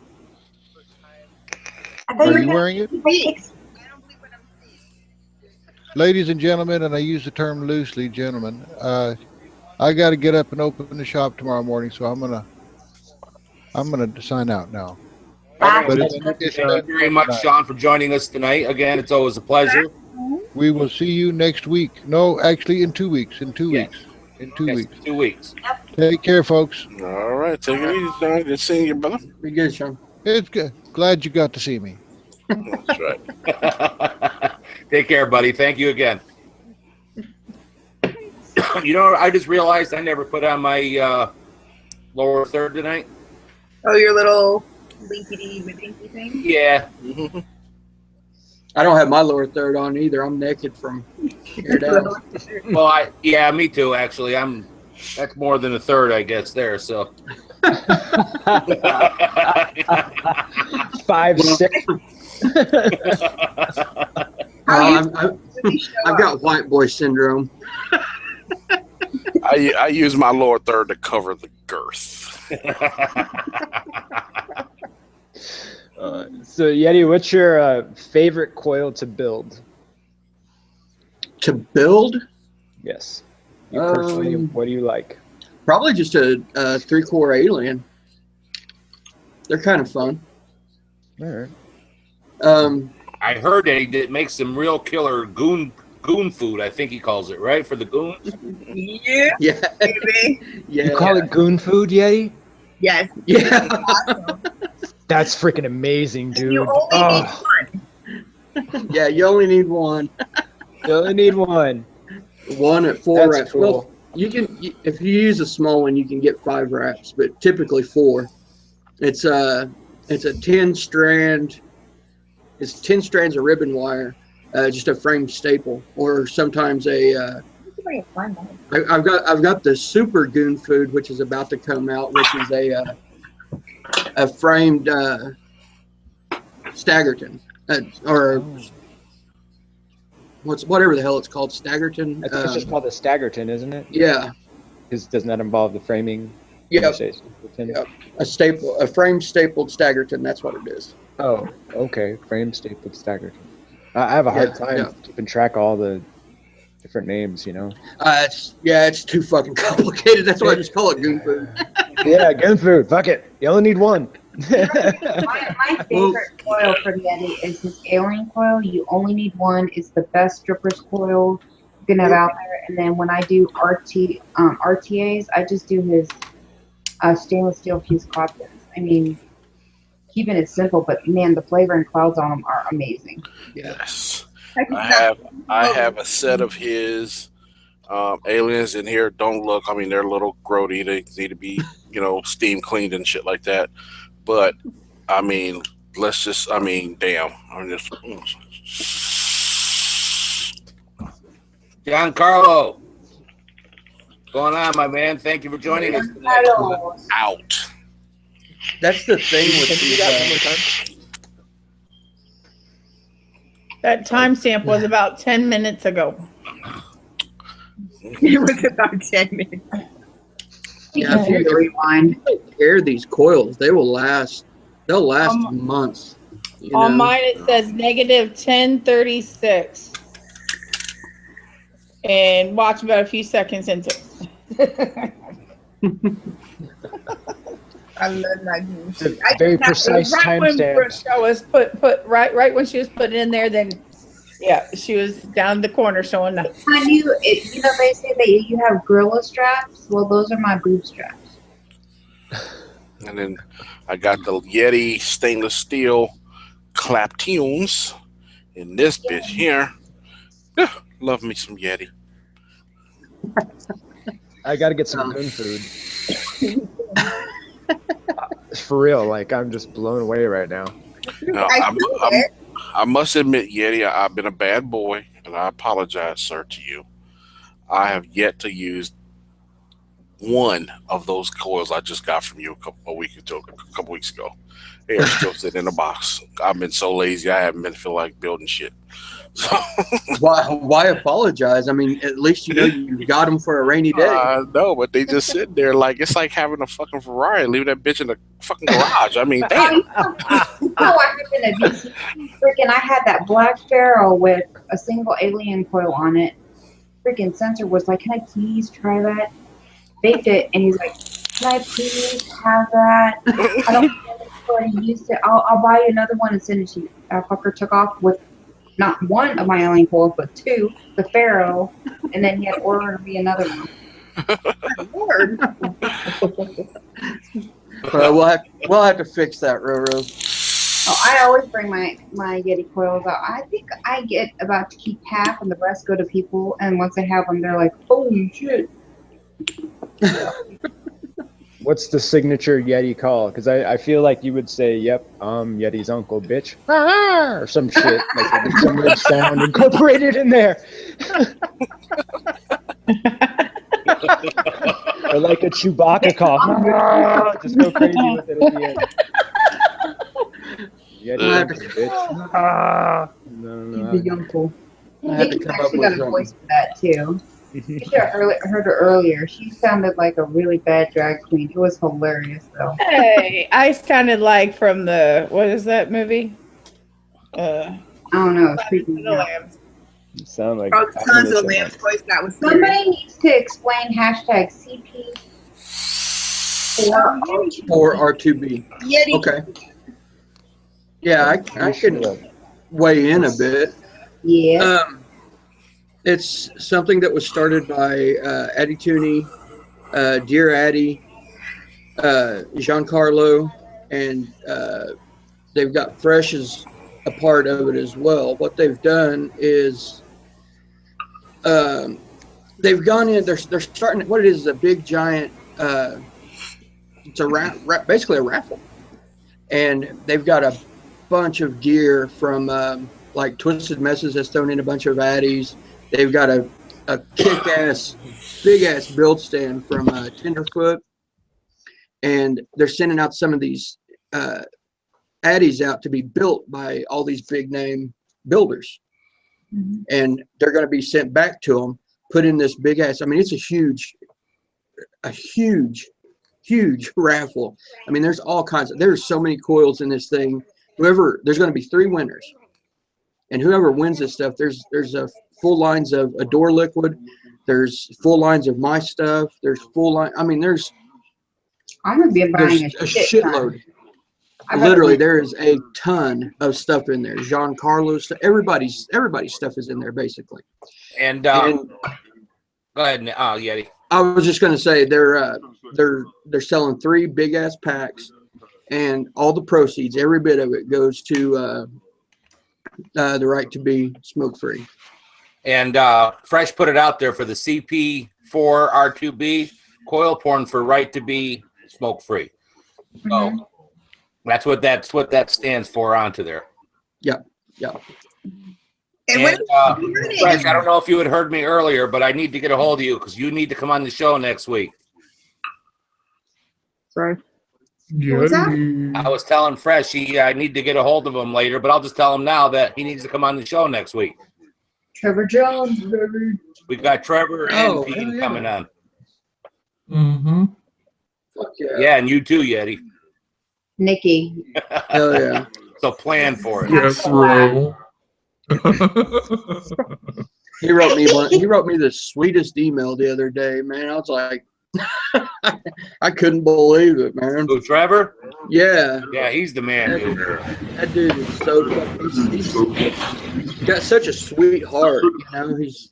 Speaker 5: I thought
Speaker 1: Are
Speaker 5: you
Speaker 1: you
Speaker 5: were
Speaker 1: wearing it?
Speaker 3: I don't believe what I'm seeing.
Speaker 1: Ladies and gentlemen, and I use the term loosely, gentlemen. I got to get up and open the shop tomorrow morning, so I'm gonna sign out now. But
Speaker 2: Thank you very much, Sean, for joining us tonight. Again, it's always a pleasure.
Speaker 1: We will see you next week. No, actually, in 2 weeks. In 2 weeks. In 2
Speaker 2: Yes,
Speaker 1: weeks.
Speaker 2: 2 weeks.
Speaker 1: Take care, folks.
Speaker 4: All right. Take it easy, Don. Good seeing you, brother.
Speaker 10: Be good, Sean.
Speaker 1: It's good. Glad you got to see me.
Speaker 4: That's right.
Speaker 2: Take care, buddy. Thank you again. You know, I just realized I never put on my lower third tonight.
Speaker 3: Oh, your little linkety-winky thing.
Speaker 2: Yeah.
Speaker 10: I don't have my lower third on either. I'm naked from here down.
Speaker 2: Well, yeah, me too. Actually, that's more than a third, I guess. There, so
Speaker 9: 5, 6.
Speaker 10: I've got white boy syndrome.
Speaker 4: I use my lower third to cover the girth.
Speaker 9: So Yeti, what's your favorite coil to build?
Speaker 10: To build?
Speaker 9: Yes. You personally, what do you like?
Speaker 10: Probably just a 3-core alien. They're kind of fun.
Speaker 9: All right.
Speaker 2: I heard that he makes some real killer goon food. I think he calls it, right, for the goons.
Speaker 3: Yeah.
Speaker 10: Yeah.
Speaker 3: Baby.
Speaker 10: Yeah.
Speaker 9: You call it goon food, Yeti?
Speaker 3: Yes.
Speaker 10: Yeah.
Speaker 3: Awesome.
Speaker 9: That's freaking amazing, dude.
Speaker 3: You only need one.
Speaker 10: Yeah, you only need one.
Speaker 9: You only need one.
Speaker 10: One at 4
Speaker 9: That's
Speaker 10: wraps.
Speaker 9: cool.
Speaker 10: Well, if you use a small one, you can get 5 wraps, but typically 4. It's a 10 strand. It's 10 strands of ribbon wire, just a frame staple, or sometimes I've got the super goon food, which is about to come out, which is a framed Staggerton, or whatever the hell it's called, Staggerton.
Speaker 9: I think it's just called the Staggerton, isn't it?
Speaker 10: Yeah.
Speaker 9: Doesn't that involve the framing?
Speaker 10: Yep.
Speaker 9: Yep.
Speaker 10: A frame stapled Staggerton. That's what it is.
Speaker 9: Oh, okay. Frame stapled Staggerton. I have a hard time keeping track of all the different names, you know.
Speaker 10: It's too fucking complicated. That's why I just call it goon food.
Speaker 9: Yeah, goon food. Fuck it. You only need one.
Speaker 5: My favorite coil for the Yeti is his alien coil. You only need one. It's the best strippers coil you can have out there. And then when I do RTAs, I just do his stainless steel fused cottons. I mean, keeping it simple, but man, the flavor and clouds on them are amazing.
Speaker 4: Yes. I have a set of his aliens in here. Don't look. I mean, they're a little grody. They need to be, steam cleaned and shit like that. But I mean, damn. I'm just.
Speaker 2: Giancarlo, what's going on, my man? Thank you for joining us tonight.
Speaker 4: Out.
Speaker 10: That's the thing with
Speaker 8: That timestamp was about 10 minutes ago.
Speaker 3: It was about 10 minutes.
Speaker 10: Yeah, if you
Speaker 5: rewind.
Speaker 10: air these coils, they will last. They'll last months. You
Speaker 8: On
Speaker 10: know?
Speaker 8: mine, it says negative 1036. And watch about a few seconds into it.
Speaker 3: I love that game.
Speaker 9: Very precise
Speaker 8: right when
Speaker 9: timestamp.
Speaker 8: Rochelle was put right when she was put in there, then yeah, she was down the corner showing that.
Speaker 5: You know, they say that you have gorilla straps. Well, those are my boob straps.
Speaker 4: And then I got the Yeti stainless steel clap tunes in this bitch here. Love me some Yeti.
Speaker 9: I gotta get some gun food. For real, like I'm just blown away right now.
Speaker 4: Now, I must admit, Yeti, I've been a bad boy, and I apologize, sir, to you. I have yet to use one of those coils I just got from you a couple weeks ago. They are still sitting in a box. I've been so lazy, I haven't been feel like building shit. So
Speaker 10: why apologize? I mean, at least you know you got them for a rainy day.
Speaker 4: No, but they just sit there like it's like having a fucking Ferrari, leave that bitch in the fucking garage. I mean, damn.
Speaker 5: You know what happened at BC? Freaking, I had that black Pharaoh with a single alien coil on it. Freaking sensor was like, "Can I please try that?" Vaped it, and he's like, "Can I please have that? I don't already used it. I'll buy you another one and send it to you." That fucker took off with not one of my alien coils, but two, the Pharaoh, and then he had ordered me another one.
Speaker 3: Lord.
Speaker 10: We'll have to fix that, Roro.
Speaker 5: Oh, I always bring my Yeti coils out. I think I get about to keep half, and the rest go to people. And once I have them, they're like, "Holy shit!"
Speaker 9: What's the signature Yeti call? Because I feel like you would say, "Yep, Yeti's uncle, bitch," or some shit, like some weird sound incorporated in there, or like a Chewbacca cough. Just go crazy with it at the end. Yeti's uncle, bitch.
Speaker 5: He's the uncle.
Speaker 10: I had to
Speaker 5: Nikki
Speaker 10: come up
Speaker 5: actually
Speaker 10: with
Speaker 5: got a
Speaker 10: something.
Speaker 5: voice for that too. You should have heard her earlier. She sounded like a really bad drag queen. It was hilarious though.
Speaker 8: Hey, I sounded like from the what is that movie?
Speaker 5: I don't know. It's creeping me out.
Speaker 9: You sound like
Speaker 3: Oh, Sons of the Lamb's voice. That was
Speaker 5: Somebody needs to explain hashtag CP
Speaker 10: For R2B.
Speaker 3: Yeti.
Speaker 10: Okay. Yeah, I can weigh in a bit.
Speaker 5: Yeah.
Speaker 10: It's something that was started by Addy Tooney, Dear Addy, Giancarlo, and they've got Fresh as a part of it as well. What they've done is they've gone in. They're starting. What it is a big giant. It's a basically a raffle, and they've got a bunch of gear from like Twisted Messes has thrown in a bunch of Addies. They've got a kick-ass, big-ass build stand from Tenderfoot, and they're sending out some of these Addies out to be built by all these big-name builders, and they're going to be sent back to them, put in this big-ass. I mean, it's a huge raffle. I mean, there's all kinds of. There's so many coils in this thing. There's going to be 3 winners, and whoever wins this stuff, there's a full lines of Adore liquid. There's full lines of my stuff. There's full line. I mean,
Speaker 5: I'm gonna be buying a
Speaker 10: shitload. Literally, there is a ton of stuff in there. Giancarlo's stuff. Everybody's stuff is in there basically.
Speaker 2: And go ahead, Yeti.
Speaker 10: I was just going to say they're selling 3 big ass packs, and all the proceeds, every bit of it, goes to the right to be smoke free.
Speaker 2: And Fresh put it out there for the CP4 R2B coil porn for right to be smoke free. So that's what that stands for onto there.
Speaker 10: Yeah.
Speaker 3: And
Speaker 2: Fresh, I don't know if you had heard me earlier, but I need to get a hold of you because you need to come on the show next week.
Speaker 5: Sorry.
Speaker 3: What was that?
Speaker 2: I was telling Fresh I need to get a hold of him later, but I'll just tell him now that he needs to come on the show next week.
Speaker 5: Trevor Jones, baby.
Speaker 2: We got Trevor and Dean coming on.
Speaker 12: Mm-hmm.
Speaker 10: Fuck yeah.
Speaker 2: Yeah, and you too, Yeti.
Speaker 5: Nikki.
Speaker 10: Hell yeah.
Speaker 2: So plan for it.
Speaker 12: Yes, bro.
Speaker 10: He wrote me the sweetest email the other day, man. I was like, I couldn't believe it, man.
Speaker 2: Who, Trevor?
Speaker 10: Yeah.
Speaker 2: Yeah, he's the man, dude.
Speaker 10: That dude is so he's got such a sweet heart, you know. He's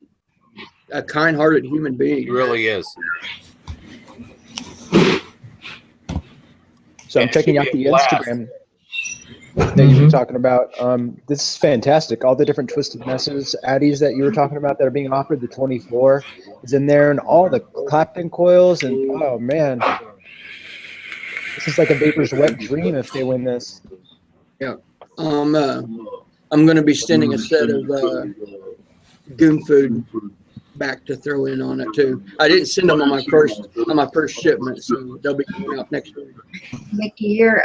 Speaker 10: a kind-hearted human being.
Speaker 2: He really is.
Speaker 9: So I'm checking out the Instagram that you were talking about. This is fantastic. All the different twisted messes, addies that you were talking about that are being offered. The 24 is in there, and all the Clapton coils. And oh man, this is like a vapor's wet dream if they win this.
Speaker 10: Yeah. I'm going to be sending a set of Goon Food back to throw in on it too. I didn't send them on my first shipment, so they'll be coming out next week.
Speaker 5: Nikki, you're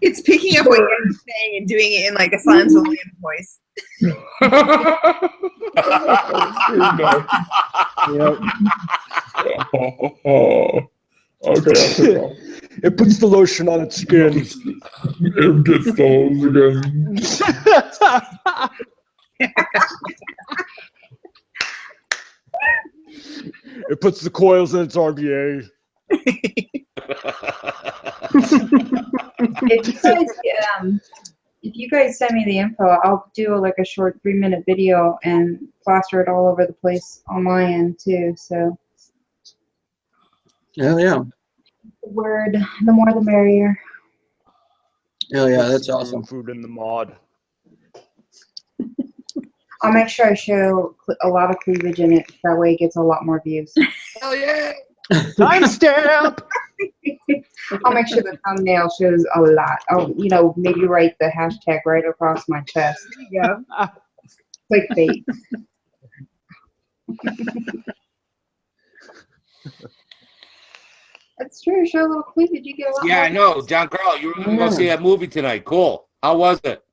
Speaker 3: It's picking up what you're saying and doing it in like a Silence of the Lambs voice.
Speaker 12: Okay.
Speaker 9: It puts the lotion on its skin.
Speaker 12: It gets those again.
Speaker 9: It puts the coils in its RVA.
Speaker 5: If you guys send me the info, I'll do like a short 3-minute video and plaster it all over the place on my end too. So,
Speaker 10: Hell yeah.
Speaker 5: the word, the more the merrier.
Speaker 10: Hell yeah, that's awesome.
Speaker 9: Food in the mod.
Speaker 5: I'll make sure I show a lot of cleavage in it. That way it gets a lot more views.
Speaker 2: Hell yeah.
Speaker 9: Timestamp.
Speaker 5: I'll make sure the thumbnail shows a lot. I'll, maybe write the hashtag right across my chest.
Speaker 3: Yeah.
Speaker 5: Clickbait. That's true. Show a little cleavage. You get a lot
Speaker 2: Yeah,
Speaker 5: more.
Speaker 2: I know. John Carl, you were going to go see that movie tonight. Cool. How was it?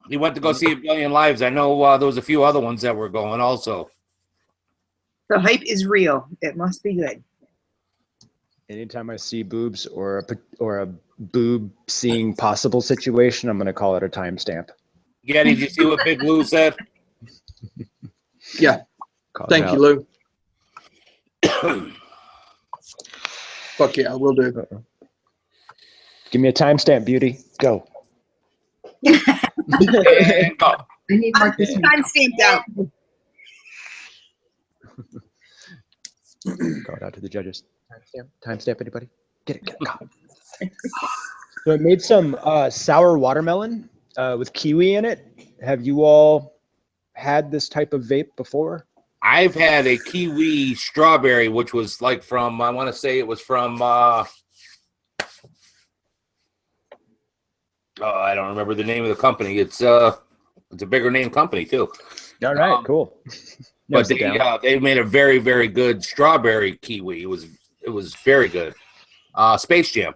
Speaker 2: He went to go see A Billion Lives. I know there was a few other ones that were going also.
Speaker 3: The hype is real. It must be good.
Speaker 9: Anytime I see boobs or a boob seeing possible situation, I'm going to call it a timestamp.
Speaker 2: Yeah, did you see what Big Lou said?
Speaker 10: Yeah. Thank you, Lou. Fuck yeah, I will do.
Speaker 9: Give me a timestamp, beauty. Go.
Speaker 2: And go.
Speaker 5: I need more this one.
Speaker 3: I'm stamped out.
Speaker 9: Call it out to the judges. Timestamp, anybody? Get it, go. So I made some sour watermelon with kiwi in it. Have you all had this type of vape before?
Speaker 2: I've had a kiwi strawberry, which was like from, I want to say it was from, I don't remember the name of the company. It's a bigger name company too.
Speaker 9: All right, cool.
Speaker 2: But they made a very, very good strawberry kiwi. It was very good. Space Jam.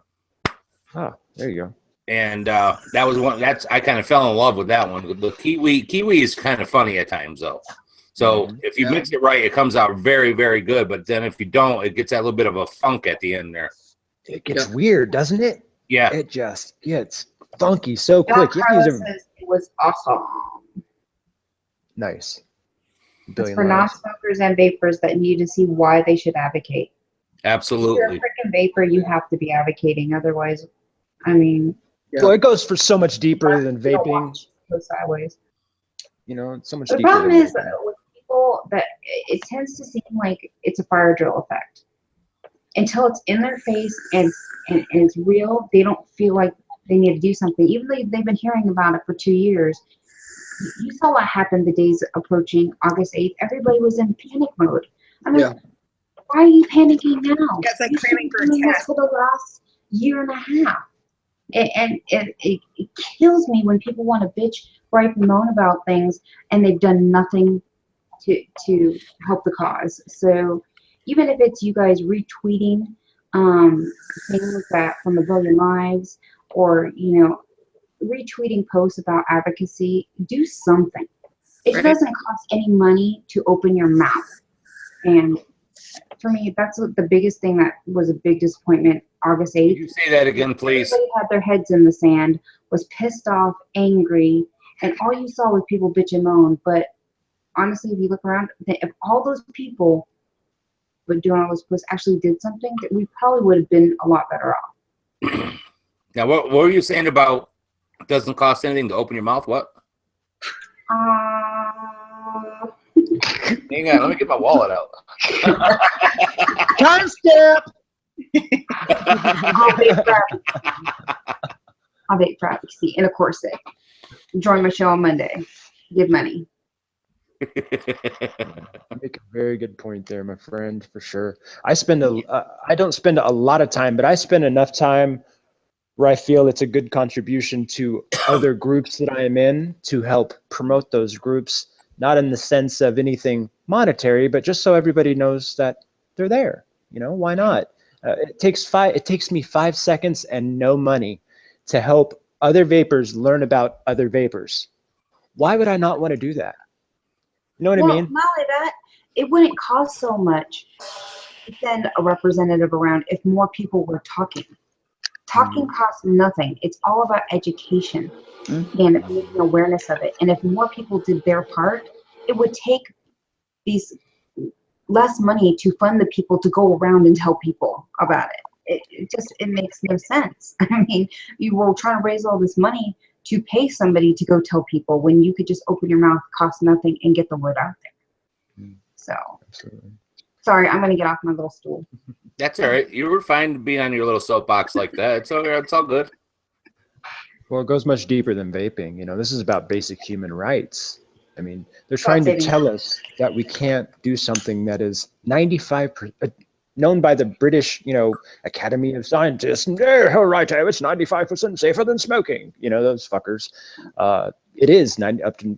Speaker 9: Oh, there you go.
Speaker 2: And that was one. I kind of fell in love with that one. The kiwi is kind of funny at times though. So if you mix it right, it comes out very, very good. But then if you don't, it gets that little bit of a funk at the end there.
Speaker 9: It gets weird, doesn't it?
Speaker 2: Yeah.
Speaker 9: It just gets funky so quick. You have to use
Speaker 5: Says it was awesome.
Speaker 9: Nice.
Speaker 5: It's for non-smokers and vapors that need to see why they should advocate.
Speaker 2: Absolutely.
Speaker 5: If you're a freaking vapor, you have to be advocating. Otherwise, I mean.
Speaker 9: Well, it goes for so much deeper than vaping.
Speaker 5: Go sideways.
Speaker 9: It's so much
Speaker 5: The
Speaker 9: deeper.
Speaker 5: problem
Speaker 9: than
Speaker 5: is with people that it tends to seem like it's a fire drill effect. Until it's in their face and it's real, they don't feel like they need to do something. Even though they've been hearing about it for 2 years. You saw what happened the days approaching August 8th. Everybody was in panic mode. I mean, why are you panicking now?
Speaker 3: It's like
Speaker 5: you
Speaker 3: cramming for a
Speaker 5: doing this
Speaker 3: test.
Speaker 5: for the last year and a half. And it kills me when people want to bitch, gripe, and moan about things, and they've done nothing to help the cause. So even if it's you guys retweeting things that from A Billion Lives, or retweeting posts about advocacy, do something. It doesn't cost any money to open your mouth. And for me, that's what the biggest thing that was a big disappointment. August 8th.
Speaker 2: Can you say that again, please?
Speaker 5: Everybody had their heads in the sand, was pissed off, angry, and all you saw was people bitch and moan. But honestly, if you look around, if all those people would do all those posts actually did something, we probably would have been a lot better off.
Speaker 2: Now, what were you saying about it doesn't cost anything to open your mouth? What? Hang on, let me get my wallet out.
Speaker 11: Time step.
Speaker 5: I'll vape for advocacy in a corset. Join my show on Monday. Give money.
Speaker 9: You make a very good point there, my friend, for sure. I don't spend a lot of time, but I spend enough time where I feel it's a good contribution to other groups that I am in to help promote those groups, not in the sense of anything monetary, but just so everybody knows that they're there. You know, why not? It takes me 5 seconds and no money to help other vapors learn about other vapors. Why would I not want to do that? You know what I mean?
Speaker 5: Not only that, it wouldn't cost so much to send a representative around if more people were talking. Talking costs nothing. It's all about education and making awareness of it. And if more people did their part, it would take these less money to fund the people to go around and tell people about it. It makes no sense. I mean, you were trying to raise all this money to pay somebody to go tell people when you could just open your mouth, cost nothing, and get the word out there. So,
Speaker 9: absolutely.
Speaker 5: Sorry, I'm going to get off my little stool.
Speaker 2: That's all right. You were fine to be on your little soapbox like that. It's all good.
Speaker 9: Well, it goes much deeper than vaping. You know, this is about basic human rights. I mean, they're trying to tell us that we can't do something that is 95% known by the British, you know, Academy of Scientists. They're right, it's 95% safer than smoking. You know, those fuckers. It is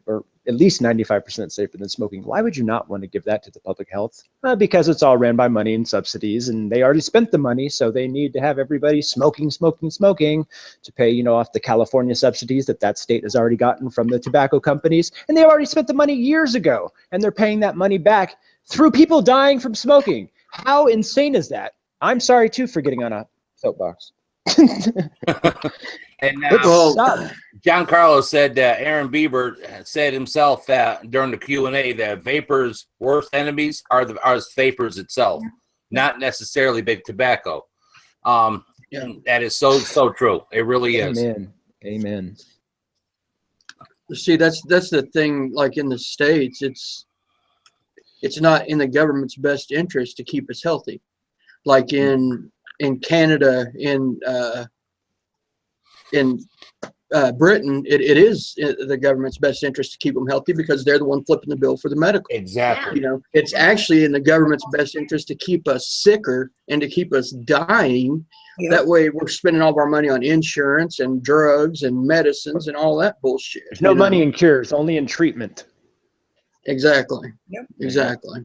Speaker 9: or at least 95% safer than smoking. Why would you not want to give that to the public health? Because it's all ran by money and subsidies, and they already spent the money, so they need to have everybody smoking to pay, you know, off the California subsidies that state has already gotten from the tobacco companies. And they already spent the money years ago, and they're paying that money back through people dying from smoking. How insane is that? I'm sorry, too, for getting on a soapbox.
Speaker 2: And John Carlos said that Aaron Bieber said himself that during the Q&A that vapors' worst enemies are vapors itself, not necessarily big tobacco. That is so true. It really is.
Speaker 9: Amen.
Speaker 10: See, that's the thing. Like in the States, it's not in the government's best interest to keep us healthy. Like in Canada, in Britain, it is the government's best interest to keep them healthy because they're the one flipping the bill for the medical.
Speaker 2: Exactly.
Speaker 10: You know, it's actually in the government's best interest to keep us sicker and to keep us dying. Yep. That way we're spending all of our money on insurance and drugs and medicines and all that bullshit.
Speaker 9: There's no money in cures, only in treatment.
Speaker 10: Exactly.
Speaker 3: Yep.
Speaker 10: Exactly.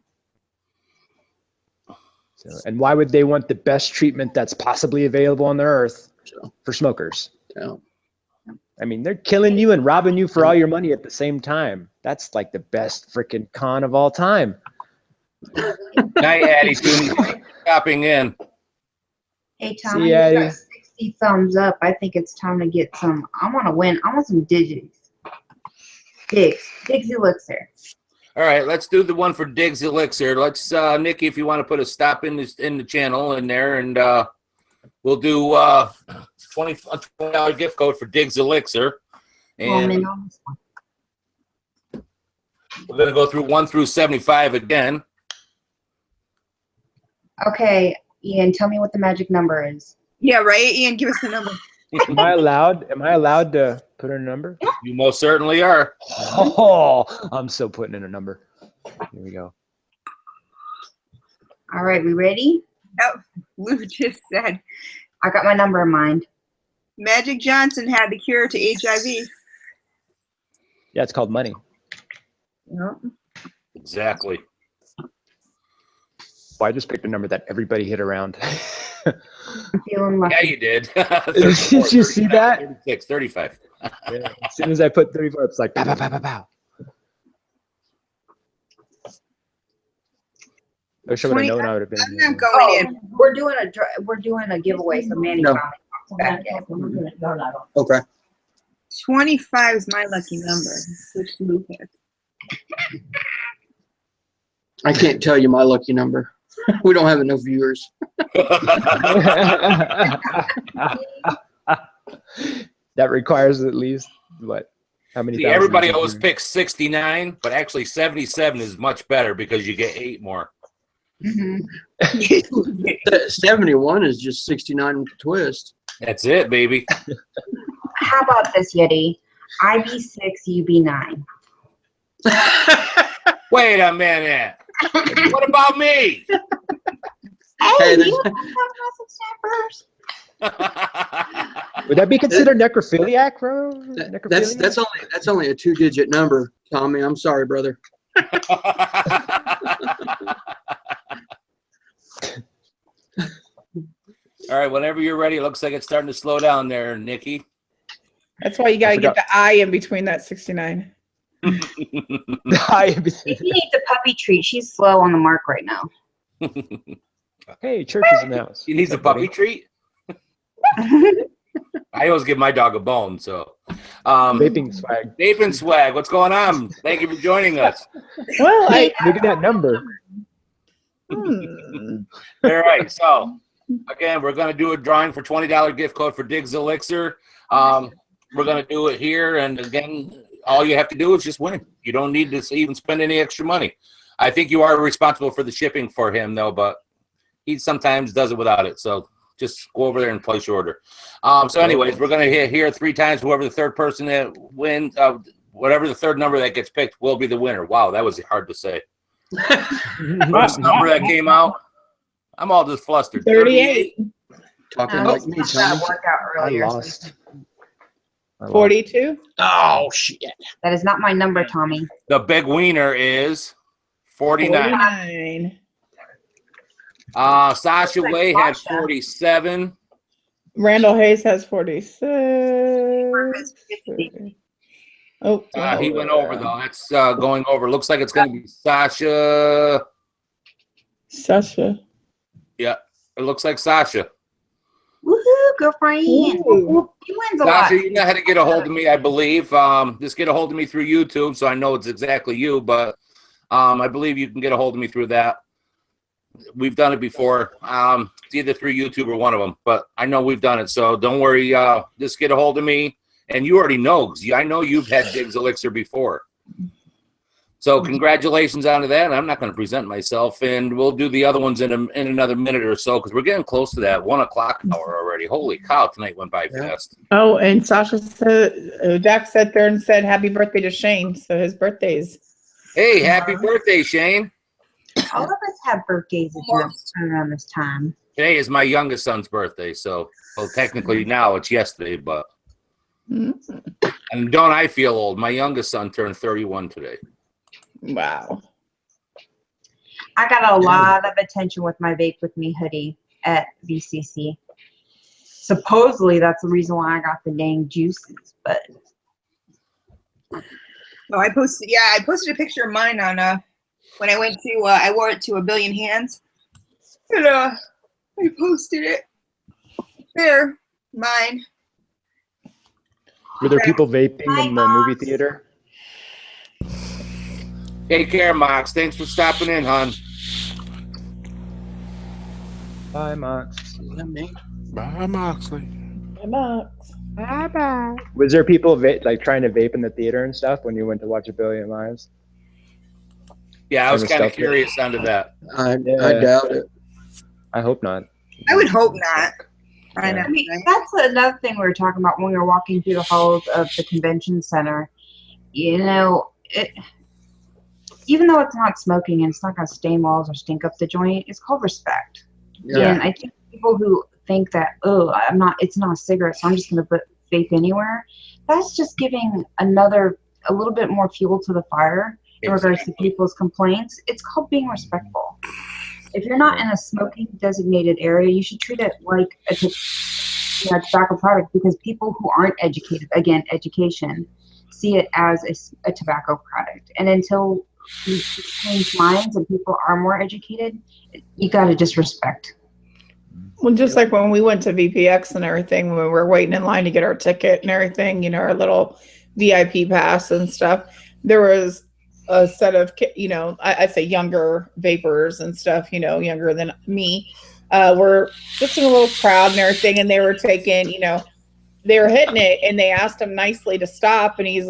Speaker 9: So, and why would they want the best treatment that's possibly available on the earth for smokers?
Speaker 10: Yeah.
Speaker 9: I mean, they're killing you and robbing you for all your money at the same time. That's like the best freaking con of all time.
Speaker 2: Night, Addie. Stopping in.
Speaker 5: Hey, Tommy, you got 60 thumbs up. I think it's time to get some. I want to win. I want some digits. Diggs Elixir.
Speaker 2: All right, let's do the one for Diggs Elixir. Let's, Nikki, if you want to put a stop in the channel in there, and we'll do $20 gift code for Diggs Elixir. And we're going to go through 1 through 75 again.
Speaker 5: Okay, Ian, tell me what the magic number is.
Speaker 3: Yeah, right? Ian, give us the number.
Speaker 9: Am I allowed to put in a number?
Speaker 2: You most certainly are.
Speaker 9: Oh, I'm still putting in a number. Here we go.
Speaker 5: All right, we ready?
Speaker 3: Oh, Lou just said.
Speaker 5: I got my number in mind.
Speaker 3: Magic Johnson had the cure to HIV.
Speaker 9: Yeah, it's called money.
Speaker 3: Yep.
Speaker 2: Exactly.
Speaker 9: Well, I just picked a number that everybody hit around.
Speaker 5: I'm feeling lucky.
Speaker 2: Yeah, you did.
Speaker 9: Did you see that?
Speaker 2: 36, 35.
Speaker 9: Yeah. As soon as I put 34, it's like pow, pow, pow, pow, pow. I wish I would have known I would have been.
Speaker 3: I'm not going in.
Speaker 5: We're doing a giveaway, so Manny
Speaker 10: No.
Speaker 5: finally comes back in.
Speaker 10: Okay.
Speaker 3: 25 is my lucky number. Which do you pick?
Speaker 10: I can't tell you my lucky number. We don't have enough viewers.
Speaker 9: That requires at least what? How many?
Speaker 2: See,
Speaker 9: thousands
Speaker 2: everybody
Speaker 9: of
Speaker 2: always
Speaker 9: viewers?
Speaker 2: picks 69, but actually 77 is much better because you get 8 more.
Speaker 10: 71 is just 69 with a twist.
Speaker 2: That's it, baby.
Speaker 5: How about this, Yeti? IB6, UB9.
Speaker 2: Wait a minute. What about me?
Speaker 10: Hey,
Speaker 5: You don't have
Speaker 9: Would that be considered necrophiliac, bro?
Speaker 10: that's only a 2-digit number, Tommy. I'm sorry, brother.
Speaker 2: All right, whenever you're ready, it looks like it's starting to slow down there, Nikki.
Speaker 8: That's why you got to get the I in between that 69.
Speaker 5: If you need the puppy treat, she's slow on the mark right now.
Speaker 9: Hey, church is in the house.
Speaker 2: He needs a puppy treat? I always give my dog a bone, so.
Speaker 9: Vaping swag.
Speaker 2: Vaping swag, what's going on? Thank you for joining us.
Speaker 8: Well,
Speaker 9: look at that number.
Speaker 2: All right, so again, we're going to do a drawing for $20 gift code for Diggs Elixir. We're going to do it here, and again, all you have to do is just win. You don't need to even spend any extra money. I think you are responsible for the shipping for him, though, but he sometimes does it without it, so just go over there and place your order. So anyways, we're going to hit here 3 times. Whoever the third person that wins, whatever the third number that gets picked will be the winner. Wow, that was hard to say. First number that came out, I'm all just flustered.
Speaker 8: 38.
Speaker 10: Talking like me, Tommy.
Speaker 9: I lost.
Speaker 8: 42.
Speaker 10: Oh, shit.
Speaker 5: That is not my number, Tommy.
Speaker 2: The big wiener is 49. Sasha Way had 47.
Speaker 8: Randall Hayes has 46. Oh,
Speaker 2: He went over, though. That's going over. Looks like it's going to be Sasha. Yeah, it looks like Sasha.
Speaker 5: Woohoo, girlfriend. He wins a lot.
Speaker 2: Sasha, you know how to get a hold of me, I believe. Just get a hold of me through YouTube, so I know it's exactly you, but I believe you can get a hold of me through that. We've done it before. It's either through YouTube or one of them, but I know we've done it, so don't worry. Just get a hold of me, and you already know, because I know you've had Diggs Elixir before. So congratulations on that, and I'm not going to present myself, and we'll do the other ones in another minute or so, because we're getting close to that 1 o'clock hour already. Holy cow, tonight went by fast.
Speaker 8: Oh, and Sasha said, Jack sat there and said happy birthday to Shane, so his birthday's.
Speaker 2: Hey, happy birthday, Shane.
Speaker 5: All of us have birthdays around this time.
Speaker 2: Today is my youngest son's birthday, so well, technically now it's yesterday, but and don't I feel old? My youngest son turned 31 today.
Speaker 8: Wow.
Speaker 5: I got a lot of attention with my Vape With Me hoodie at VCC. Supposedly that's the reason why I got the dang juices, but
Speaker 3: Oh, I posted a picture of mine on when I went to I wore it to A Billion Hands. And I posted it. There, mine.
Speaker 9: Were there people vaping in the movie theater?
Speaker 2: Take care, Mox. Thanks for stopping in, hon.
Speaker 9: Bye, Mox.
Speaker 4: Bye, Moxley.
Speaker 8: Bye, Mox.
Speaker 11: Bye-bye.
Speaker 9: Was there people like trying to vape in the theater and stuff when you went to watch A Billion Lives?
Speaker 2: Yeah, I was kind of curious onto that.
Speaker 10: I doubt it.
Speaker 9: I hope not.
Speaker 3: I would hope not. I know.
Speaker 5: I mean, that's another thing we were talking about when we were walking through the halls of the convention center. You know, even though it's not smoking and it's not going to stain walls or stink up the joint, it's called respect.
Speaker 10: Yeah.
Speaker 5: And I think people who think that, it's not a cigarette, so I'm just going to vape anywhere, that's just giving a little bit more fuel to the fire in regards to people's complaints. It's called being respectful. If you're not in a smoking designated area, you should treat it like a tobacco product, because people who aren't educated, again, education, see it as a tobacco product. And until change minds and people are more educated, you got to just respect.
Speaker 8: Well, just like when we went to VPX and everything, when we were waiting in line to get our ticket and everything, you know, our little VIP pass and stuff, there was a set of, you know, I'd say younger vapors and stuff, you know, younger than me, were just in a little crowd and everything. And they were taking, you know, they were hitting it and they asked him nicely to stop. And he's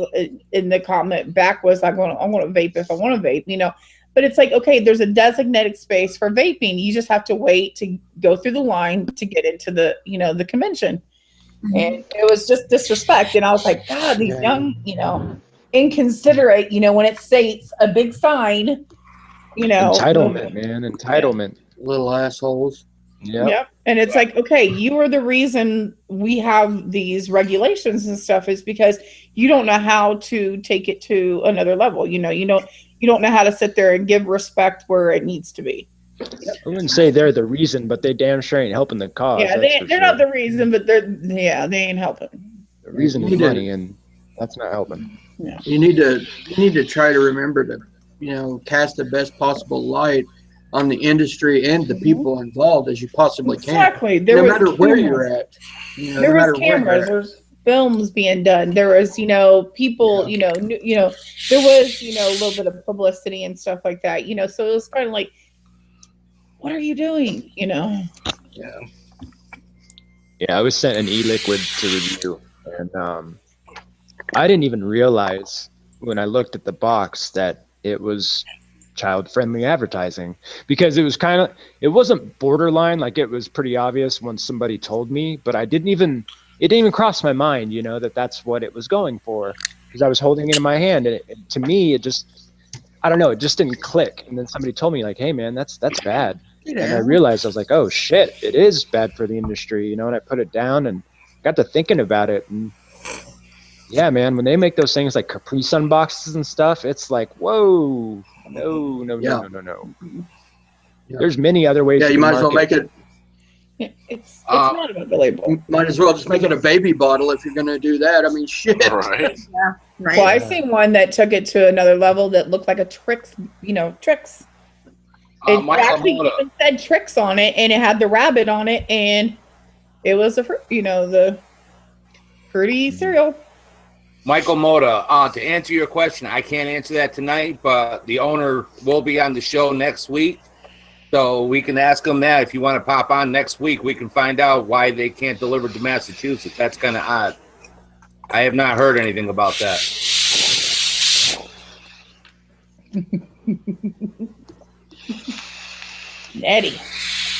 Speaker 8: in the comment back was, I'm going to vape if I want to vape, you know. But it's like, okay, there's a designated space for vaping. You just have to wait to go through the line to get into the, you know, the convention. Mm-hmm. And it was just disrespect. And I was like, God, these young, you know, inconsiderate, you know, when it states a big sign, you know.
Speaker 9: Entitlement, man. Entitlement.
Speaker 10: Little assholes.
Speaker 8: Yep. And it's like, okay, you are the reason we have these regulations and stuff is because you don't know how to take it to another level. You know, you don't know how to sit there and give respect where it needs to be.
Speaker 9: I wouldn't say they're the reason, but they damn sure ain't helping the cause.
Speaker 8: Yeah, they're not the reason, but they ain't helping.
Speaker 9: The reason is money, and that's not helping.
Speaker 10: Yeah. You need to try to remember to, you know, cast the best possible light on the industry and the people involved as you possibly can.
Speaker 8: Exactly.
Speaker 10: No matter where you're at. You know,
Speaker 8: there was cameras, there's films being done. There was, you know, people, you know, there was, you know, a little bit of publicity and stuff like that, you know, so it was kind of like, what are you doing? You know?
Speaker 10: Yeah.
Speaker 9: Yeah, I was sent an e-liquid to review, and I didn't even realize when I looked at the box that it was child-friendly advertising, because it was it wasn't borderline, like it was pretty obvious when somebody told me, but it didn't even cross my mind, you know, that's what it was going for, because I was holding it in my hand, and to me, it just, I don't know, it just didn't click. And then somebody told me like, hey man, that's bad. Yeah. And I realized, I was like, oh shit, it is bad for the industry, you know, and I put it down and got to thinking about it. And yeah, man, when they make those things like Capri Sun boxes and stuff, it's like, whoa, no. Yeah. There's many other ways.
Speaker 10: Yeah, you might as well make it.
Speaker 8: It's not about the label.
Speaker 10: Might as well just make it a baby bottle if you're going to do that. I mean, shit.
Speaker 2: Right.
Speaker 3: Yeah. Right.
Speaker 8: Well, I've seen one that took it to another level that looked like a Trix, you know, Trix. It actually even said Trix on it, and it had the rabbit on it, and it was the fruity cereal.
Speaker 2: Michael Moda, to answer your question, I can't answer that tonight, but the owner will be on the show next week. So we can ask him that. If you want to pop on next week, we can find out why they can't deliver to Massachusetts. That's kind of odd. I have not heard anything about that.
Speaker 8: Eddie.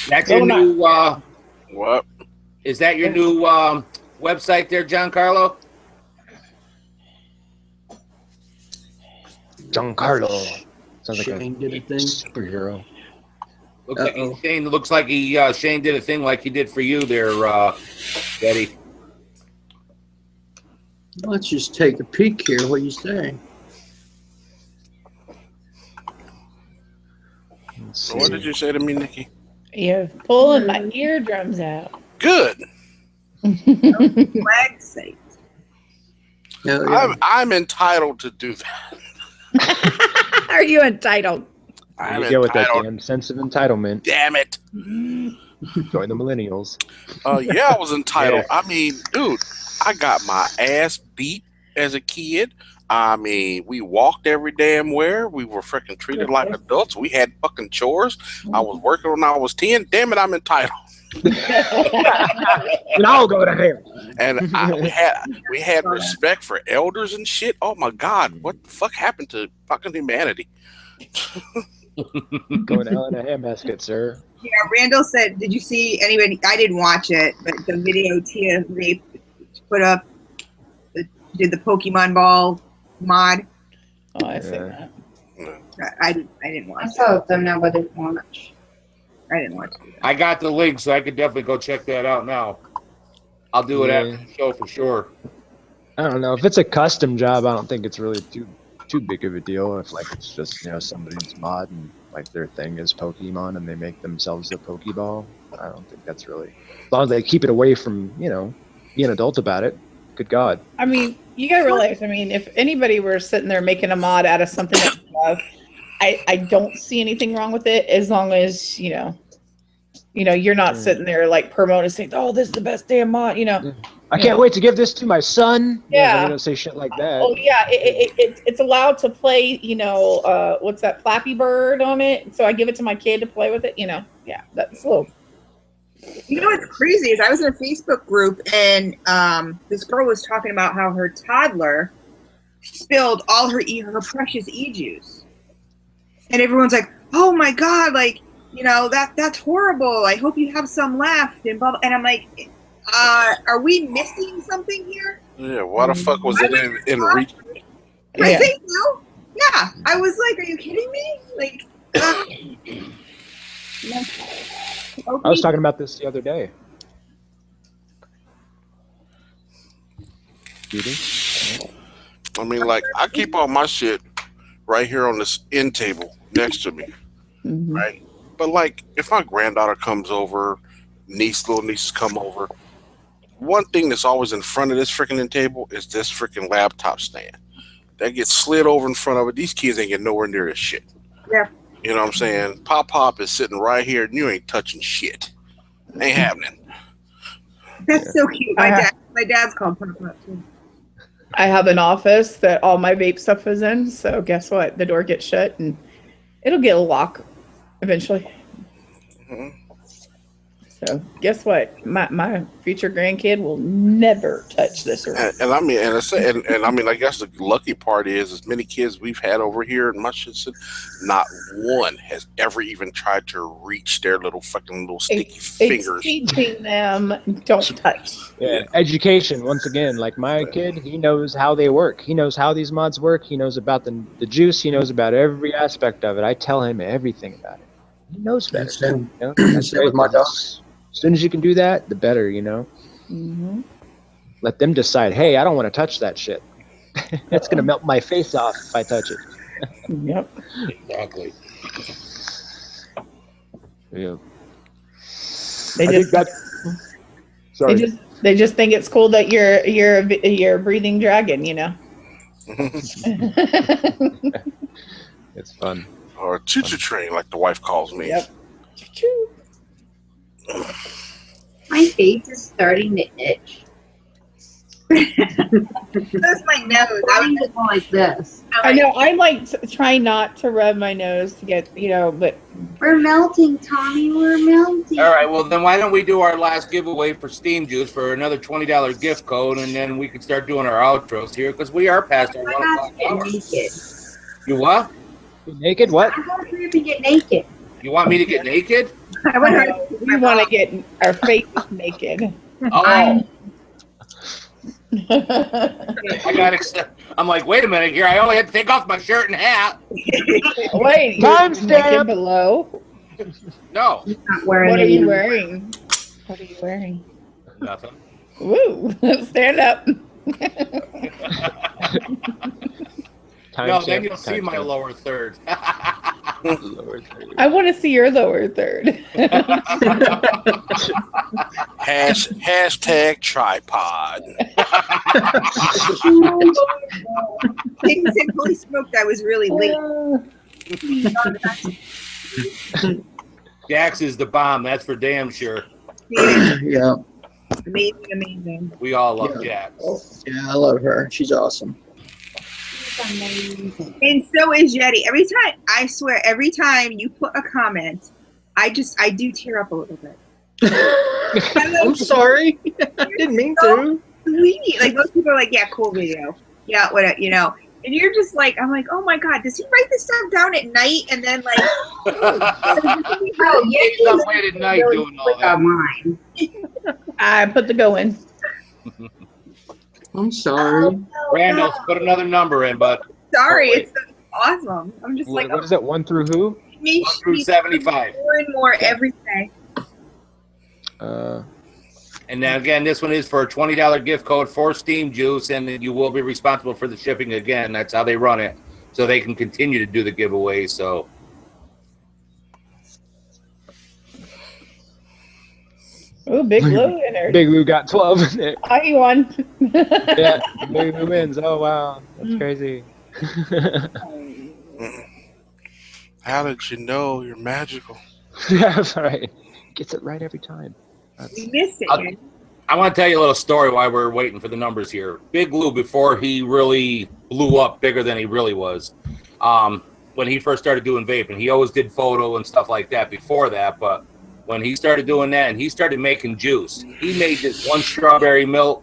Speaker 2: That's your new,
Speaker 4: what?
Speaker 2: Is that your new website there, Giancarlo?
Speaker 9: Giancarlo. Sounds like
Speaker 10: Shane did a thing.
Speaker 9: Superhero.
Speaker 2: Looks like Shane did a thing like he did for you there, Eddie.
Speaker 10: Let's just take a peek here. What do you say?
Speaker 4: So what did you say to me, Nikki?
Speaker 8: You're pulling my eardrums out.
Speaker 4: Good.
Speaker 3: Flag sake.
Speaker 4: I'm entitled to do that.
Speaker 8: Are you entitled?
Speaker 9: You go with that damn sense of entitlement.
Speaker 4: Damn it.
Speaker 9: Join the millennials.
Speaker 4: Yeah, I was entitled. Yeah. I mean, dude, I got my ass beat as a kid. I mean, we walked every damn where. We were freaking treated like adults. We had fucking chores. I was working when I was 10. Damn it, I'm entitled.
Speaker 9: And I'll go to hell.
Speaker 4: And we had respect for elders and shit. Oh my God, what the fuck happened to fucking humanity?
Speaker 9: Going to hell in a handbasket, sir.
Speaker 3: Yeah, Randall said, did you see anybody? I didn't watch it, but the video Tia Vape put up did the Pokemon Ball mod.
Speaker 8: Oh, I see that.
Speaker 3: I didn't watch it.
Speaker 5: I saw them now, but I didn't watch.
Speaker 3: I didn't watch it.
Speaker 2: I got the link, so I could definitely go check that out now. I'll do it after the show for sure.
Speaker 9: I don't know. If it's a custom job, I don't think it's really too big of a deal. If like it's just, you know, somebody's mod and like their thing is Pokemon and they make themselves a Pokeball, I don't think that's really, as long as they keep it away from, you know, being adult about it. Good God.
Speaker 8: I mean, you gotta realize, I mean, if anybody were sitting there making a mod out of something that you love, I don't see anything wrong with it as long as you're not sitting there like promoting saying, "Oh, this is the best damn mod,"
Speaker 9: I can't wait to give this to my son.
Speaker 8: Yeah.
Speaker 9: You don't say shit like that.
Speaker 8: Oh yeah, it's allowed to play. What's that Flappy Bird on it? So I give it to my kid to play with it. Yeah, that's a little.
Speaker 3: You know what's crazy is I was in a Facebook group and this girl was talking about how her toddler spilled all her precious juice, and everyone's like, "Oh my god, like that's horrible. I hope you have some left." And and I'm like, are we missing something here?
Speaker 4: Yeah, why the fuck was it in reach?
Speaker 3: I think so. Yeah, I was like, are you kidding me? Like,
Speaker 9: I was talking about this the other day.
Speaker 4: I mean, like, I keep all my shit right here on this end table next to me, right? But like, if my granddaughter comes over, little nieces come over, one thing that's always in front of this freaking end table is this freaking laptop stand. That gets slid over in front of it. These kids ain't getting nowhere near this shit.
Speaker 3: Yeah.
Speaker 4: You know what I'm saying? Pop is sitting right here, and you ain't touching shit. Ain't happening.
Speaker 3: That's so cute. My dad's called Pop too.
Speaker 8: I have an office that all my vape stuff is in. So guess what? The door gets shut, and it'll get a lock eventually. So guess what? My future grandkid will never touch this room.
Speaker 4: And I mean, and I mean, I guess the lucky part is, as many kids we've had over here, and my shit said, not one has ever even tried to reach their little sticky fingers.
Speaker 8: It's teaching them don't touch.
Speaker 9: Yeah, education once again. Like my kid, he knows how they work. He knows how these mods work. He knows about the juice. He knows about every aspect of it. I tell him everything about it. He knows better. That's great.
Speaker 10: My dog.
Speaker 9: As soon as you can do that, the better, Let them decide, hey, I don't want to touch that shit. It's going to melt my face off if I touch it.
Speaker 8: Yep.
Speaker 2: Exactly.
Speaker 9: Yeah.
Speaker 8: They just think it's cool that you're a breathing dragon,
Speaker 9: It's fun.
Speaker 4: Or choo-choo train, like the wife calls me.
Speaker 8: Yep.
Speaker 5: My face is starting to itch.
Speaker 3: That's my nose.
Speaker 5: I was going like this.
Speaker 8: I know. I like try not to rub my nose to get, but
Speaker 5: we're melting, Tommy. We're melting.
Speaker 2: All right. Well, then why don't we do our last giveaway for Steam Juice for another $20 gift code, and then we can start doing our outros here because we are past our 1 o'clock hour. You what?
Speaker 9: Naked? What?
Speaker 5: I'm going to get naked.
Speaker 2: You want me to get naked?
Speaker 8: We want to get our face naked.
Speaker 2: Oh. I got excited. I'm like, wait a minute here. I only had to take off my shirt and hat.
Speaker 8: Wait,
Speaker 9: timestamp
Speaker 8: below.
Speaker 2: No.
Speaker 8: What are you wearing? What are you wearing?
Speaker 2: Nothing.
Speaker 8: Woo! Stand up.
Speaker 2: No, then you'll see my lower third.
Speaker 8: I want to see your lower third.
Speaker 4: Hashtag tripod.
Speaker 3: They said holy smoke, that was really late.
Speaker 2: Jax is the bomb, that's for damn sure.
Speaker 10: Yeah.
Speaker 3: Amazing.
Speaker 2: We all love Jax.
Speaker 10: Yeah, I love her. She's awesome.
Speaker 3: And so is Jetty. Every time you put a comment, I do tear up a little bit.
Speaker 10: I'm sorry. I didn't mean to.
Speaker 3: Sweet. Like most people are like, yeah, cool video. Yeah, whatever, And you're just like, I'm like, oh my god, does he write this stuff down at night and then like
Speaker 2: He's up late at night doing all that.
Speaker 8: I put the go in.
Speaker 10: I'm sorry.
Speaker 2: Randall, put another number in, but
Speaker 3: sorry, it's awesome. I'm just like,
Speaker 9: what is it? 1 through who?
Speaker 2: 1 through 75.
Speaker 3: More and more every day.
Speaker 2: And then again, this one is for a $20 gift code for Steam Juice, and then you will be responsible for the shipping again. That's how they run it, so they can continue to do the giveaway. So.
Speaker 8: Oh, Big Lou in there.
Speaker 9: Big Lou got 12 in it.
Speaker 8: I won.
Speaker 9: Yeah, Big Lou wins. Oh, wow. That's crazy.
Speaker 4: How did you know you're magical?
Speaker 9: Yeah, that's right. Gets it right every time.
Speaker 3: You missed it.
Speaker 2: I'll- I want to tell you a little story while we're waiting for the numbers here. Big Lou, before he really blew up bigger than he really was, when he first started doing vaping, he always did photo and stuff like that before that. But when he started doing that and he started making juice, he made this one strawberry milk.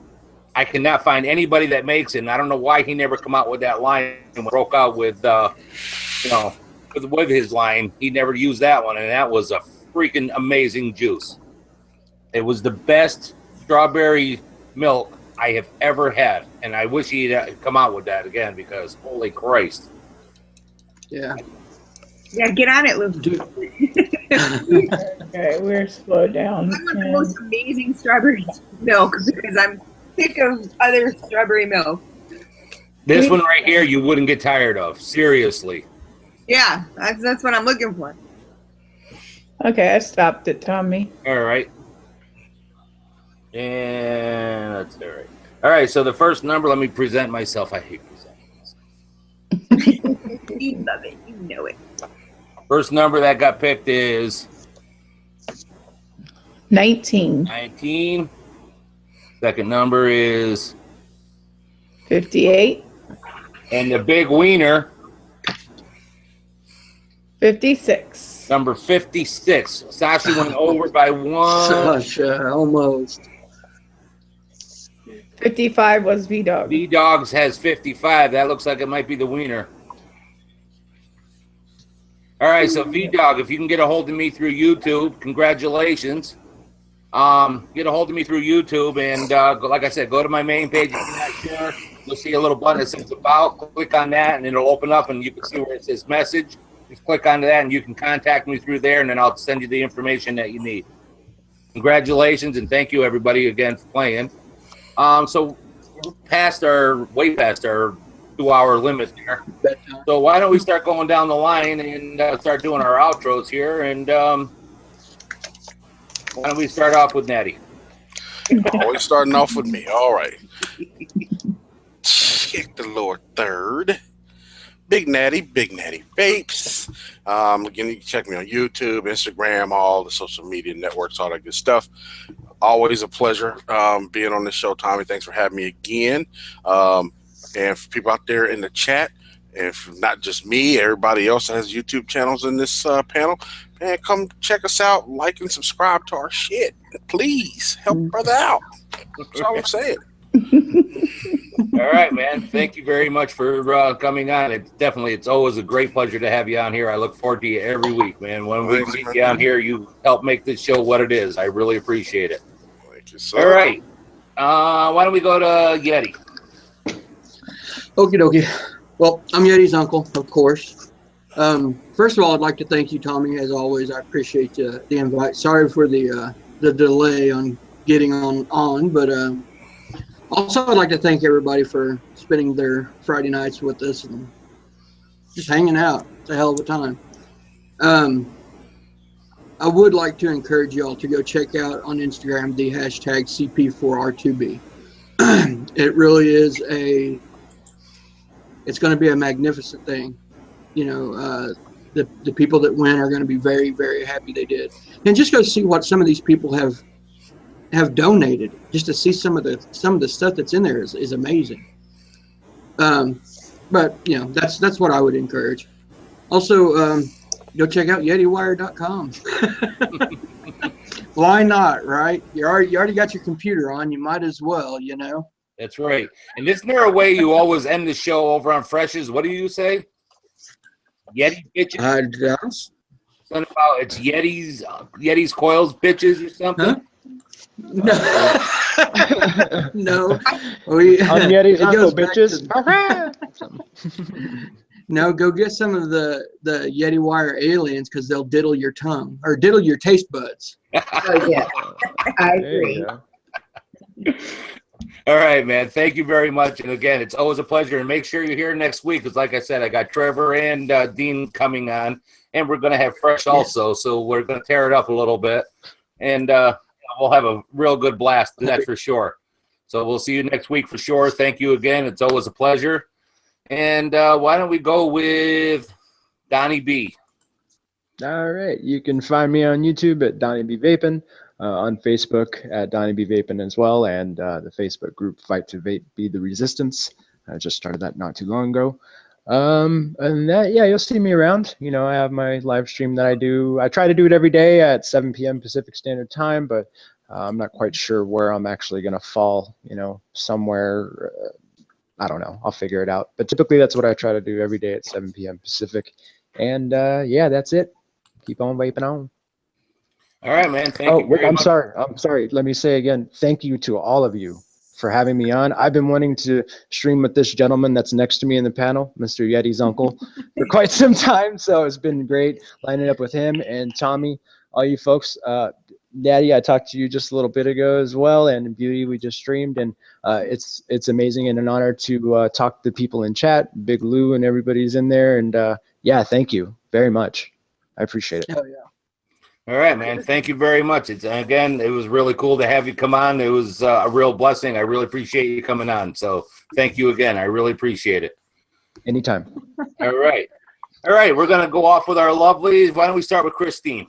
Speaker 2: I cannot find anybody that makes it. And I don't know why he never come out with that line and broke out with, with his line. He never used that one. And that was a freaking amazing juice. It was the best strawberry milk I have ever had, and I wish he'd come out with that again because holy Christ!
Speaker 10: Yeah.
Speaker 3: Yeah, get on it, Lou.
Speaker 8: Okay, we're slowed down.
Speaker 3: I want the most amazing strawberry milk because I'm sick of other strawberry milk.
Speaker 2: This one right here, you wouldn't get tired of. Seriously.
Speaker 3: Yeah, that's what I'm looking for.
Speaker 8: Okay, I stopped it, Tommy.
Speaker 2: All right. And that's all right. All right, so the first number, let me present myself. I hate presenting myself.
Speaker 3: You love it. You know it.
Speaker 2: First number that got picked is
Speaker 8: 19.
Speaker 2: 19. Second number is
Speaker 8: 58.
Speaker 2: And the big wiener,
Speaker 8: 56.
Speaker 2: number 56. Sasha went over by one.
Speaker 10: Sasha, almost.
Speaker 8: 55 was V-Dog.
Speaker 2: V-Dogs has 55. That looks like it might be the wiener. All right, so V-Dog, if you can get a hold of me through YouTube, congratulations. Get a hold of me through YouTube, and like I said, go to my main page. If you're not sure, you'll see a little button that says About. Click on that, and it'll open up, and you can see where it says Message. Just click onto that, and you can contact me through there, and then I'll send you the information that you need. Congratulations, and thank you, everybody, again, for playing. So we're way past our 2-hour limit there. So why don't we start going down the line and start doing our outros here? And why don't we start off with Natty?
Speaker 4: Always starting off with me. All right. Check the Lord third. Big Natty Vapes. Again, you can check me on YouTube, Instagram, all the social media networks, all that good stuff. Always a pleasure being on this show, Tommy. Thanks for having me again. And for people out there in the chat, and if not just me, everybody else that has YouTube channels in this panel, man, come check us out, like and subscribe to our shit. Please help brother out. That's all I'm saying.
Speaker 2: All right, man. Thank you very much for coming on. It's always a great pleasure to have you on here. I look forward to you every week, man. When we get you on here, you help make this show what it is. I really appreciate it.
Speaker 4: Thank you, sir.
Speaker 2: All right. Why don't we go to Yeti?
Speaker 10: Okie dokie. Well, I'm Yeti's uncle, of course. First of all, I'd like to thank you, Tommy, as always. I appreciate the invite. Sorry for the delay on getting on, but also I'd like to thank everybody for spending their Friday nights with us and just hanging out. It's a hell of a time. I would like to encourage y'all to go check out on Instagram the hashtag CP4R2B. It really is it's going to be a magnificent thing. You know, the people that win are going to be very, very happy they did. And just go see what some of these people have donated. Just to see some of the stuff that's in there is amazing. But you know, that's what I would encourage. Also, go check out YetiWire.com. Why not, right? You already got your computer on. You might as well, you know.
Speaker 2: That's right. And isn't there a way you always end the show over on Fresh's? What do you say? Yeti bitches? Something about it's Yeti's coils bitches or something?
Speaker 10: Huh? No.
Speaker 9: On Yeti's uncle bitches.
Speaker 10: No, go get some of the Yeti Wire aliens because they'll diddle your tongue or diddle your taste buds.
Speaker 3: Oh, yeah. I agree.
Speaker 2: All right, man. Thank you very much. And again, it's always a pleasure. And make sure you're here next week because, like I said, I got Trevor and Dean coming on, and we're going to have Fresh also. So we're going to tear it up a little bit, and we'll have a real good blast. That's for sure. So we'll see you next week for sure. Thank you again. It's always a pleasure. And why don't we go with Donnie B?
Speaker 9: All right. You can find me on YouTube at Donnie B Vaping, on Facebook at Donnie B Vaping as well, and the Facebook group Fight to Vape Be the Resistance. I just started that not too long ago. And that, yeah, you'll see me around. You know, I have my live stream that I do. I try to do it every day at 7 p.m. Pacific Standard Time, but I'm not quite sure where I'm actually going to fall, you know, somewhere. I don't know. I'll figure it out. But typically that's what I try to do every day at 7 p.m. Pacific. And yeah, that's it. Keep on vaping on.
Speaker 2: All right, man. Thank you very much.
Speaker 9: I'm sorry. Let me say again, thank you to all of you for having me on. I've been wanting to stream with this gentleman that's next to me in the panel, Mr. Yeti's uncle, for quite some time. So it's been great lining up with him and Tommy, all you folks. Daddy, I talked to you just a little bit ago as well, and Beauty, we just streamed, and it's amazing and an honor to talk to people in chat. Big Lou and everybody's in there, and yeah, thank you very much. I appreciate it.
Speaker 10: Hell yeah.
Speaker 2: All right, man. Thank you very much. It was really cool to have you come on. It was a real blessing. I really appreciate you coming on. So thank you again. I really appreciate it.
Speaker 9: Anytime.
Speaker 2: All right. We're going to go off with our lovelies. Why don't we start with Christine?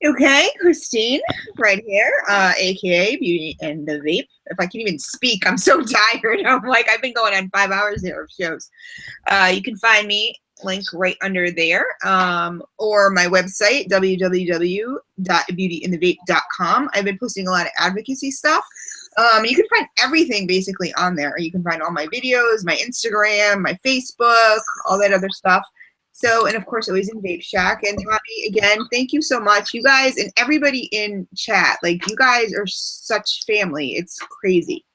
Speaker 3: Okay, Christine, right here, aka Beauty and the Vape. If I can even speak, I'm so tired. I'm like, I've been going on 5 hours here of shows. You can find me, link right under there, or my website, www.beautyinthevape.com. I've been posting a lot of advocacy stuff. You can find everything basically on there. You can find all my videos, my Instagram, my Facebook, all that other stuff. So, and of course, always in Vape Shack. And Tommy, again, thank you so much. You guys and everybody in chat, like, you guys are such family. It's crazy.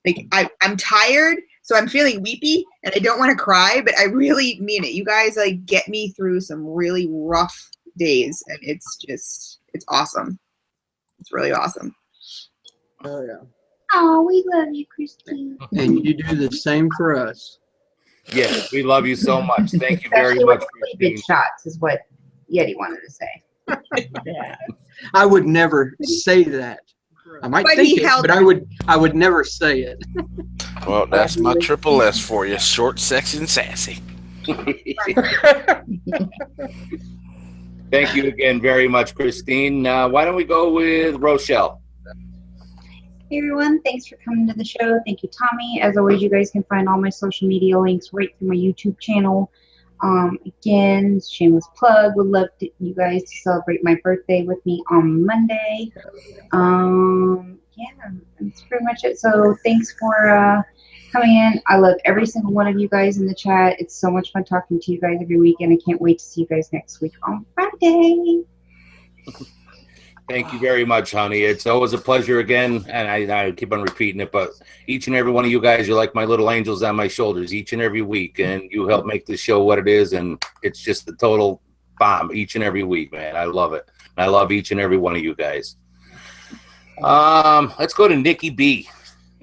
Speaker 3: Like, I'm tired, so I'm feeling weepy, and I don't want to cry, but I really mean it. You guys, like, get me through some really rough days, and it's awesome. It's really awesome.
Speaker 10: Oh, yeah.
Speaker 5: Oh, we love you, Christine.
Speaker 10: And you do the same for us.
Speaker 2: Yes, we love you so much. Thank you very
Speaker 5: Especially
Speaker 2: much,
Speaker 5: with
Speaker 2: Christine.
Speaker 5: sleeping shots is what Yeti wanted to say.
Speaker 8: Yeah.
Speaker 10: I would never say that. I might
Speaker 3: But
Speaker 10: think
Speaker 3: he
Speaker 10: it,
Speaker 3: held
Speaker 10: but I would never say it.
Speaker 4: Well, that's my triple S for you. Short, sexy, and sassy.
Speaker 2: Thank you again very much, Christine. Why don't we go with Rochelle?
Speaker 5: Hey everyone, thanks for coming to the show. Thank you, Tommy. As always, you guys can find all my social media links right through my YouTube channel. Again, shameless plug. Would love you guys to celebrate my birthday with me on Monday. Yeah, that's pretty much it. So thanks for coming in. I love every single one of you guys in the chat. It's so much fun talking to you guys every week, and I can't wait to see you guys next week on Friday.
Speaker 2: Thank you very much, honey. It's always a pleasure again, and I keep on repeating it, but each and every one of you guys, you're like my little angels on my shoulders each and every week, and you help make this show what it is, and it's just a total bomb each and every week, man. I love it. I love each and every one of you guys. Let's go to Nikki B.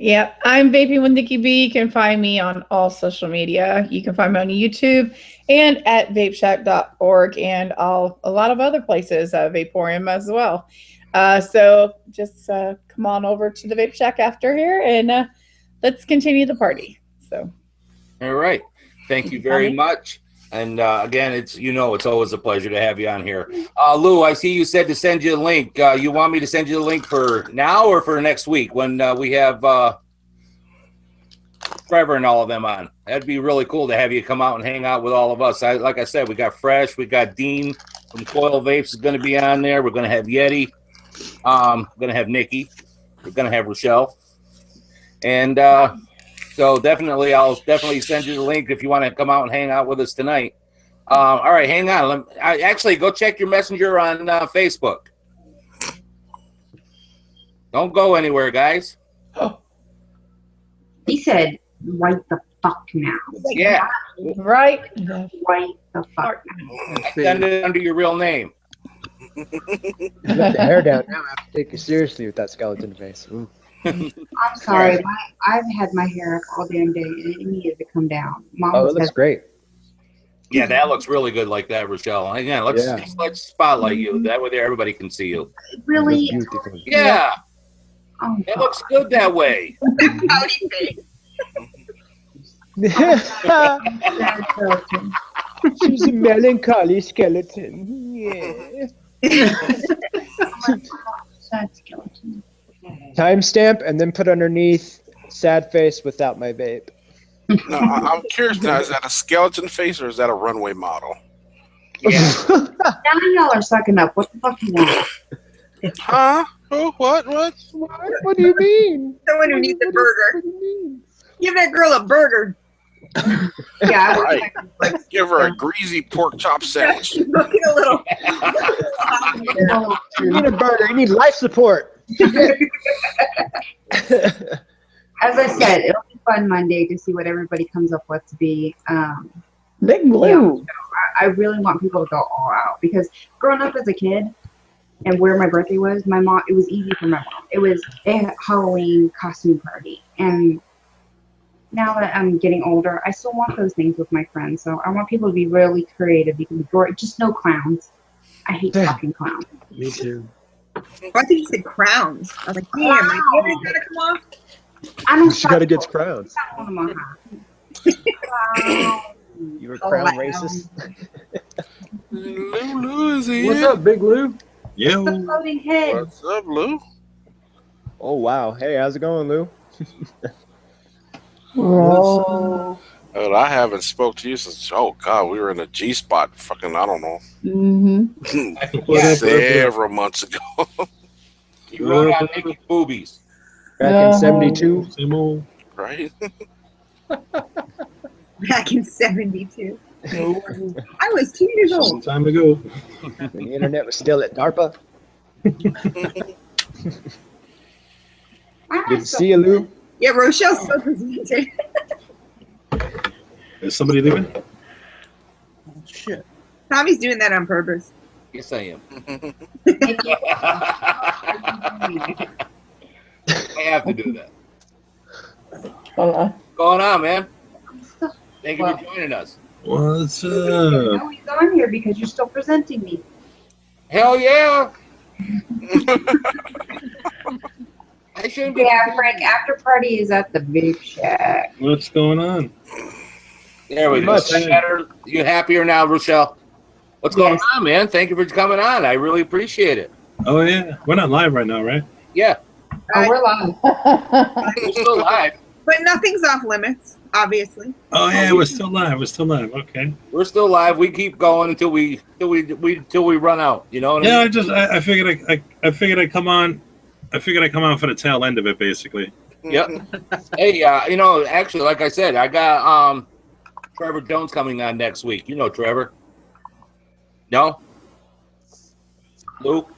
Speaker 8: Yep, I'm Vaping with Nikki B. You can find me on all social media. You can find me on YouTube and at vapeshack.org and a lot of other places, Vaporium as well. So just come on over to the Vape Shack after here, and let's continue the party. So,
Speaker 2: all right, thank you very much. And again, it's always a pleasure to have you on here. Lou, I see you said to send you a link. You want me to send you the link for now or for next week when we have Trevor and all of them on? That'd be really cool to have you come out and hang out with all of us. Like I said, we got Fresh, we got Dean from Coil Vapes is going to be on there. We're going to have Yeti. We're going to have Nikki. We're going to have Rochelle. And so I'll definitely send you the link if you want to come out and hang out with us tonight. All right, hang on. Actually, go check your messenger on Facebook. Don't go anywhere, guys.
Speaker 5: He said, right the fuck now.
Speaker 2: Yeah.
Speaker 8: Right
Speaker 5: the fuck now.
Speaker 2: Send it under your real name.
Speaker 9: You got the hair down now. I have to take you seriously with that skeleton face. Ooh.
Speaker 5: I'm sorry. I've had my hair up all damn day, and it needed to come down. Mom
Speaker 9: it looks great.
Speaker 2: Yeah, that looks really good like that, Rochelle. Again, let's spotlight you. That way everybody can see you.
Speaker 5: Really?
Speaker 2: Yeah.
Speaker 5: Oh,
Speaker 2: it looks good that way.
Speaker 3: Pouty face.
Speaker 9: She's a melancholy skeleton. Yeah.
Speaker 5: Sad skeleton.
Speaker 9: Timestamp and then put underneath sad face without my vape.
Speaker 4: No, I'm curious now. Is that a skeleton face or is that a runway model?
Speaker 2: Yeah.
Speaker 5: Now y'all are sucking up. What the fuck you want?
Speaker 4: Huh? Oh, what?
Speaker 9: What do you mean?
Speaker 3: Someone who needs a burger. Give that girl a burger.
Speaker 5: Yeah, I
Speaker 4: Right. Give her a greasy pork chop sandwich.
Speaker 3: She's looking a little.
Speaker 9: You need a burger. You need life support.
Speaker 5: As I said, it'll be fun Monday to see what everybody comes up with to be.
Speaker 8: Big Blue.
Speaker 5: I really want people to go all out because growing up as a kid and where my birthday was, my mom, it was easy for my mom. It was a Halloween costume party. And now that I'm getting older, I still want those things with my friends. So I want people to be really creative. You can be just no clowns. I hate fucking clowns.
Speaker 13: Me too.
Speaker 3: I thought you said crowns. I was like, damn, my favorite's gotta come off.
Speaker 5: I don't
Speaker 9: She got to get crowns. You were crown racist.
Speaker 4: Lou is here.
Speaker 13: What's up, Big Lou?
Speaker 12: Yo.
Speaker 5: The floating head.
Speaker 4: What's up, Lou?
Speaker 9: Oh wow. Hey, how's it going, Lou?
Speaker 8: Oh.
Speaker 4: Well, I haven't spoke to you since, oh God, we were in a G spot fucking, I don't know, several months ago.
Speaker 2: You wrote out Nikki boobies.
Speaker 9: Back in 72.
Speaker 12: Same old.
Speaker 4: Right?
Speaker 3: Back in 72. I was 2 years
Speaker 12: Some
Speaker 3: old.
Speaker 12: time ago.
Speaker 9: When the internet was still at DARPA. Good to see you, Lou.
Speaker 3: Yeah, Rochelle's so presented.
Speaker 12: Is somebody leaving?
Speaker 13: Shit.
Speaker 3: Tommy's doing that on purpose.
Speaker 2: Yes, I am. I have to do that. What's going on, man? Thank you for joining us.
Speaker 12: What's up?
Speaker 5: No, he's on here because you're still presenting me.
Speaker 2: Hell yeah! I shouldn't be.
Speaker 5: Yeah, Frank, after party is at the Vape Shack.
Speaker 12: What's going on?
Speaker 2: There we go. Is that better? You happier now, Rochelle? What's going on, man? Thank you for coming on. I really appreciate it.
Speaker 12: Oh yeah, we're not live right now, right?
Speaker 2: Yeah.
Speaker 5: Oh, we're live.
Speaker 2: We're still live.
Speaker 3: But nothing's off limits, obviously.
Speaker 12: Oh yeah, we're still live. We're still live. Okay.
Speaker 2: We're still live. We keep going until we run out. You know what
Speaker 12: Yeah,
Speaker 2: I mean?
Speaker 12: I figured I figured I'd come on. I figured I'd come on for the tail end of it, basically.
Speaker 2: Yep. Hey, you know, actually, like I said, I got Trevor Jones coming on next week. You know Trevor? No? Luke?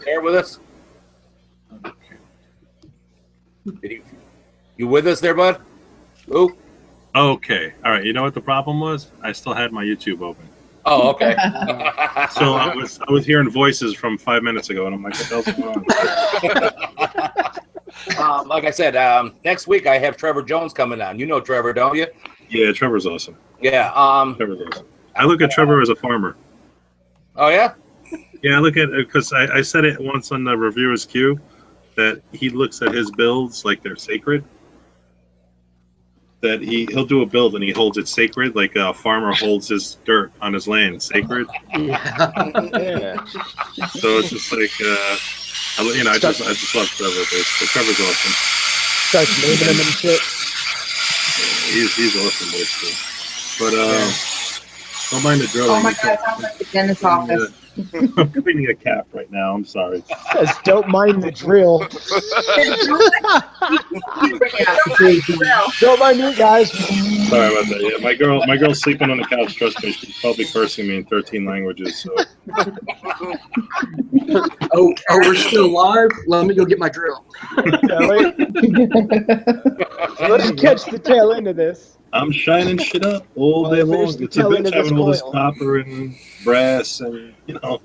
Speaker 2: There with us? You with us there, bud? Luke?
Speaker 12: Okay. All right. You know what the problem was? I still had my YouTube open.
Speaker 2: Oh, okay.
Speaker 12: So I was hearing voices from 5 minutes ago, and I'm like, what the hell's going on?
Speaker 2: Like I said, next week I have Trevor Jones coming on. You know Trevor, don't you?
Speaker 12: Yeah, Trevor's awesome.
Speaker 2: Yeah.
Speaker 12: Trevor's awesome. I look at Trevor as a farmer.
Speaker 2: Oh, yeah?
Speaker 12: Yeah, I look at it because I said it once on the Reviewer's Queue that he looks at his builds like they're sacred. That he'll do a build and he holds it sacred, like a farmer holds his dirt on his land sacred.
Speaker 9: Yeah.
Speaker 12: So it's just like, you know, I just love Trevor. Basically. Trevor's awesome.
Speaker 9: Starts naming him and shit.
Speaker 12: He's awesome, basically. But don't mind the drill.
Speaker 5: Oh my God, sounds like the dentist's office.
Speaker 12: I'm cleaning a cap right now. I'm sorry.
Speaker 9: Says, don't mind the drill. Don't mind me, guys.
Speaker 12: Sorry about that. Yeah, my girl's sleeping on the couch. Trust me, she's probably cursing me in 13 languages. So.
Speaker 10: Oh, we're still live. Let me go get my drill.
Speaker 9: Let's catch the tail end of this.
Speaker 12: I'm shining shit up all day long. It's a bitch having all this copper and brass and, you know.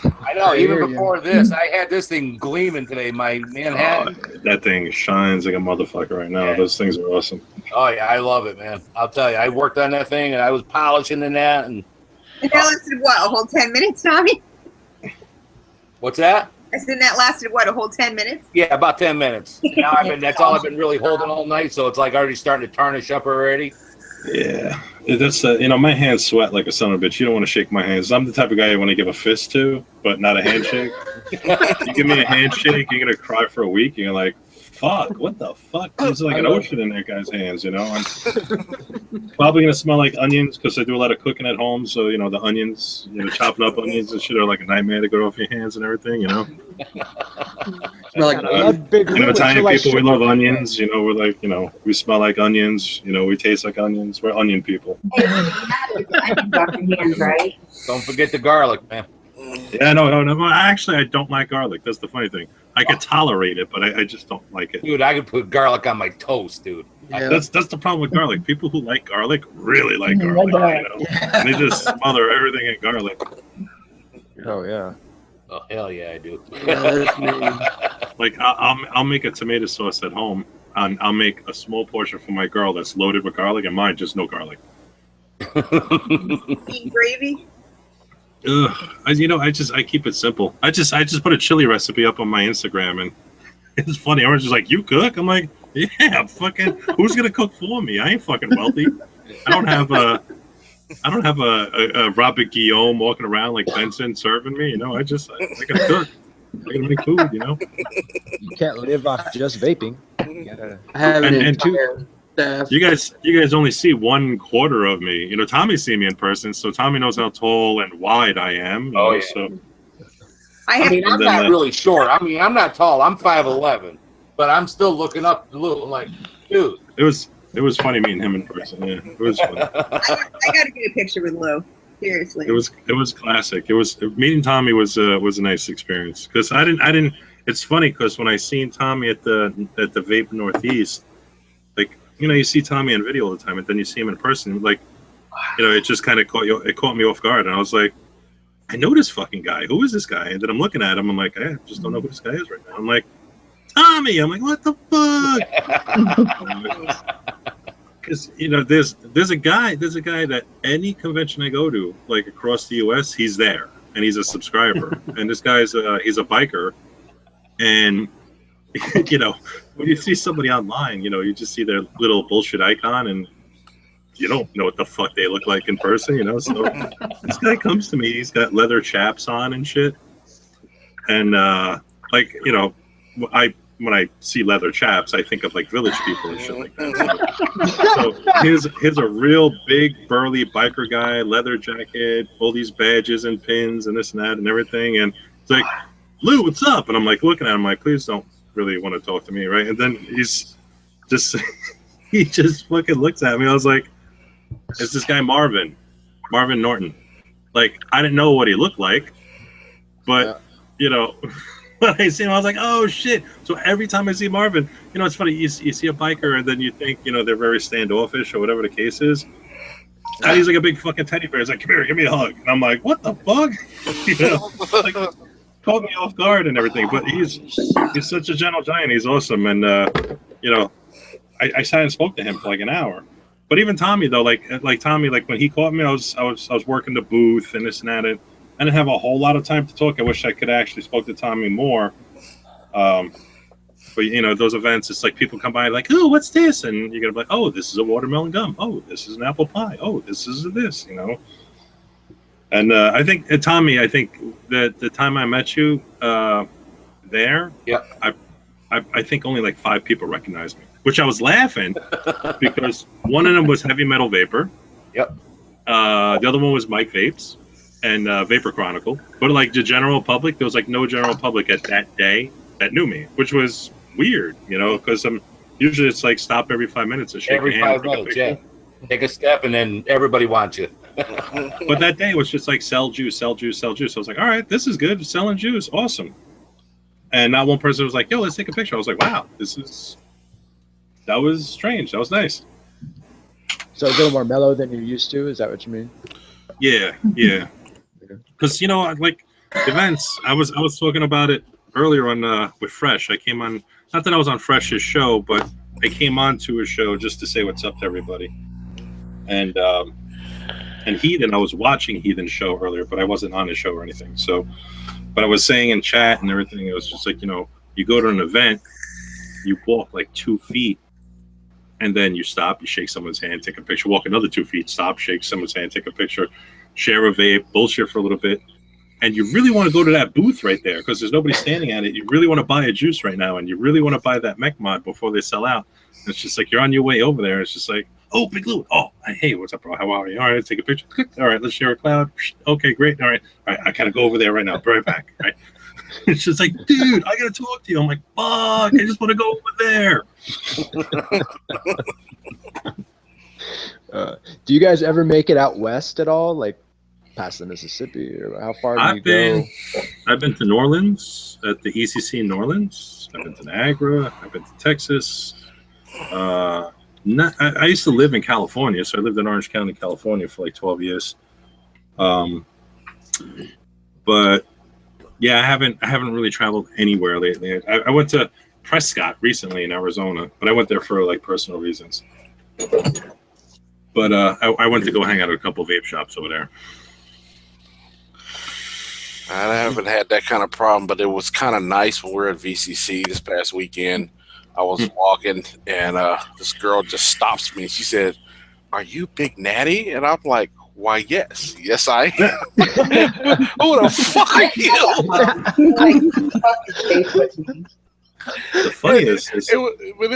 Speaker 2: I know. Even before this, I had this thing gleaming today. My Manhattan.
Speaker 12: That thing shines like a motherfucker right now. Yeah. Those things are awesome.
Speaker 2: Oh, yeah. I love it, man. I'll tell you. I worked on that thing, and I was polishing in that. And
Speaker 3: that lasted, what, a whole 10 minutes, Tommy?
Speaker 2: What's that?
Speaker 3: I said that lasted, what, a whole 10 minutes?
Speaker 2: Yeah, about 10 minutes. Now that's all I've been really holding all night, so it's like already starting to tarnish up already.
Speaker 12: Yeah, that's my hands sweat like a son of a bitch. You don't want to shake my hands. I'm the type of guy you want to give a fist to, but not a handshake. You give me a handshake, you're gonna cry for a week. You're like, fuck, what the fuck? There's like an ocean in that guy's hands, I'm probably gonna smell like onions because I do a lot of cooking at home. So the onions, chopping up onions and shit are like a nightmare to go off your hands and everything.
Speaker 10: Smell like
Speaker 12: Italian people, we love onions. We're like, we smell like onions. We taste like onions. We're onion people.
Speaker 5: Right?
Speaker 2: Don't forget the garlic, man.
Speaker 12: Yeah, no. Actually, I don't like garlic. That's the funny thing. I can tolerate it, but I just don't like it.
Speaker 2: Dude, I could put garlic on my toast, dude.
Speaker 10: Yeah.
Speaker 12: That's the problem with garlic. People who like garlic really like garlic. And they just smother everything in garlic.
Speaker 9: Oh yeah.
Speaker 2: Oh hell yeah, I do.
Speaker 10: Yeah, that's me.
Speaker 12: Like I'll make a tomato sauce at home, and I'll make a small portion for my girl that's loaded with garlic, and mine just no garlic.
Speaker 3: Eat gravy.
Speaker 12: Ugh. I keep it simple. I just put a chili recipe up on my Instagram, and it's funny. Everyone's just like, "You cook?" I'm like, "Yeah, I'm fucking. Who's gonna cook for me? I ain't fucking wealthy. I don't have a Robert Guillaume walking around like Benson serving me. I gotta cook. I gotta make food.
Speaker 9: You can't live off just vaping. You gotta...
Speaker 10: I have an
Speaker 12: And
Speaker 10: entire staff.
Speaker 12: You guys only see 1/4 of me. Tommy's seen me in person, so Tommy knows how tall and wide I am.
Speaker 2: Yeah.
Speaker 12: So
Speaker 2: I'm not really short. I'm not tall. I'm 5'11", but I'm still looking up a little like, dude.
Speaker 12: It was funny meeting him in person. Yeah, it was funny.
Speaker 3: I gotta get a picture with Lou. Seriously.
Speaker 12: It was classic. Meeting Tommy was a nice experience because I didn't. It's funny because when I seen Tommy at the Vape Northeast, like you see Tommy on video all the time, and then you see him in person, like it just kind of caught me off guard, and I was like, I know this fucking guy. Who is this guy? And then I'm looking at him, I'm like, I just don't know who this guy is right now. I'm like, Tommy. I'm like, what the fuck? Because there's a guy that any convention I go to, like across the U.S., he's there and he's a subscriber. And this guy's he's a biker, and when you see somebody online, you just see their little bullshit icon, and you don't know what the fuck they look like in person. So this guy comes to me, he's got leather chaps on and shit, and when I see leather chaps, I think of like village people and shit like that. So here's a real big burly biker guy, leather jacket, all these badges and pins and this and that and everything. And it's like, Lou, what's up? And I'm like looking at him like, please don't really want to talk to me, right? And then he just fucking looks at me. I was like, it's this guy Marvin Norton. Like I didn't know what he looked like, but when I see him, I was like, oh shit. So every time I see Marvin, it's funny, you see a biker and then you think, they're very standoffish or whatever the case is. And he's like a big fucking teddy bear. He's like, come here, give me a hug. And I'm like, what the fuck? Like caught me off guard and everything. But he's such a gentle giant. He's awesome. And I sat and spoke to him for like an hour. But even Tommy though, like Tommy, like when he caught me, I was working the booth and this and that. And I didn't have a whole lot of time to talk. I wish I could actually spoke to Tommy more. But those events, it's like people come by like, oh, what's this? And you're gonna be like, oh, this is a watermelon gum. Oh, this is an apple pie. Oh, this is this. And I think Tommy, I think that the time I met you there,
Speaker 2: yeah,
Speaker 12: I think only like 5 people recognized me, which I was laughing because one of them was Heavy Metal Vapor.
Speaker 2: Yep.
Speaker 12: The other one was Mike Vapes and Vapor Chronicle, but like the general public, there was like no general public at that day that knew me, which was weird, because usually it's like stop every 5 minutes and shake
Speaker 2: every
Speaker 12: your hand.
Speaker 2: 5 minutes, yeah. Take a step and then everybody wants you.
Speaker 12: But that day was just like sell juice. So I was like, all right, this is good, selling juice, awesome. And not one person was like, yo, let's take a picture. I was like, wow, that was strange. That was nice.
Speaker 9: So a little more mellow than you're used to. Is that what you mean?
Speaker 12: Yeah. Because like events, I was talking about it earlier on with Fresh. I came on, not that I was on Fresh's show, but I came on to a show just to say what's up to everybody. And Heathen, I was watching Heathen's show earlier, but I wasn't on his show or anything. So, but I was saying in chat and everything, it was just like, you go to an event, you walk like 2 feet and then you stop, you shake someone's hand, take a picture, walk another 2 feet, stop, shake someone's hand, take a picture, share a vape, bullshit for a little bit. And you really want to go to that booth right there because there's nobody standing at it. You really want to buy a juice right now, and you really want to buy that mech mod before they sell out. And it's just like you're on your way over there. It's just like, oh, Big Lou. Oh, hey, what's up, bro? How are you? All right, take a picture. Click. All right, let's share a cloud. Okay, great. All right, I gotta go over there right now. Be right back. Right. It's just like, dude, I gotta talk to you. I'm like, fuck, I just want to go over there.
Speaker 9: Do you guys ever make it out west at all, like past the Mississippi, or how far do you go?
Speaker 12: I've been to New Orleans at the ECC in New Orleans. I've been to Niagara. I've been to Texas. I used to live in California, so I lived in Orange County, California for like 12 years. But yeah, I haven't really traveled anywhere lately. I went to Prescott recently in Arizona, but I went there for like personal reasons. But I went to go hang out at a couple of vape shops over there.
Speaker 4: I haven't had that kind of problem, but it was kind of nice when we were at VCC this past weekend. I was walking, and this girl just stops me. She said, "Are you Big Natty?" And I'm like, "Why, yes. Yes, I am." Who the fuck are you?
Speaker 12: The funniest is
Speaker 4: it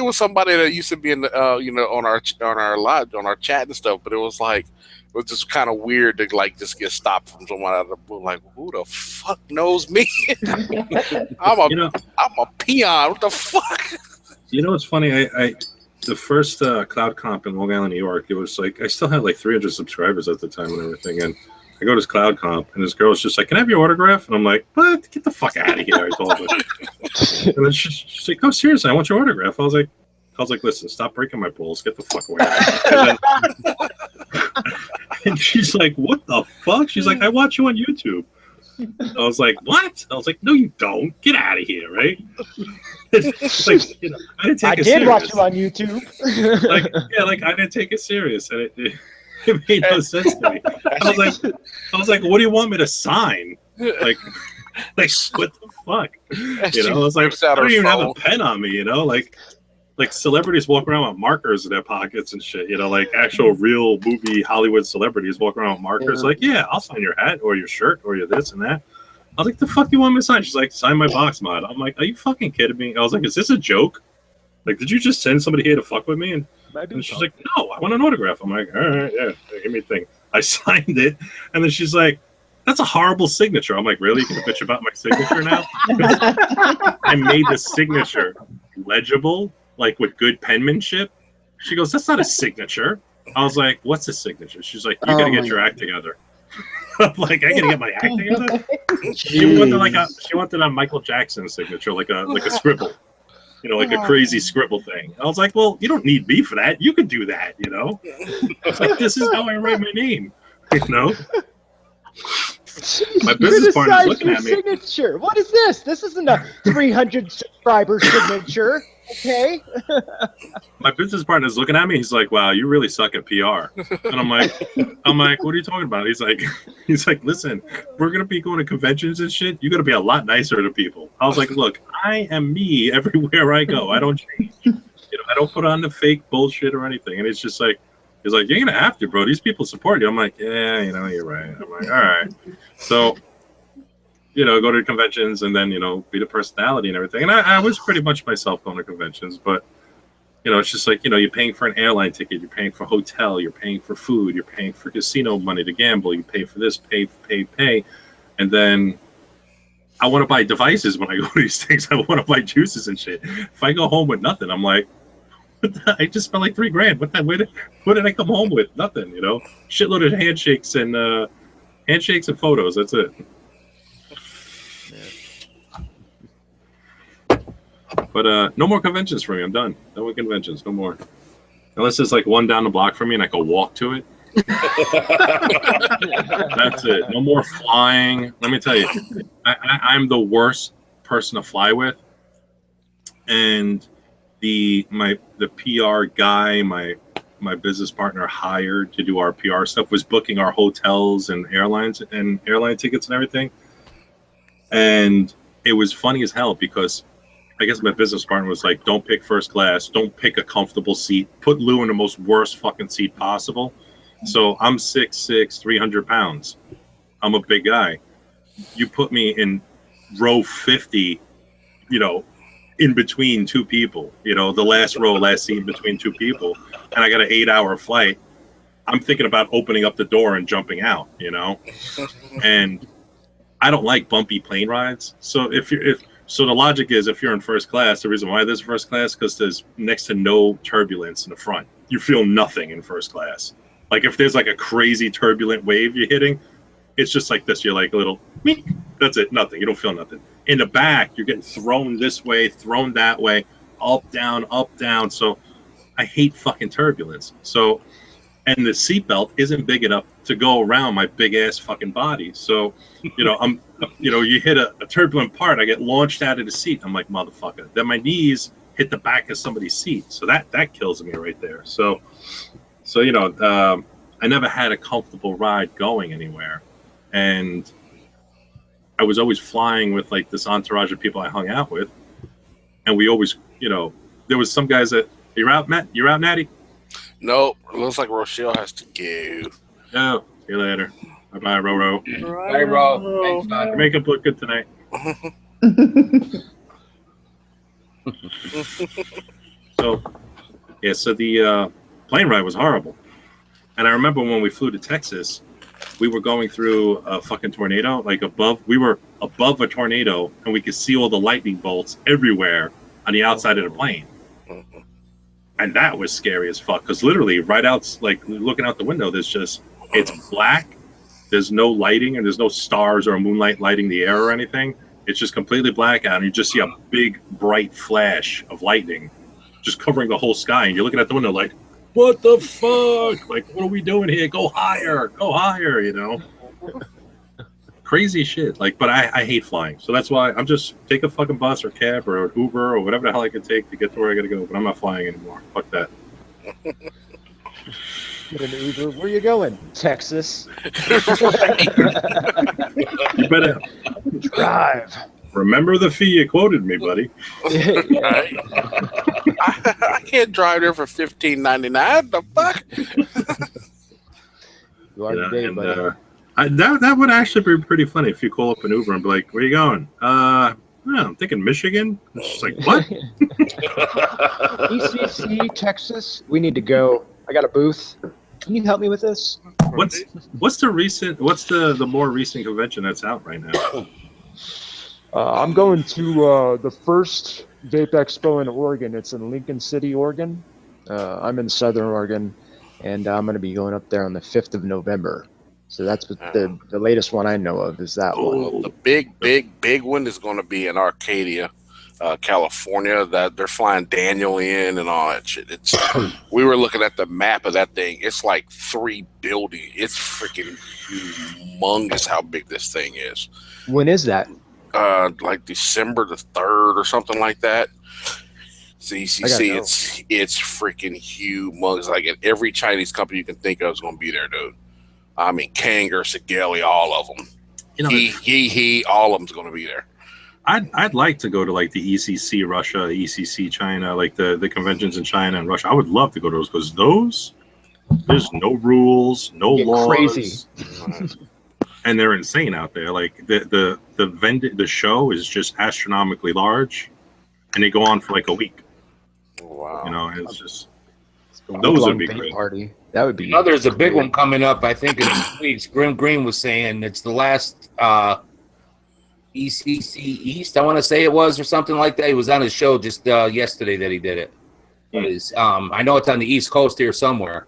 Speaker 4: was somebody that used to be in the, on our live, on our chat and stuff, but it was just kind of weird to like just get stopped from someone out of the blue. Like, who the fuck knows me? I'm a peon. What the fuck?
Speaker 12: You know what's funny? I the first Cloud Comp in Long Island, New York, it was like I still had like 300 subscribers at the time and everything. And I go to this Cloud Comp, and this girl's just like, "Can I have your autograph?" And I'm like, "What? Get the fuck out of here!" I told her. And then she's like, "No, seriously, I want your autograph." I was like, "Listen, stop breaking my balls. Get the fuck away." And she's like, "What the fuck?" She's like, "I watch you on YouTube." I was like, "What?" I was like, "No, you don't. Get out of here, right?" It's like, I didn't take it serious.
Speaker 11: I did watch you on YouTube.
Speaker 12: I didn't take it serious, and it made no sense to me. I was like, "What do you want me to sign?" Like what the fuck? I was like, "I don't even have a pen on me." Like celebrities walk around with markers in their pockets and shit. Like actual real movie Hollywood celebrities walk around with markers.
Speaker 11: Yeah.
Speaker 12: Like, yeah, I'll sign your hat or your shirt or your this and that. I was like, "The fuck do you want me to sign?" She's like, "Sign my box mod." I'm like, "Are you fucking kidding me?" I was like, "Is this a joke? Like, did you just send somebody here to fuck with me?" And she's like, "No, I want an autograph." I'm like, "All right, yeah, give me a thing." I signed it, and then she's like, "That's a horrible signature." I'm like, "Really? You can bitch about my signature now?" I made the signature legible, like with good penmanship. She goes, "That's not a signature." I was like, "What's a signature?" She's like, "You gotta get your act together." I'm like, "I gotta get my act together." She wanted a Michael Jackson signature, like a scribble. Like a crazy scribble thing. I was like, "Well, you don't need me for that. You could do that, It's like, this is how I write my name, My business partner's looking at me.
Speaker 11: Signature. What is this? This isn't a 300 subscriber signature. Okay.
Speaker 12: My business partner's looking at me. He's like, "Wow, you really suck at PR." And I'm like, "What are you talking about?" He's like, "Listen, we're gonna be going to conventions and shit. You gotta be a lot nicer to people." I was like, "Look, I am me everywhere I go. I don't change. I don't put on the fake bullshit or anything." And it's just like, he's like, "You're gonna have to, bro. These people support you." I'm like, "Yeah, you're right." I'm like, "All right." So, go to conventions and then, be the personality and everything. And I was pretty much myself going to conventions, but, it's just like, you're paying for an airline ticket, you're paying for hotel, you're paying for food, you're paying for casino money to gamble, you pay for this, pay. And then I want to buy devices when I go to these things. I want to buy juices and shit. If I go home with nothing, I'm like, I just spent like $3,000. What did I come home with? Nothing, shitload of handshakes and photos. That's it. But no more conventions for me. I'm done. No more conventions. No more. Unless there's like one down the block from me and I can walk to it. That's it. No more flying. Let me tell you, I'm the worst person to fly with. And the PR guy, my business partner hired to do our PR stuff, was booking our hotels and airlines and airline tickets and everything. And it was funny as hell because I guess my business partner was like, don't pick first class. Don't pick a comfortable seat. Put Lou in the most worst fucking seat possible. So I'm 6'6", 300 pounds. I'm a big guy. You put me in row 50, you know, in between two people, you know, the last row, last seat in between two people, and I got an 8-hour flight. I'm thinking about opening up the door and jumping out, you know, and I don't like bumpy plane rides. So so the logic is, if you're in first class, the reason why there's first class, because there's next to no turbulence in the front. You feel nothing in first class. Like if there's like a crazy turbulent wave you're hitting, it's just like this. You're like a little, meek. That's it, nothing. You don't feel nothing. In the back, you're getting thrown this way, thrown that way, up, down, up, down. So I hate fucking turbulence. So, and the seatbelt isn't big enough to go around my big ass fucking body. So, you know, you hit a turbulent part, I get launched out of the seat. I'm like, motherfucker. Then my knees hit the back of somebody's seat. So that kills me right there. So you know, I never had a comfortable ride going anywhere. And I was always flying with like this entourage of people I hung out with. And we always, you know, there was some guys that, you're out, Matt? You're out, Natty?
Speaker 4: Nope. It looks like Rochelle has to go.
Speaker 12: No. See you later. Bye-bye, Roro.
Speaker 2: Bye, Ro. Thanks, man.
Speaker 12: Your makeup look good tonight. So the plane ride was horrible. And I remember when we flew to Texas, we were going through a fucking tornado, like we were above a tornado, and we could see all the lightning bolts everywhere on the outside of the plane. And that was scary as fuck, because literally right out, like looking out the window, it's black. There's no lighting, and there's no stars or moonlight lighting the air or anything. It's just completely black out, and you just see a big, bright flash of lightning just covering the whole sky. And you're looking at the window like, what the fuck? Like, what are we doing here? Go higher, you know? Crazy shit. Like, but I hate flying. So that's why I'm just take a fucking bus or cab or an Uber or whatever the hell I can take to get to where I gotta go. But I'm not flying anymore. Fuck that.
Speaker 9: Get an Uber. Where you going? Texas.
Speaker 12: You better
Speaker 9: drive.
Speaker 12: Remember the fee you quoted me, buddy.
Speaker 4: I can't drive there for $15.99. The fuck?
Speaker 9: You are today, buddy.
Speaker 12: That would actually be pretty funny if you call up an Uber and be like, "Where you going?" I'm thinking Michigan. It's just like, what?
Speaker 9: ECC, Texas. We need to go. I got a booth. Can you help me with this?
Speaker 12: What's the more recent convention that's out right now?
Speaker 11: I'm going to the first Vape Expo in Oregon. It's in Lincoln City, Oregon. I'm in Southern Oregon, and I'm going to be going up there on the 5th of November. So that's what the latest one I know of is that one.
Speaker 4: The big one is going to be in Arcadia, California. That they're flying Daniel in and all that shit. It's we were looking at the map of that thing. It's like 3 buildings. It's freaking humongous how big this thing is.
Speaker 9: When is that?
Speaker 4: Like December the 3rd or something like that. It's ECC. It's freaking humongous. Like every Chinese company you can think of is going to be there, dude. I mean, Kanger, Segeli, all of them. You know, he, all of them's going to be there.
Speaker 12: I'd like to go to like the ECC Russia, ECC China, like the conventions in China and Russia. I would love to go to those because there's no rules, no laws. Crazy. And they're insane out there. Like the show is just astronomically large, and they go on for like a week.
Speaker 4: Wow!
Speaker 12: You know, it's just those would be great.
Speaker 9: Party. That would be.
Speaker 2: You know, there's a big one coming up. I think in 2 weeks. Grim Green was saying it's the last ECC East. I want to say it was or something like that. He was on his show just yesterday that he did it. I know it's on the East Coast here somewhere,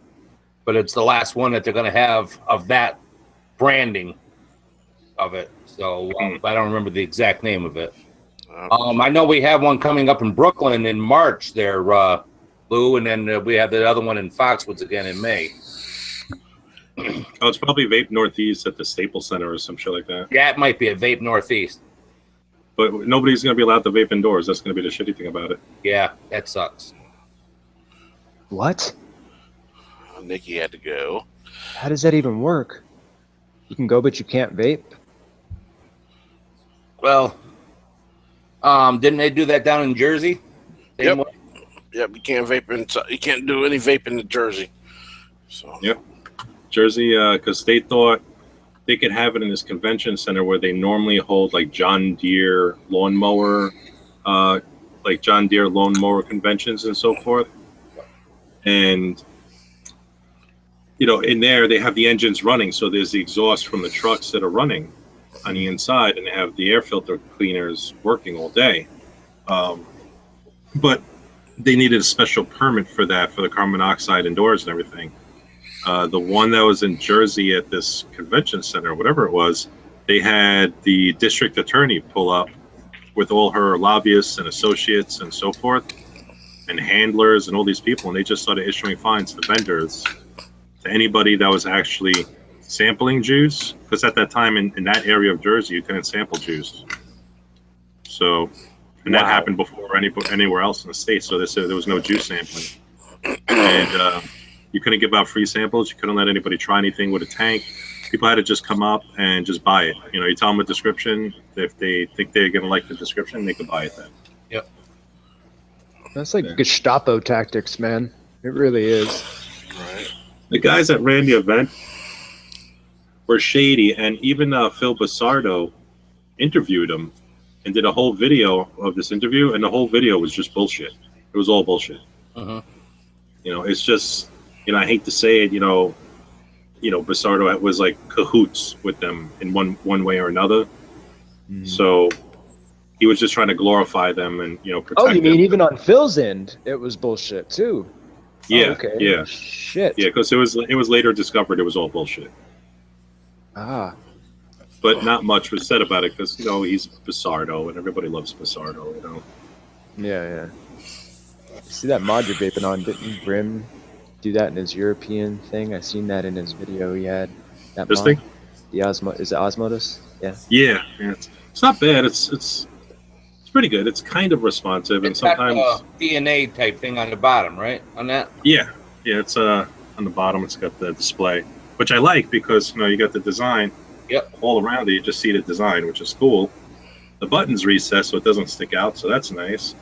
Speaker 2: but it's the last one that they're going to have of that branding of it. So I don't remember the exact name of it. I know we have one coming up in Brooklyn in March there, Lou, and then we have the other one in Foxwoods again in May.
Speaker 12: Oh, it's probably Vape Northeast at the Staples Center or some shit like that.
Speaker 2: Yeah, it might be a Vape Northeast.
Speaker 12: But nobody's going to be allowed to vape indoors. That's going to be the shitty thing about it.
Speaker 2: Yeah, that sucks.
Speaker 9: What?
Speaker 4: Nikki had to go.
Speaker 9: How does that even work? You can go, but you can't vape?
Speaker 2: Well, Didn't they do that down in Jersey? Same way?
Speaker 4: Yep. You can't vape you can't do any vaping in Jersey. So.
Speaker 12: Yep. Jersey, because they thought they could have it in this convention center where they normally hold like John Deere lawnmower conventions and so forth. And in there they have the engines running, so there's the exhaust from the trucks that are running on the inside, and they have the air filter cleaners working all day. But they needed a special permit for that, for the carbon monoxide indoors and everything. The one that was in Jersey at this convention center, whatever it was, they had the district attorney pull up with all her lobbyists and associates and so forth, and handlers and all these people, and they just started issuing fines to vendors, to anybody that was actually sampling juice, because at that time in that area of Jersey, you couldn't sample juice. So, and that happened before anywhere else in the state, so they said there was no juice sampling. And you couldn't give out free samples. You couldn't let anybody try anything with a tank. People had to just come up and just buy it. You tell them a description. If they think they're going to like the description, they can buy it then.
Speaker 2: Yep.
Speaker 9: That's like Gestapo tactics, man. It really is.
Speaker 12: Right. The guys that ran the event were shady, and even Phil Basardo interviewed him and did a whole video of this interview, and the whole video was just bullshit. It was all bullshit. It's just, I hate to say it, Basardo was like cahoots with them in one way or another. So he was just trying to glorify them and protect them.
Speaker 9: Oh, you mean even on Phil's end, it was bullshit too?
Speaker 12: Yeah.
Speaker 9: Oh, okay.
Speaker 12: Yeah.
Speaker 9: Shit.
Speaker 12: Yeah, because it was later discovered it was all bullshit.
Speaker 9: Ah.
Speaker 12: But not much was said about it because he's Basardo and everybody loves Basardo.
Speaker 9: Yeah. See that mod you're vaping on? Didn't Brim do that in his European thing? I seen that in his video he had. That
Speaker 12: This
Speaker 9: mod.
Speaker 12: thing?
Speaker 9: The is it Osmotus? Yeah.
Speaker 12: Yeah. It's not bad. It's pretty good. It's kind of responsive, and sometimes
Speaker 2: got DNA type thing on the bottom, right? On that.
Speaker 12: Yeah. It's on the bottom. It's got the display, which I like because you got the design.
Speaker 2: Yep.
Speaker 12: All around it, you just see the design, which is cool. The button's recessed, so it doesn't stick out, so that's nice.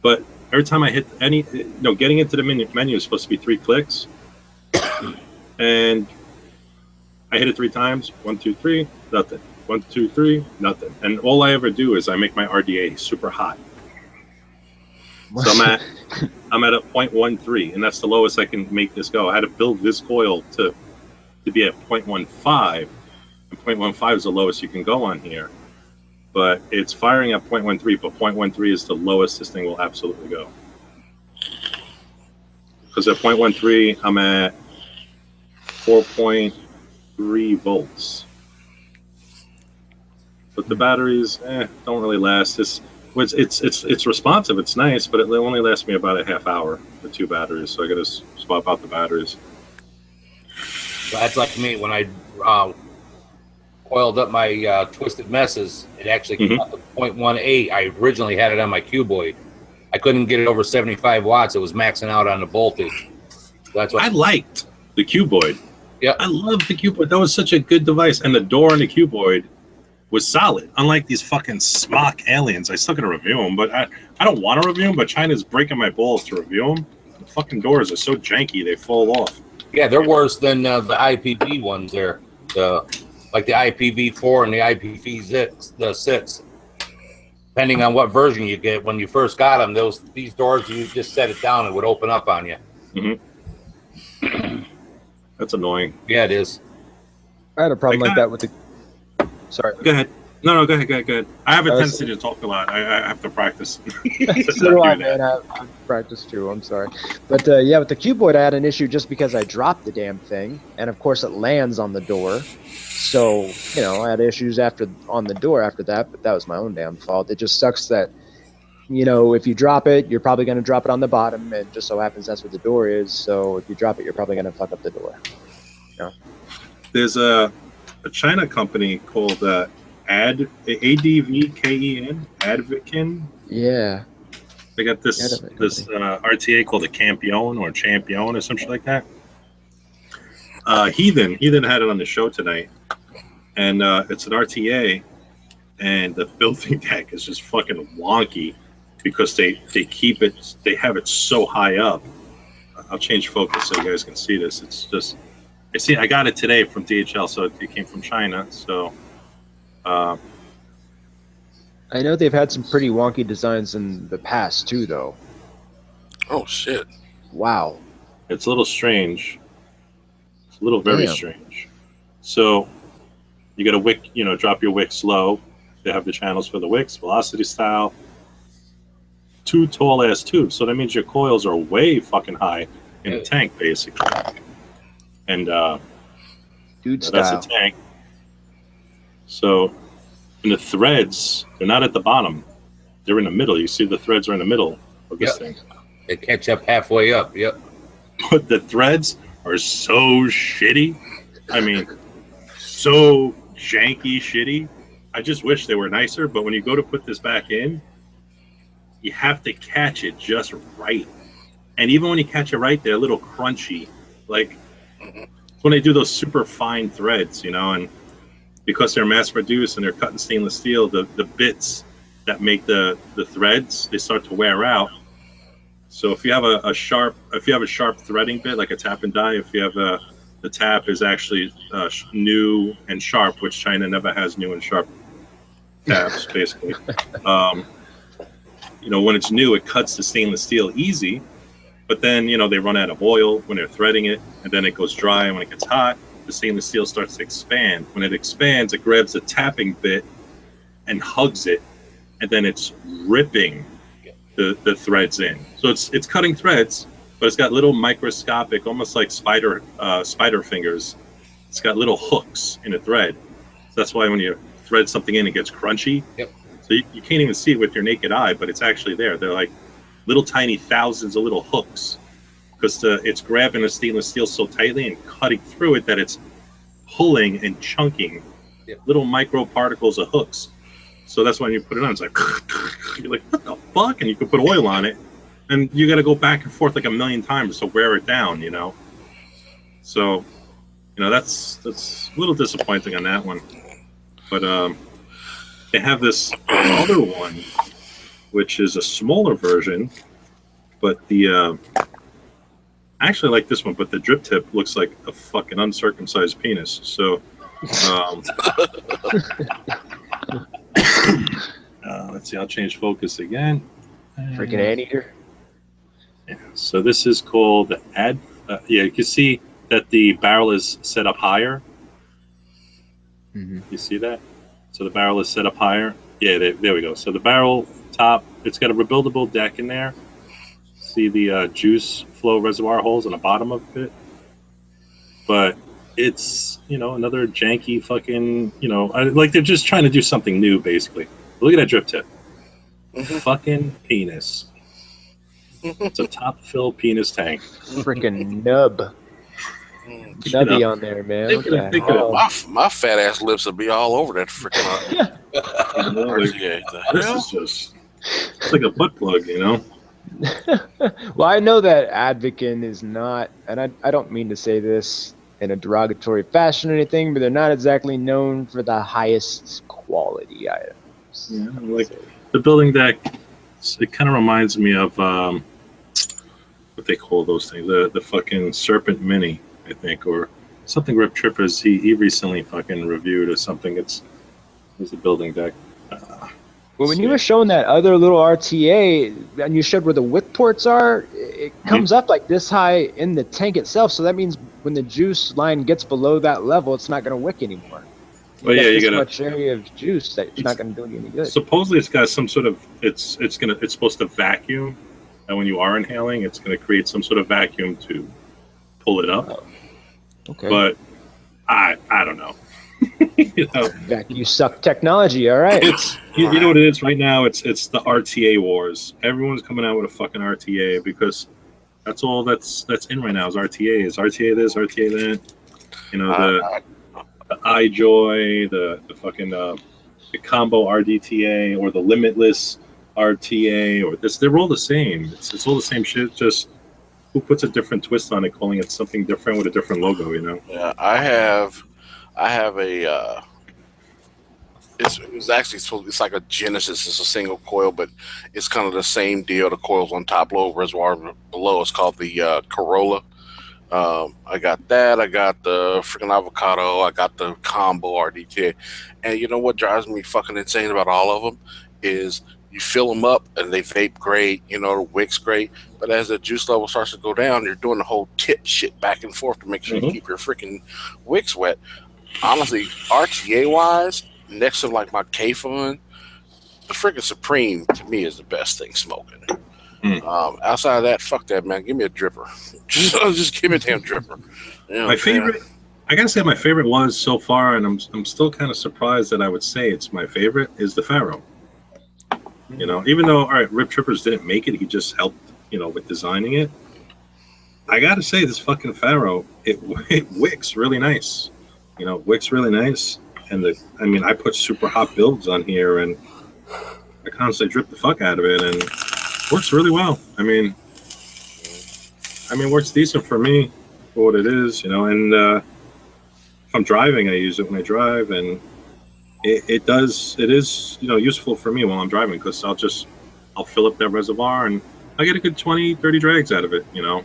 Speaker 12: But every time I hit getting into the menu is supposed to be 3 clicks, and I hit it 3 times. 1, 2, 3, nothing. 1, 2, 3, nothing. And all I ever do is I make my RDA super hot. So I'm at a 0.13, and that's the lowest I can make this go. I had to build this coil to be at 0.15, and 0.15 is the lowest you can go on here. But it's firing at 0.13, but 0.13 is the lowest this thing will absolutely go. Because at 0.13, I'm at 4.3 volts. But the batteries, don't really last. It's responsive. It's nice, but it only lasts me about a half hour with 2 batteries. So I got to swap out the batteries.
Speaker 2: So that's like me when I coiled up my twisted messes. It actually came out to 0.18. I originally had it on my cuboid. I couldn't get it over 75 watts. It was maxing out on the voltage. So that's what
Speaker 12: I liked the cuboid.
Speaker 2: Yeah,
Speaker 12: I love the cuboid. That was such a good device, and the door on the cuboid was solid. Unlike these fucking smock aliens, I still gotta review them, but I don't want to review them. But China's breaking my balls to review them. The fucking doors are so janky; they fall off.
Speaker 2: Yeah, they're worse than the IPV ones. There, like the IPv4 and the IPv6. Depending on what version you get, when you first got them, these doors, you just set it down, it would open up on you.
Speaker 12: That's annoying.
Speaker 2: Yeah, it is.
Speaker 9: I had a problem like that with the. Sorry.
Speaker 12: Go ahead. No, go ahead. I have a tendency to talk a lot. I have to practice.
Speaker 9: So do I, man. I practice too. I'm sorry. But yeah, with the cuboid, I had an issue just because I dropped the damn thing. And of course, it lands on the door. So, I had issues on the door after that. But that was my own damn fault. It just sucks that, if you drop it, you're probably going to drop it on the bottom. And just so happens that's where the door is. So if you drop it, you're probably going to fuck up the door.
Speaker 12: There's a China company called ADVKEN, Advocacy.
Speaker 9: Yeah.
Speaker 12: They got this RTA called a Campione or Champion or something like that. Heathen had it on the show tonight, and it's an RTA, and the building deck is just fucking wonky because they keep it, they have it so high up. I'll change focus so you guys can see this. It's just, I got it today from DHL, so it came from China. So
Speaker 9: I know they've had some pretty wonky designs in the past too, though.
Speaker 4: Oh shit!
Speaker 9: Wow,
Speaker 12: it's a little strange. It's a little very strange. So you got a wick, drop your wicks low. They have the channels for the wicks, velocity style. 2 tall ass tubes, so that means your coils are way fucking high in the tank, basically. And
Speaker 9: dude,
Speaker 12: that's a tank. So, and the threads, they're not at the bottom; they're in the middle. You see, the threads are in the middle of this thing.
Speaker 2: They catch up halfway up. Yep.
Speaker 12: But the threads are so shitty. I mean, so janky, shitty. I just wish they were nicer. But when you go to put this back in, you have to catch it just right. And even when you catch it right, they're a little crunchy. Like when they do those super fine threads, and because they're mass produced and they're cut in stainless steel, the bits that make the threads, they start to wear out. So if you have a sharp threading bit, like a tap and die, if you have the tap is actually new and sharp, which China never has new and sharp taps, basically. When it's new, it cuts the stainless steel easy, but then, they run out of oil when they're threading it, and then it goes dry, and when it gets hot, the stainless steel starts to expand. When it expands, it grabs the tapping bit and hugs it, and then it's ripping the threads in. So it's cutting threads, but it's got little microscopic, almost like spider fingers. It's got little hooks in a thread. So that's why when you thread something in, it gets crunchy.
Speaker 2: Yep.
Speaker 12: So you can't even see it with your naked eye, but it's actually there. They're like little tiny thousands of little hooks because it's grabbing the stainless steel so tightly and cutting through it that it's pulling and chunking little micro particles of hooks. So that's why when you put it on, it's like, you're like, what the fuck? And you can put oil on it, and you got to go back and forth like a million times to wear it down, So, that's a little disappointing on that one. But they have this other one, which is a smaller version, but I actually like this one, but the drip tip looks like a fucking uncircumcised penis. So, let's see, I'll change focus again.
Speaker 9: Freaking anteater.
Speaker 12: Yeah, so this is called the you can see that the barrel is set up higher.
Speaker 9: Mm-hmm.
Speaker 12: You see that? So the barrel is set up higher. Yeah, there we go. So the barrel top, it's got a rebuildable deck in there. See the juice flow reservoir holes on the bottom of it? But it's, another janky fucking, like they're just trying to do something new, basically. Look at that drip tip. Fucking penis. It's a top fill penis tank.
Speaker 9: Freaking nub. Nubby on there, man.
Speaker 4: My fat ass lips will be all over that freaking
Speaker 12: it's like a butt plug,
Speaker 9: Well, I know that Advocin is not, and I don't mean to say this in a derogatory fashion or anything, but they're not exactly known for the highest quality items.
Speaker 12: Yeah, like the building deck, it kind of reminds me of what they call those things, the fucking Serpent Mini, I think, or something Rip Trippers he recently fucking reviewed or something. It's a building deck.
Speaker 9: Well, when you were showing that other little RTA and you showed where the wick ports are, it comes up like this high in the tank itself. So that means when the juice line gets below that level, it's not going to wick anymore. You got much area of juice that it's not going to do you any good.
Speaker 12: Supposedly, it's got some sort of it's supposed to vacuum, and when you are inhaling, it's going to create some sort of vacuum to pull it up.
Speaker 9: Oh. Okay.
Speaker 12: But I don't know.
Speaker 9: You suck technology, all right.
Speaker 12: You know what it is right now? It's the RTA wars. Everyone's coming out with a fucking RTA because that's all that's in right now is RTA. Is RTA this, RTA that? The iJoy, the fucking the combo RDTA, or the limitless RTA, or this. They're all the same. It's all the same shit. Just who puts a different twist on it, calling it something different with a different logo?
Speaker 4: Yeah, I have a It's actually supposed. It's like a Genesis. It's a single coil, but it's kind of the same deal. The coils on top, low reservoir below. It's called the Corolla. I got that. I got the freaking avocado. I got the combo RDT. And you know what drives me fucking insane about all of them is you fill them up and they vape great. You know, the wick's great. But as the juice level starts to go down, you're doing the whole tip shit back and forth to make sure you keep your freaking wicks wet. Honestly, RTA wise, next to like my K Fun, the freaking Supreme to me is the best thing smoking. Outside of that, fuck that, man. Give me a dripper. Just give me a damn dripper. You know,
Speaker 12: my favorite, I gotta say, my favorite was so far, and I'm still kind of surprised that I would say it's my favorite, is the Pharaoh. You know, even though, all right, Rip Trippers didn't make it, he just helped, you know, with designing it. I gotta say, this fucking Pharaoh, it wicks really nice. You know, wicks really nice. And I put super hot builds on here, and I constantly drip the fuck out of it, and works really well. I mean, works decent for me for what it is, you know. And if I'm driving, I use it when I drive, and it is, you know, useful for me while I'm driving, because I'll fill up that reservoir and I get a good 20, 30 drags out of it, you know.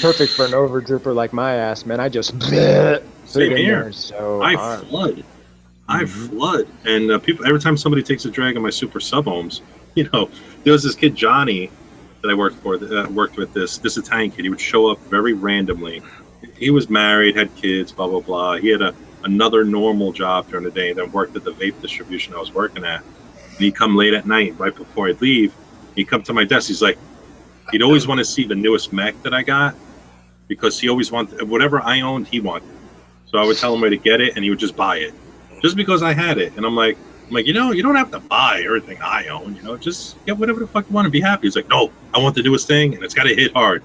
Speaker 11: Perfect for an over dripper like my ass, man. I just put it in
Speaker 12: here.
Speaker 11: there, so
Speaker 12: I
Speaker 11: hard.
Speaker 12: flood. I flood. And people, every time somebody takes a drag on my super sub ohms, you know, there was this kid Johnny that I worked with, this Italian kid. He would show up very randomly. He was married, had kids, blah blah blah. He had another normal job during the day, then worked at the vape distribution I was working at. And he'd come late at night, right before I'd leave. He'd come to my desk. He's like, he'd always want to see the newest mech that I got, because he always wanted whatever I owned, he wanted. So I would tell him where to get it, and he would just buy it, just because I had it. And I'm like, you know, you don't have to buy everything I own. You know, just get whatever the fuck you want to be happy. He's like, no, I want the newest thing, and it's got to hit hard.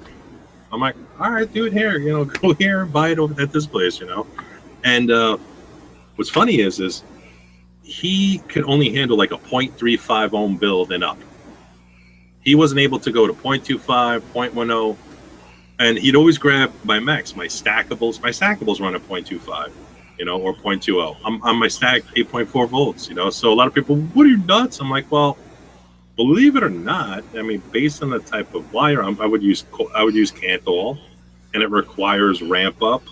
Speaker 12: I'm like, all right, do it here. You know, go here and buy it over at this place. You know, and what's funny is he could only handle like a 0.35 ohm build and up. He wasn't able to go to 0.25, 0.10, and he'd always grab my mechs, my stackables. My stackables run at 0.25. You know, or 0.20. I'm on my stack 8.4 volts, you know. So a lot of people, what are you nuts? I'm like, well, believe it or not, I mean, based on the type of wire, I would use Canthol, and it requires ramp up,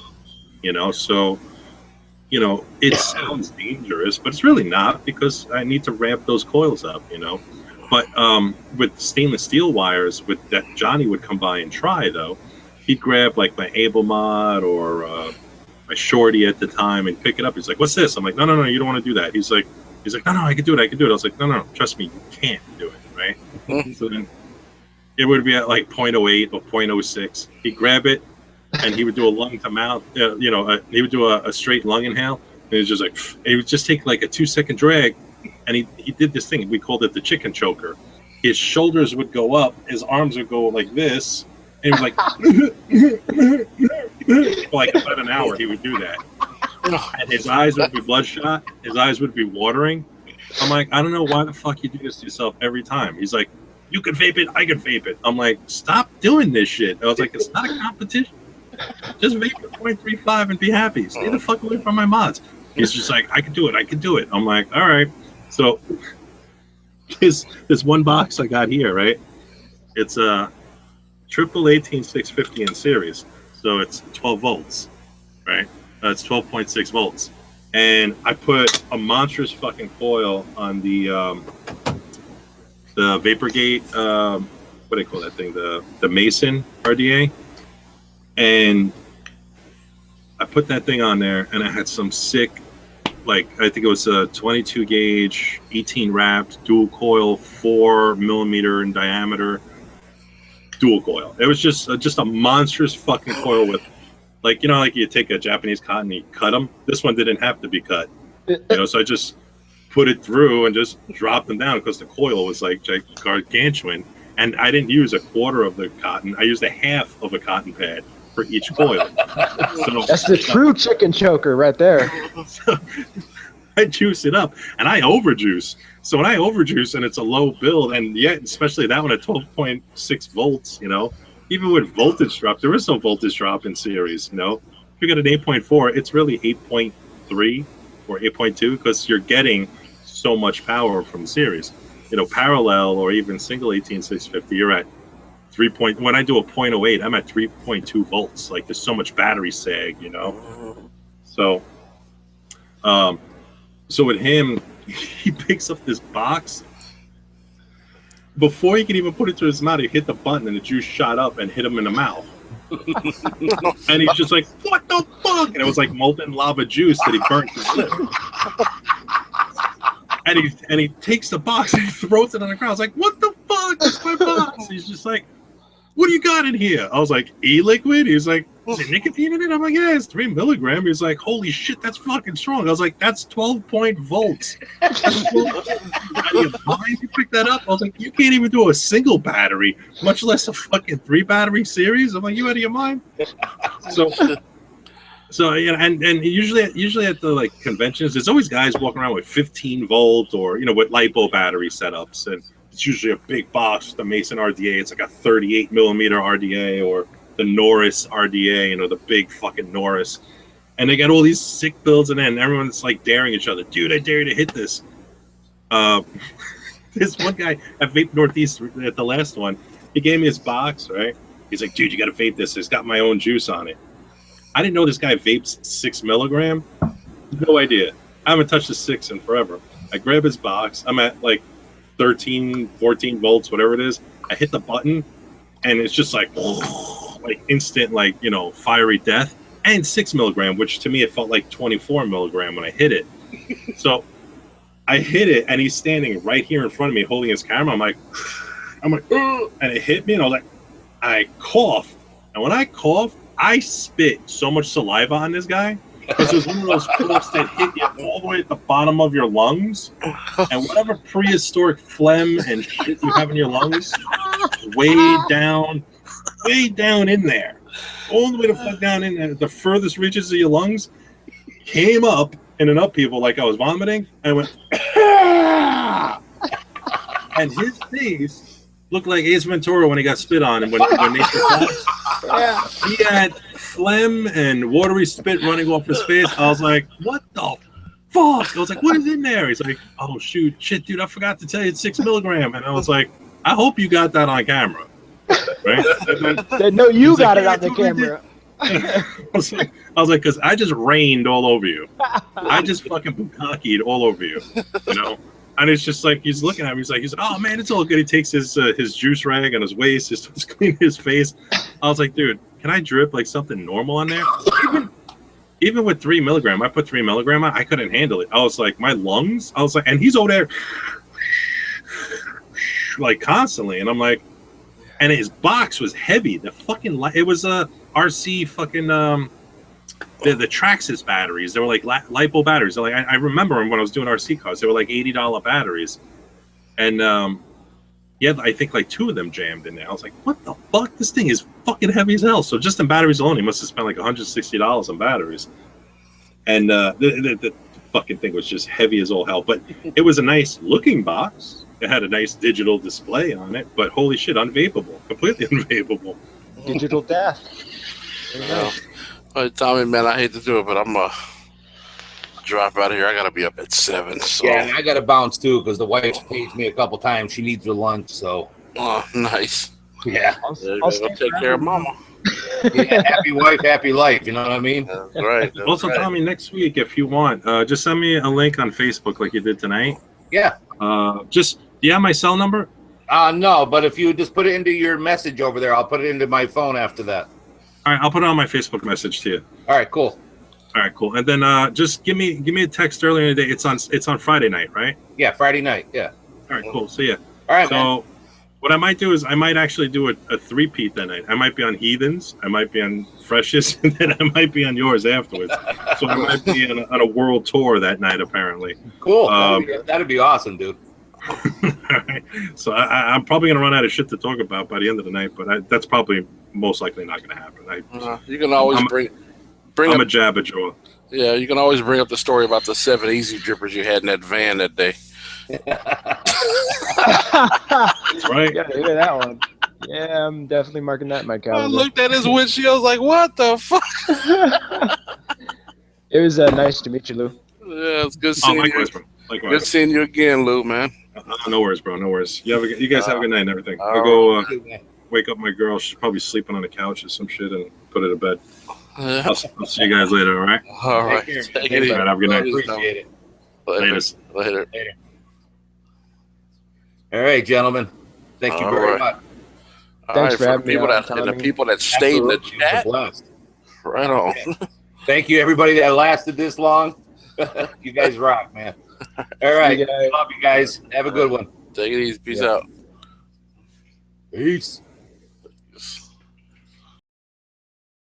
Speaker 12: you know. So, you know, it sounds dangerous, but it's really not, because I need to ramp those coils up, you know. But with stainless steel wires, with that Johnny would come by and try, though, he'd grab like my AbleMod or my Shorty at the time and pick it up. He's like, what's this? I'm like, no, you don't want to do that. He's like, no, I can do it. I was like, no, trust me, you can't do it, right? So then it would be at like 0.08 or 0.06. He'd grab it, and he would do a lung to mouth, you know, he would do a straight lung inhale, and he was just like, he would just take like a 2-second drag, and he did this thing, we called it the chicken choker. His shoulders would go up, his arms would go like this, and he was like, for like about an hour, he would do that. And his eyes would be bloodshot. His eyes would be watering. I'm like, I don't know why the fuck you do this to yourself every time. He's like, you can vape it, I can vape it. I'm like, stop doing this shit. I was like, it's not a competition. Just vape at 0.35 and be happy. Stay the fuck away from my mods. He's just like, I can do it. I'm like, all right. So this one box I got here, right? It's a triple 18650 in series. So it's 12 volts, right? It's 12.6 volts. And I put a monstrous fucking coil on the Vaporgate, what do they call that thing? The Mason RDA. And I put that thing on there, and I had some sick, like, I think it was a 22 gauge, 18 wrapped, dual coil, 4 millimeter in diameter, dual coil. It was just a monstrous fucking coil with, like, you know, like you take a Japanese cotton and you cut them. This one didn't have to be cut, you know. So I just put it through and just dropped them down, because the coil was like gargantuan, and I didn't use a quarter of the cotton. I used a half of a cotton pad for each coil. So
Speaker 11: that's the true chicken choker right there.
Speaker 12: So I juice it up, and I overjuice. So when I overjuice and it's a low build, and yet especially that one at 12.6 volts, you know, even with voltage drop, there is no voltage drop in series, you know. If you got an 8.4, it's really 8.3, or 8.2 because you're getting so much power from the series. You know, parallel or even single 18650, you're at 3. When I do a 0.08, I'm at 3.2 volts. Like there's so much battery sag, you know. So, so with him, he picks up this box. Before he could even put it to his mouth, he hit the button and the juice shot up and hit him in the mouth. And he's just like, "What the fuck?" And it was like molten lava juice that he burnt his lip. And he takes the box and he throws it on the ground. I was like, "What the fuck? That's my box." He's just like, "What do you got in here?" I was like, "E-liquid?" He's like, "Is there nicotine in it?" I'm like, "Yeah, it's 3 milligrams." He's like, "Holy shit, that's fucking strong." I was like, "That's 12 volts." That's 12 volts. Out of your mind you pick that up? I was like, "You can't even do a single battery, much less a fucking 3 battery series." I'm like, "You out of your mind?" So yeah, and usually at the like conventions, there's always guys walking around with 15 volt or with lipo battery setups, and it's usually a big box, the Mason RDA. It's like a 38 millimeter RDA or the Norris RDA, the big fucking Norris. And they got all these sick builds, and then everyone's like daring each other. "Dude, I dare you to hit this." This one guy at Vape Northeast at the last one, he gave me his box, right? He's like, "Dude, you got to vape this. It's got my own juice on it." I didn't know this guy vapes 6 milligram. No idea. I haven't touched the 6 in forever. I grab his box. I'm at like 13, 14 volts, whatever it is. I hit the button, and it's just like instant, fiery death. And 6 milligram, which to me it felt like 24 milligram when I hit it. So I hit it, and he's standing right here in front of me, holding his camera. I'm like, "Ugh," and it hit me, and I coughed, and when I coughed, I spit so much saliva on this guy because it was one of those coughs that hit you all the way at the bottom of your lungs, and whatever prehistoric phlegm and shit you have in your lungs, way down in there, all the way the fuck down in there, the furthest reaches of your lungs, came up in an upheaval like I was vomiting, and I went, and his face looked like Ace Ventura when he got spit on, and when nature flies. Yeah. He had phlegm and watery spit running off his face. I was like, "What the fuck?" I was like, "What is in there?" He's like, "Oh shit, dude, I forgot to tell you it's 6 milligram." And I was like, "I hope you got that on camera." Right?
Speaker 9: No, you got it on the camera.
Speaker 12: I was like, because I just rained all over you. I just fucking bukkakied all over you. And it's just like he's looking at me. He's like, "Oh man, it's all good." He takes his juice rag on his waist, just starts cleaning his face. I was like, "Dude, can I drip like something normal on there?" Even with 3 milligram, I put 3 milligram on. I couldn't handle it. I was like, my lungs. I was like, and he's over there like constantly, and I'm like, and his box was heavy. The fucking it was a RC fucking the Traxxas batteries. They were like lipo batteries. They're like I remember them when I was doing RC cars. They were like $80 batteries, and I think like 2 of them jammed in there. I was like, "What the fuck? This thing is fucking heavy as hell." So just in batteries alone, he must have spent like $160 on batteries, and the fucking thing was just heavy as all hell. But it was a nice looking box. It had a nice digital display on it, but holy shit, unvapable, completely unvapable.
Speaker 9: Digital death.
Speaker 4: Tommy, man, I hate to do it, but I'm gonna drop out of here. I gotta be up at 7. So.
Speaker 2: Yeah, and I gotta bounce too because the wife paged me a couple times. She needs her lunch, so.
Speaker 4: Oh, nice.
Speaker 2: Yeah.
Speaker 4: I'll take care of mama.
Speaker 2: Yeah, happy wife, happy life. You know what I mean?
Speaker 4: That's right. That's
Speaker 12: Also,
Speaker 4: right.
Speaker 12: Tommy, next week, if you want, just send me a link on Facebook like you did tonight.
Speaker 2: Yeah.
Speaker 12: Do you have my cell number?
Speaker 2: No, but if you just put it into your message over there, I'll put it into my phone after that.
Speaker 12: All right, I'll put it on my Facebook message to you.
Speaker 2: All right, cool.
Speaker 12: All right, cool. And then just give me a text earlier in the day. It's on Friday night, right?
Speaker 2: Yeah, Friday night. Yeah.
Speaker 12: All right, cool. So yeah.
Speaker 2: All right,
Speaker 12: so
Speaker 2: man.
Speaker 12: What I might do is I might actually do a 3-peat that night. I might be on Heathens, I might be on Freshest, and then I might be on yours afterwards. So I might be on a world tour that night, apparently.
Speaker 2: Cool. That'd be awesome, dude.
Speaker 12: All right. So I'm probably going to run out of shit to talk about by the end of the night, but that's probably most likely not going to happen.
Speaker 4: You can always bring
Speaker 12: I'm
Speaker 4: up,
Speaker 12: a jabberjaw.
Speaker 4: Yeah, you can always bring up the story about the 7 easy drippers you had in that van that day.
Speaker 12: That's right.
Speaker 9: Yeah, hear that one. Yeah, I'm definitely marking that in my
Speaker 4: I
Speaker 9: calendar.
Speaker 4: looked at his windshield, I was like, "What the fuck?"
Speaker 9: It was nice to meet you, Lou.
Speaker 4: Yeah, it's good
Speaker 12: Oh,
Speaker 4: seeing
Speaker 12: likewise,
Speaker 4: you.
Speaker 12: bro. Likewise.
Speaker 4: Good seeing you again, Lou, man.
Speaker 12: No worries, bro. No worries. You guys have a good night and everything.
Speaker 4: all
Speaker 12: I'll go
Speaker 2: right.
Speaker 12: wake up my girl. She's probably sleeping on the couch or some shit and put her to bed.
Speaker 4: Yeah.
Speaker 12: I'll see you guys later, all right?
Speaker 4: All right.
Speaker 2: Take care.
Speaker 4: Take it easy.
Speaker 12: All right, have a good night.
Speaker 2: Appreciate it.
Speaker 4: Later.
Speaker 2: All right, gentlemen. Thank you
Speaker 4: All
Speaker 2: very
Speaker 4: right.
Speaker 2: much.
Speaker 4: All
Speaker 9: Thanks
Speaker 4: right,
Speaker 9: for
Speaker 4: for the
Speaker 9: having me
Speaker 4: people
Speaker 9: on,
Speaker 4: that and the
Speaker 9: Tommy.
Speaker 4: people that stayed in the
Speaker 2: Absolutely. It was a
Speaker 4: chat.
Speaker 2: blast.
Speaker 4: Right on.
Speaker 2: Thank you, everybody that lasted this long. You guys rock, man. All right.
Speaker 9: you guys.
Speaker 2: Love you guys. Have a good one.
Speaker 4: Take it easy. Peace
Speaker 9: Yeah.
Speaker 4: out.
Speaker 2: Peace.